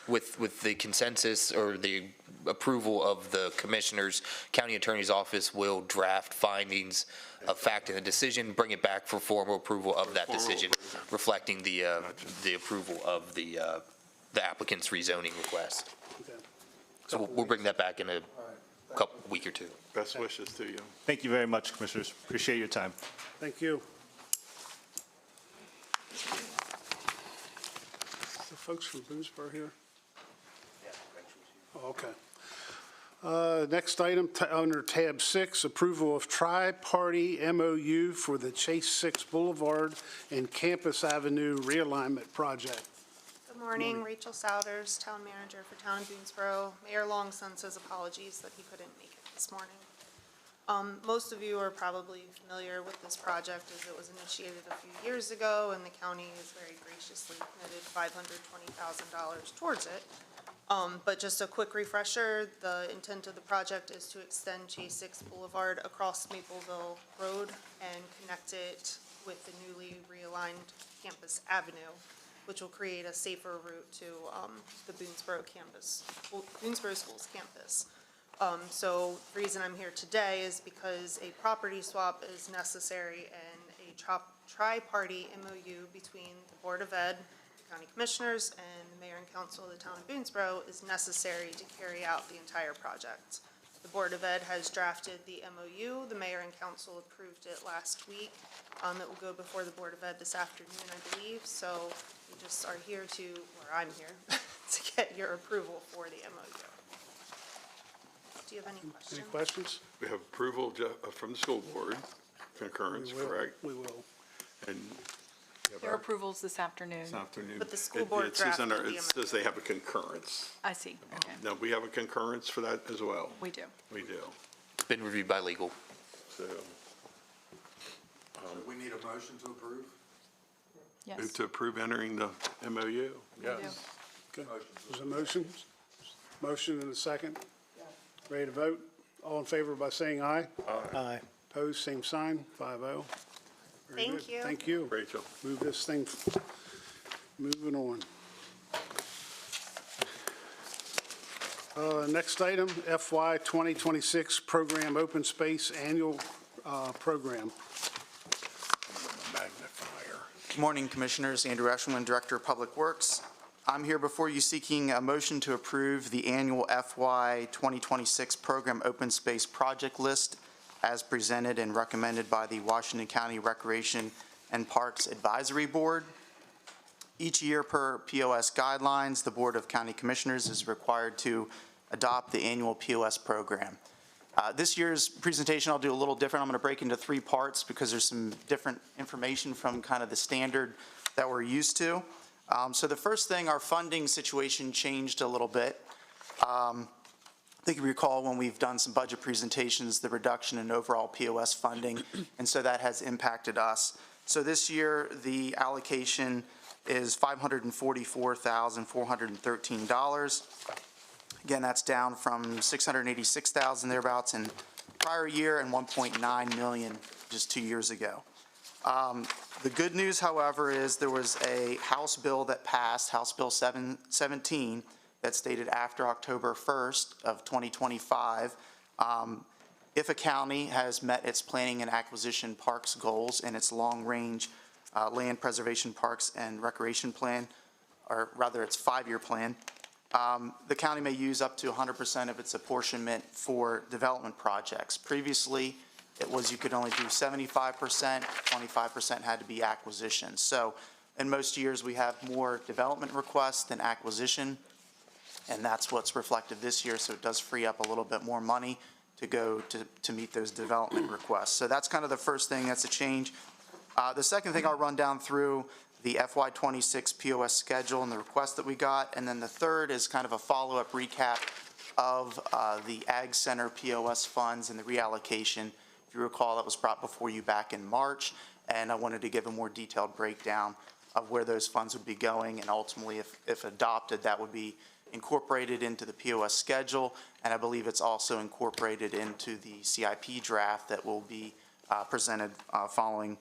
with the consensus or the approval of the commissioners, county attorney's office will draft findings of fact in the decision, bring it back for formal approval of that decision, reflecting the approval of the applicant's rezoning request. Okay. So we'll bring that back in a week or two. Best wishes to you. Thank you very much, Commissioners. Appreciate your time. Thank you. The folks from Williamsport here? Oh, okay. Next item, under tab 6, approval of tri-party MOU for the Chase 6 Boulevard and Campus Avenue realignment project. Good morning, Rachel Souders, Town Manager for Town of Boonesboro. Mayor Long sends his apologies that he couldn't make it this morning. Most of you are probably familiar with this project as it was initiated a few years ago, and the county has very graciously committed $520,000 towards it. But just a quick refresher, the intent of the project is to extend Chase 6 Boulevard across Mapleville Road and connect it with the newly realigned Campus Avenue, which will create a safer route to the Boonesboro Schools campus. So the reason I'm here today is because a property swap is necessary and a tri-party MOU between the Board of Ed, the County Commissioners, and the Mayor and Council of the Town of Boonesboro is necessary to carry out the entire project. The Board of Ed has drafted the MOU. The Mayor and Council approved it last week. It will go before the Board of Ed this afternoon, I believe. So we just are here I'm here, to get your approval for the MOU. Do you have any questions? Any questions? We have approval from the school board, concurrence, We will. correct? We will. And we have Their our- approval's this afternoon. this afternoon. But the school board It says drafted under- the It says they have a concurrence. I see, okay. Now, we have a concurrence for that as well? We do. We do. It's been reviewed by legal. So, We need a motion to approve? Yes. move to approve entering the MOU? Yes. Okay. There's a motion? Motion and a second? Ready to vote? All in favor by saying aye? Aye. Opposed, same sign, 5-0. Very Thank good. you. Thank you. Rachel. Move this thing, moving on. Next item, FY 2026 Program Open Space Annual Program. Magnifier. Good morning, Commissioners. Andrew Eshelman, Director of Public Works. I'm here before you seeking a motion to approve the annual FY 2026 Program Open Space Project List as presented and recommended by the Washington County Recreation and Parks Advisory Board. Each year per POS guidelines, the Board of County Commissioners is required to adopt the annual POS program. This year's presentation I'll do a little different. I'm going to break into 3 parts because there's some different information from kind of the standard that we're used to. So the first thing, our funding situation changed a little bit. I think you recall when we've done some budget presentations, the reduction in overall POS funding, and so that has impacted us. So this year, the allocation is $544,413. Again, that's down from $686,000 thereabouts in prior year and $1.9 million just 2 years ago. The good news, however, is there was a House bill that passed, House Bill 717, that stated after October 1st of 2025, if a county has met its planning and acquisition parks goals and its long-range land preservation parks and recreation plan, or rather its 5-year plan, the county may use up to 100% of its apportionment for development projects. Previously, it was you could only do 75%, 25% had to be acquisition. So in most years, we have more development requests than acquisition, and that's what's reflected this year, so it does free up a little bit more money to go to meet those development requests. So that's kind of the first thing that's a change. The second thing I'll run down through the FY26 POS schedule and the request that we got, and then the third is kind of a follow-up recap of the Ag Center POS funds and the reallocation. If you recall, that was brought before you back in March, and I wanted to give a more detailed breakdown of where those funds would be going, and ultimately, if adopted, that would be incorporated into the POS schedule, and I believe it's also incorporated into the CIP draft that will be presented following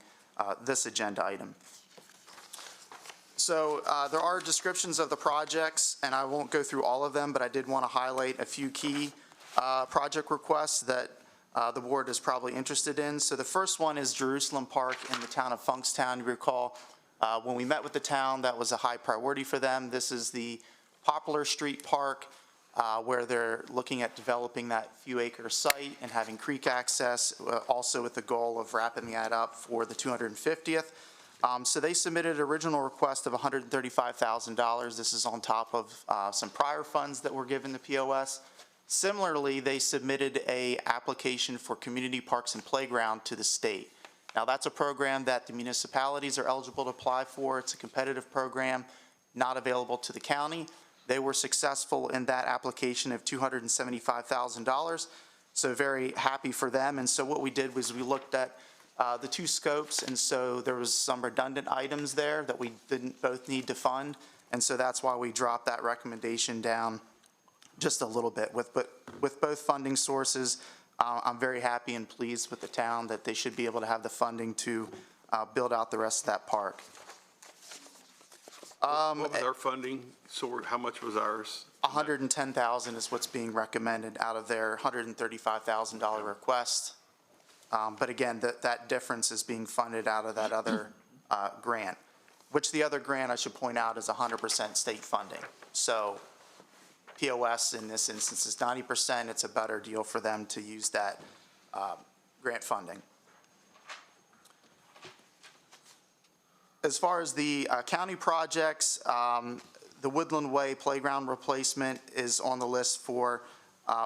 this agenda item. So there are descriptions of the projects, and I won't go through all of them, but I did want to highlight a few key project requests that the board is probably interested in. So the first one is Jerusalem Park in the town of Funkstown. You recall when we met with the town, that was a high priority for them. This is the Poplar Street Park where they're looking at developing that few-acre site and having creek access, also with the goal of wrapping that up for the 250th. So they submitted an original request of $135,000. This is on top of some prior funds that were given to POS. Similarly, they submitted an application for community parks and playground to the state. Now, that's a program that the municipalities are eligible to apply for. It's a competitive program, not available to the county. They were successful in that application of $275,000, so very happy for them. And so what we did was we looked at the 2 scopes, and so there was some redundant items there that we didn't both need to fund, and so that's why we dropped that recommendation down just a little bit. With both funding sources, I'm very happy and pleased with the town that they should be able to have the funding to build out the rest of that park. What was our funding source? How much was ours? $110,000 is what's being recommended out of their $135,000 request. But again, that difference is being funded out of that other grant, which the other grant, I should point out, is 100% state funding. So POS in this instance is 90%. It's a better deal for them to use that grant funding. As far as the county projects, the Woodland Way Playground replacement is on the list for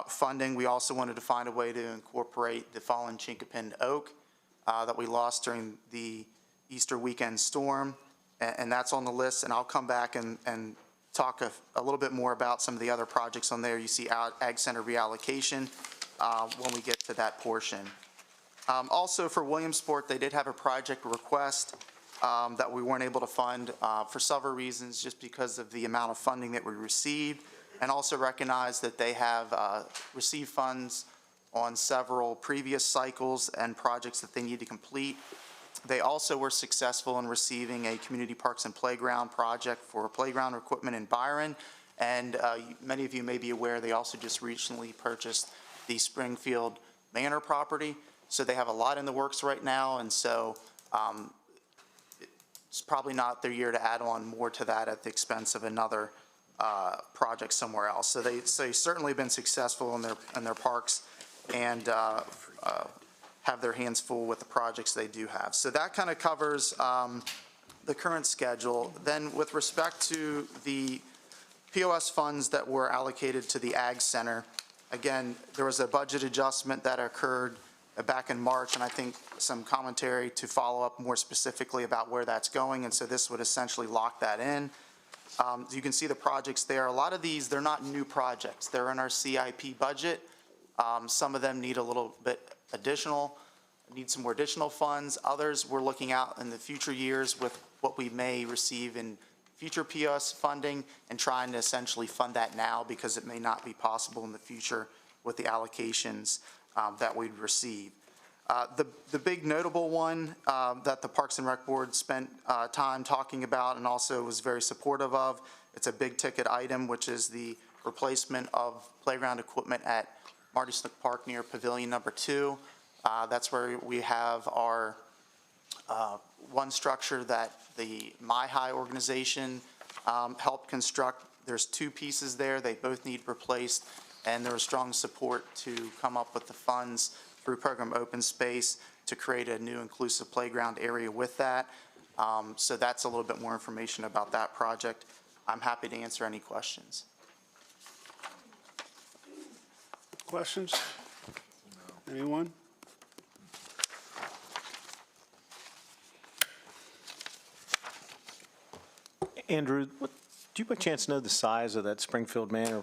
funding. We also wanted to find a way to incorporate the fallen chinkapin oak that we lost during the Easter weekend storm, and that's on the list. And I'll come back and talk a little bit more about some of the other projects on there. You see Ag Center reallocation when we get to that portion. Also for Williamsport, they did have a project request that we weren't able to fund for several reasons, just because of the amount of funding that we received, and also recognize that they have received funds on several previous cycles and projects that they need to complete. They also were successful in receiving a community parks and playground project for playground equipment in Byron, and many of you may be aware they also just recently purchased the Springfield Manor property. So they have a lot in the works right now, and so it's probably not their year to add on more to that at the expense of another project somewhere else. So they've certainly been successful in their parks and have their hands full with the projects they do have. So that kind of covers the current schedule. Then with respect to the POS funds that were allocated to the Ag Center, again, there was a budget adjustment that occurred back in March, and I think some commentary to follow up more specifically about where that's going, and so this would essentially lock that in. You can see the projects there. A lot of these, they're not new projects. They're in our CIP budget. Some of them need a little bit need some more additional funds. Others we're looking out in the future years with what we may receive in future POS funding and trying to essentially fund that now because it may not be possible in the future with the allocations that we'd receive. The big notable one that the Parks and Rec Board spent time talking about and also was very supportive of, it's a big ticket item, which is the replacement of playground equipment at Marty Snook Park near Pavilion Number 2. That's where we have our one structure that the My High organization helped construct. There's two pieces there. They both need replaced, and there was strong support to come up with the funds through Program Open Space to create a new inclusive playground area with that. So that's a little bit more information about that project. I'm happy to answer any questions. Questions? Anyone? Andrew, do you by chance know the size of that Springfield Manor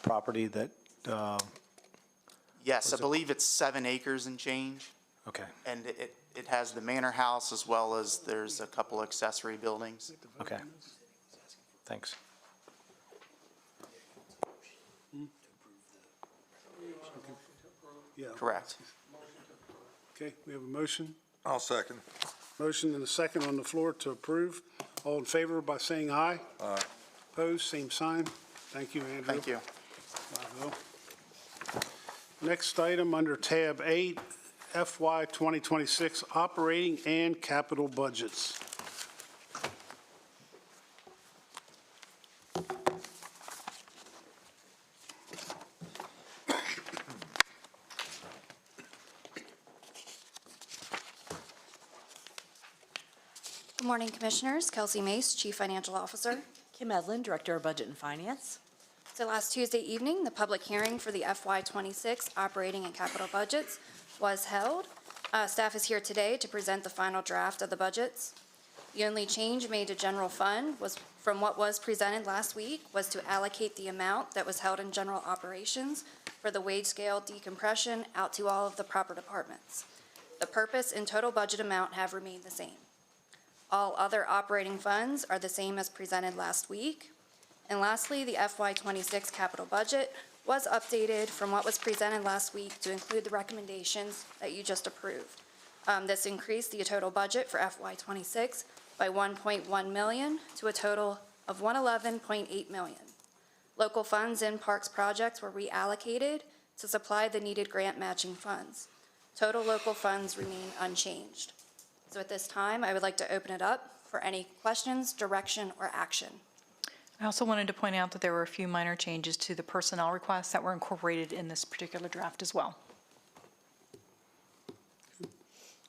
property that? Yes, I believe it's 7 acres and change. Okay. And it has the manor house as well as there's a couple accessory buildings. Okay. Thanks. Yeah. Correct. Okay, we have a motion. I'll second. Motion and a second on the floor to approve. All in favor by saying aye. Aye. Opposed, same sign. Thank you, Andrew. Thank you. Bravo. Next item under tab 8, FY 2026 operating and capital budgets. Good morning, Commissioners. Kelsey Mace, Chief Financial Officer. Kim Edlin, Director of Budget and Finance. So last Tuesday evening, the public hearing for the FY 26 operating and capital budgets was held. Staff is here today to present the final draft of the budgets. The only change made to general fund was from what was presented last week was to allocate the amount that was held in general operations for the wage scale decompression out to all of the proper departments. The purpose and total budget amount have remained the same. All other operating funds are the same as presented last week. And lastly, the FY 26 capital budget was updated from what was presented last week to include the recommendations that you just approved. This increased the total budget for FY 26 by $1.1 million to a total of $111.8 million. Local funds in parks projects were reallocated to supply the needed grant matching funds. Total local funds remain unchanged. So at this time, I would like to open it up for any questions, direction, or action. I also wanted to point out that there were a few minor changes to the personnel requests that were incorporated in this particular draft as well.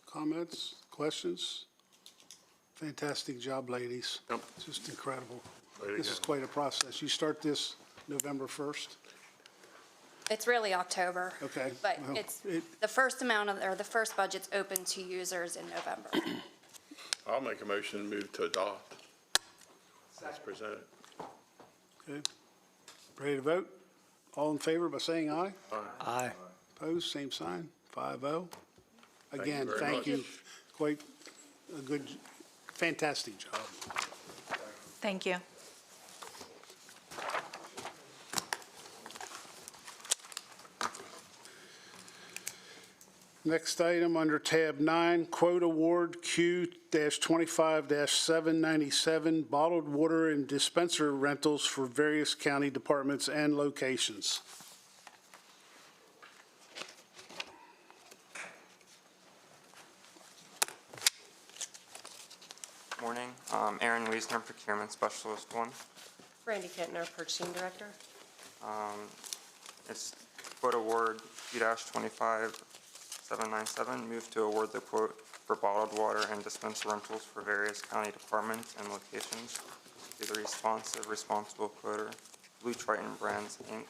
Comments, questions? Fantastic job, ladies. Yep. Just incredible. Way to This go. is quite a process. You start this November 1st? It's really October. Okay. But Well, it's, the first amount of, or the first budget's open to users in November. I'll make a motion to move to adopt. As presented. Okay. Ready to vote? All in favor by saying aye? Aye. Opposed, same sign, 5-0. you Again, very thank much. you. Quite a good, fantastic job. Thank you. Next item under tab 9, quote award Q-25-797, bottled water and dispenser rentals for various county departments and locations. Morning, Aaron Wiesner, Procurement Specialist 1. Randy Kentner, Purchasing Director. It's quote award Q-25-797, move to award the quote for bottled water and dispenser rentals for various county departments and locations to the responsible quoter, Blue Triton Brands, Inc.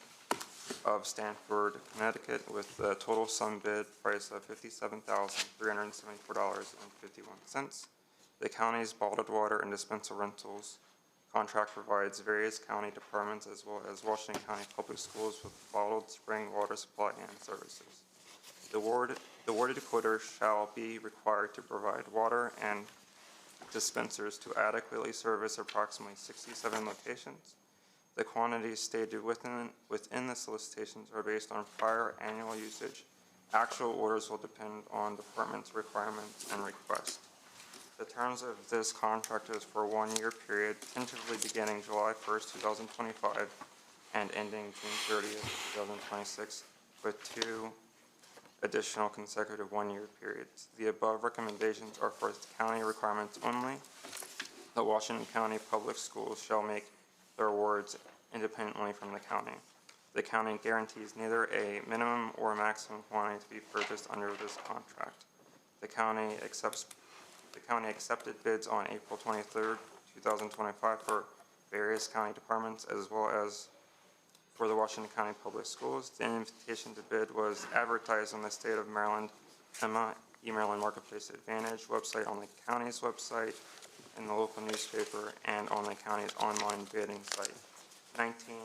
of Stanford, Connecticut, with the total sum bid price of $57,374.51. The county's bottled water and dispenser rentals contract provides various county departments as well as Washington County Public Schools with bottled spring water supply and services. The awarded quoter shall be required to provide water and dispensers to adequately service approximately 67 locations. The quantities stated within the solicitations are based on prior annual usage. Actual orders will depend on department's requirements and request. The terms of this contract is for a one-year period, tentatively beginning July 1st, 2025, and ending June 30th, 2026, with 2 additional consecutive one-year periods. The above recommendations are for county requirements only. The Washington County Public Schools shall make their awards independently from the county. The county guarantees neither a minimum or maximum quantity to be purchased under this contract. The county accepted bids on April 23rd, 2025 for various county departments as well as for the Washington County Public Schools. The invitation to bid was advertised on the State of Maryland, e-Maryland Marketplace Advantage website, on the county's website, in the local newspaper, and on the county's online bidding site. 19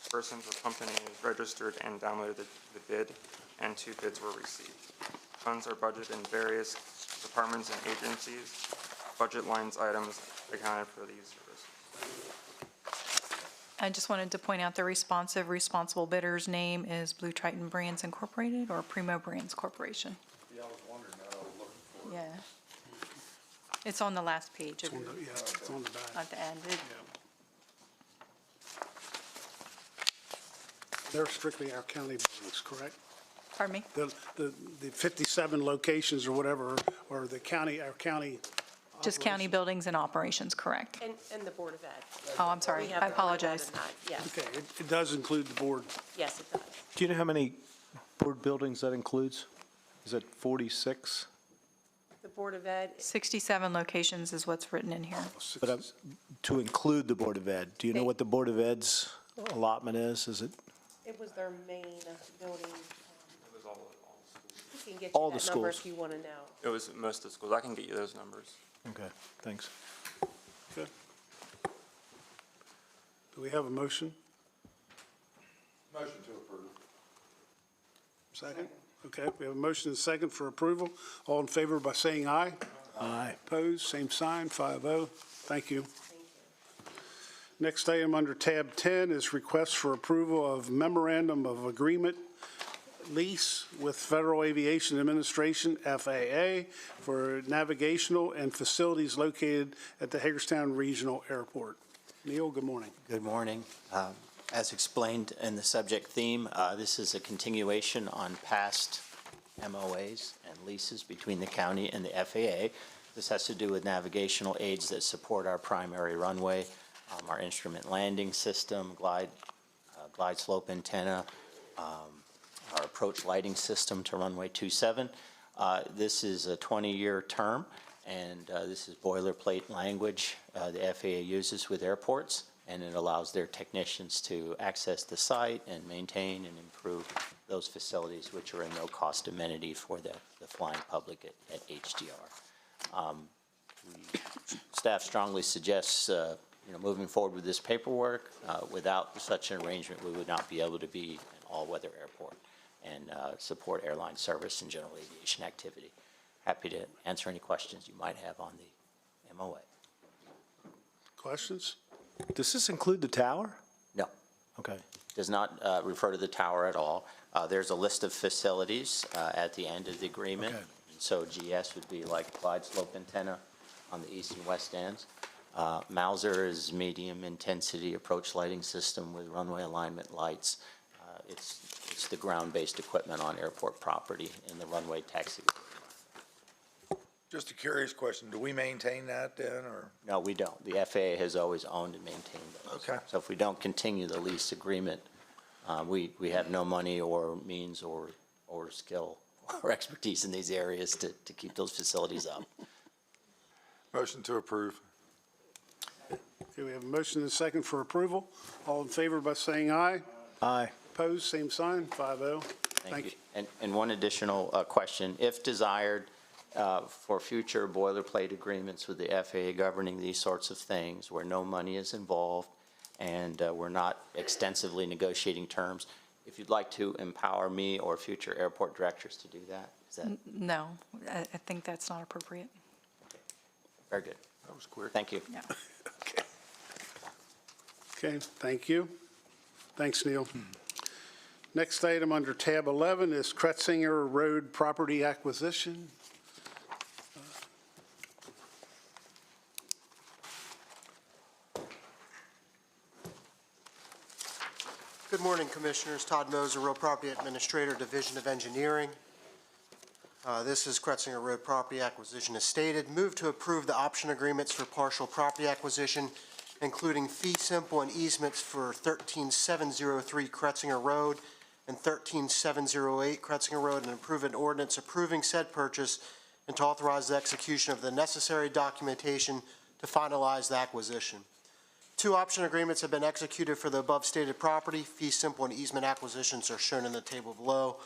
persons or companies registered and downloaded the bid, and 2 bids were received. Funds are budgeted in various departments and agencies. Budget lines items accounted for these services. I just wanted to point out the responsible bidder's name is Blue Triton Brands Incorporated or Primo Brands Corporation. Yeah, I was wondering that. I was looking for it. Yeah. It's on the last page. It's on the, yeah, it's on the back. At the end. They're strictly our county buildings, correct? Pardon me? The 57 locations or whatever, or the county, our county. Just county buildings and operations, correct? And the Board of Ed. Oh, I'm sorry. We have I the Board of Ed apologize. and that, yes, Okay, it does include the board. yes, it does. Do you know how many board buildings that includes? Is it 46? The Board of Ed, 67 locations is what's written in here. But to include the Board of Ed, do you know what the Board of Ed's allotment is? Is it it was their main building. It was all We can get All you the that number schools. if you want to know. It was most of the schools. I can get you those numbers. Okay, thanks. Okay. Do we have a motion? Motion to approve. Second? Okay, we have a motion and a second for approval. All in favor by saying aye. Aye. Opposed, same sign, 5-0. Thank you. Next item under tab 10 is request for approval of memorandum of agreement lease with Federal Aviation Administration, FAA, for navigational and facilities located at the Hagerstown Regional Airport. Neil, good morning. Good morning. As explained in the subject theme, this is a continuation on past MOAs and leases between the county and the FAA. This has to do with navigational aids that support our primary runway, our instrument landing system, glide slope antenna, our approach lighting system to runway 27. This is a 20-year term, and this is boilerplate language the FAA uses with airports and it allows their technicians to access the site and maintain and improve those facilities, which are a no-cost amenity for the flying public at HDR. Staff strongly suggests, moving forward with this paperwork. Without such an arrangement, we would not be able to be an all-weather airport and support airline service and general aviation activity. Happy to answer any questions you might have on the MOA. Questions? Does this include the tower? No. Okay. Does not refer to the tower at all. There's a list of facilities at the end of the agreement. Okay. So GS would be like Clyde slope antenna on the east and west ends. Mauser is medium intensity approach lighting system with runway alignment lights. It's the ground-based equipment on airport property in the runway taxi. Just a curious question, do we maintain that then, or? No, we don't. The FAA has always owned and maintained those. Okay. So if we don't continue the lease agreement, we have no money or means or skill or expertise in these areas to keep those facilities up. Motion to approve. Okay, we have a motion and a second for approval. All in favor by saying aye. Aye. Opposed, same sign, 5-0. Thank you. And one additional question. If desired, for future boilerplate agreements with the FAA governing these sorts of things where no money is involved and we're not extensively negotiating terms, if you'd like to empower me or future airport directors to do that, is that? No, I think that's not appropriate. Very good. That was quick. Thank you. Yeah. Okay, thank you. Thanks, Neil. Next item under tab 11 is Kretzinger Road property acquisition. Good morning, Commissioners. Todd Moser, Real Property Administrator, Division of Engineering. This is Kretzinger Road property acquisition as stated. Move to approve the option agreements for partial property acquisition, including fee simple and easements for 13703 Kretzinger Road and 13708 Kretzinger Road, and approve an ordinance approving said purchase and to authorize the execution of the necessary documentation to finalize the acquisition. 2 option agreements have been executed for the above stated property. Fee simple and easement acquisitions are shown in the table below.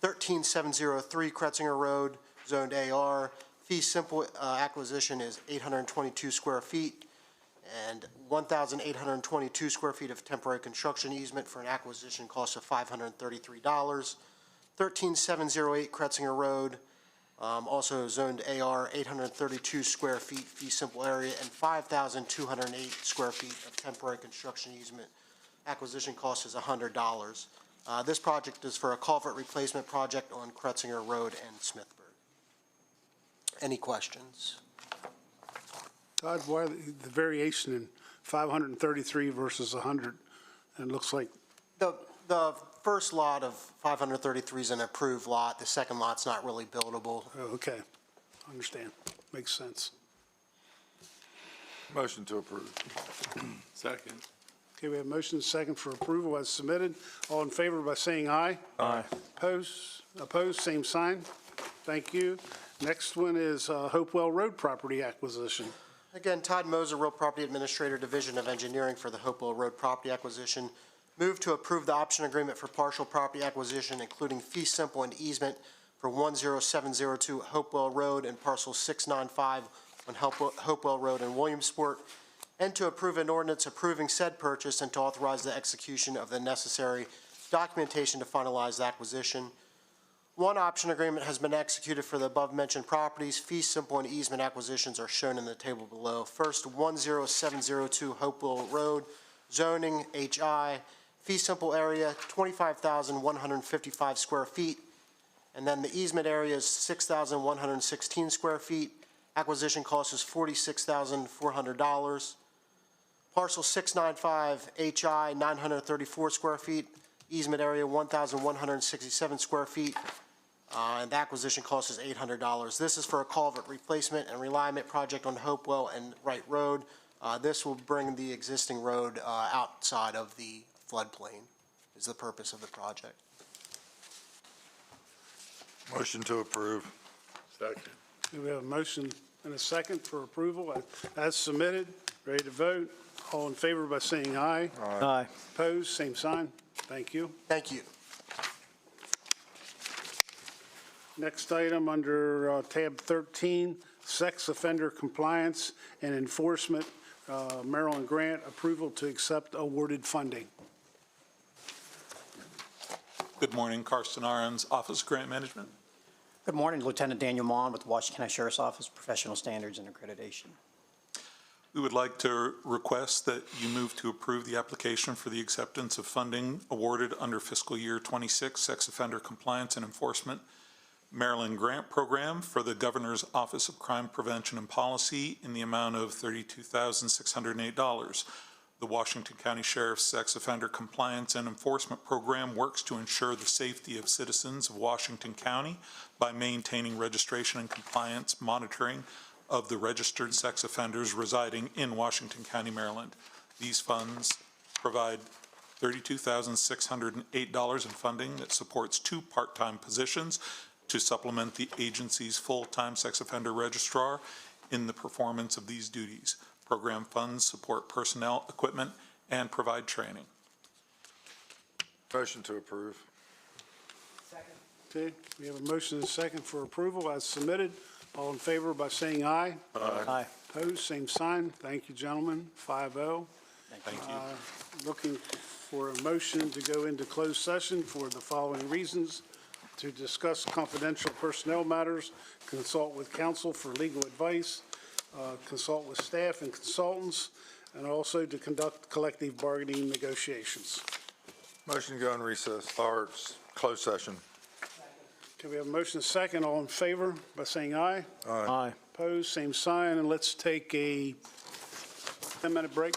13703 Kretzinger Road, zoned AR. Fee simple acquisition is 822 square feet and 1,822 square feet of temporary construction easement for an acquisition cost of $533. 13708 Kretzinger Road, also zoned AR, 832 square feet fee simple area and 5,208 square feet of temporary construction easement. Acquisition cost is $100. This project is for a culvert replacement project on Kretzinger Road and Smithburg. Any questions? Todd, why the variation in 533 versus 100? And it looks like The first lot of 533 is an approved lot. The second lot's not really buildable. Oh, okay. Understand. Makes sense. Motion to approve. Second. Okay, we have motion and second for approval as submitted. All in favor by saying aye. Aye. Opposed, same sign. Thank you. Next one is Hopewell Road property acquisition. Again, Todd Moser, Real Property Administrator, Division of Engineering for the Hopewell Road property acquisition. Move to approve the option agreement for partial property acquisition, including fee simple and easement for 10702 Hopewell Road and parcel 695 on Hopewell Road in Williamsport, and to approve an ordinance approving said purchase and to authorize the execution of the necessary documentation to finalize the acquisition. 1 option agreement has been executed for the above-mentioned properties. Fee simple and easement acquisitions are shown in the table below. First, 10702 Hopewell Road, zoning HI, fee simple area 25,155 square feet, and then the easement area is 6,116 square feet. Acquisition cost is $46,400. Parcel 695 HI 934 square feet, easement area 1,167 square feet, and the acquisition cost is $800. This is for a culvert replacement and realignment project on Hopewell and Wright Road. This will bring the existing road outside of the floodplain, is the purpose of the project. Motion to approve. Second. We have a motion and a second for approval as submitted. Ready to vote? All in favor by saying aye. Aye. Opposed, same sign. Thank you. Thank you. Next item under tab 13, sex offender compliance and enforcement, Maryland grant approval to accept awarded funding. Good morning, Karsten Arons, Office of Grant Management. Good morning, Lieutenant Daniel Mon with the Washington County Sheriff's Office, Professional Standards and Accreditation. We would like to request that you move to approve the application for the acceptance of funding awarded under fiscal year 26 Sex Offender Compliance and Enforcement Maryland Grant Program for the Governor's Office of Crime Prevention and Policy in the amount of $32,608. The Washington County Sheriff's Sex Offender Compliance and Enforcement Program works to ensure the safety of citizens of Washington County by maintaining registration and compliance monitoring of the registered sex offenders residing in Washington County, Maryland. These funds provide $32,608 in funding that supports 2 part-time positions to supplement the agency's full-time sex offender registrar in the performance of these duties. Program funds support personnel, equipment, and provide training. Motion to approve. Okay, we have a motion and a second for approval as submitted. All in favor by saying aye. Aye. Opposed, same sign. Thank you, gentlemen. 5-0. Thank you. Looking for a motion to go into closed session for the following reasons: to discuss confidential personnel matters, consult with counsel for legal advice, consult with staff and consultants, and also to conduct collective bargaining negotiations. Motion to go in recess, or closed session. Okay, we have a motion and a second. All in favor by saying aye. Aye. Opposed, same sign, and let's take a 10-minute break.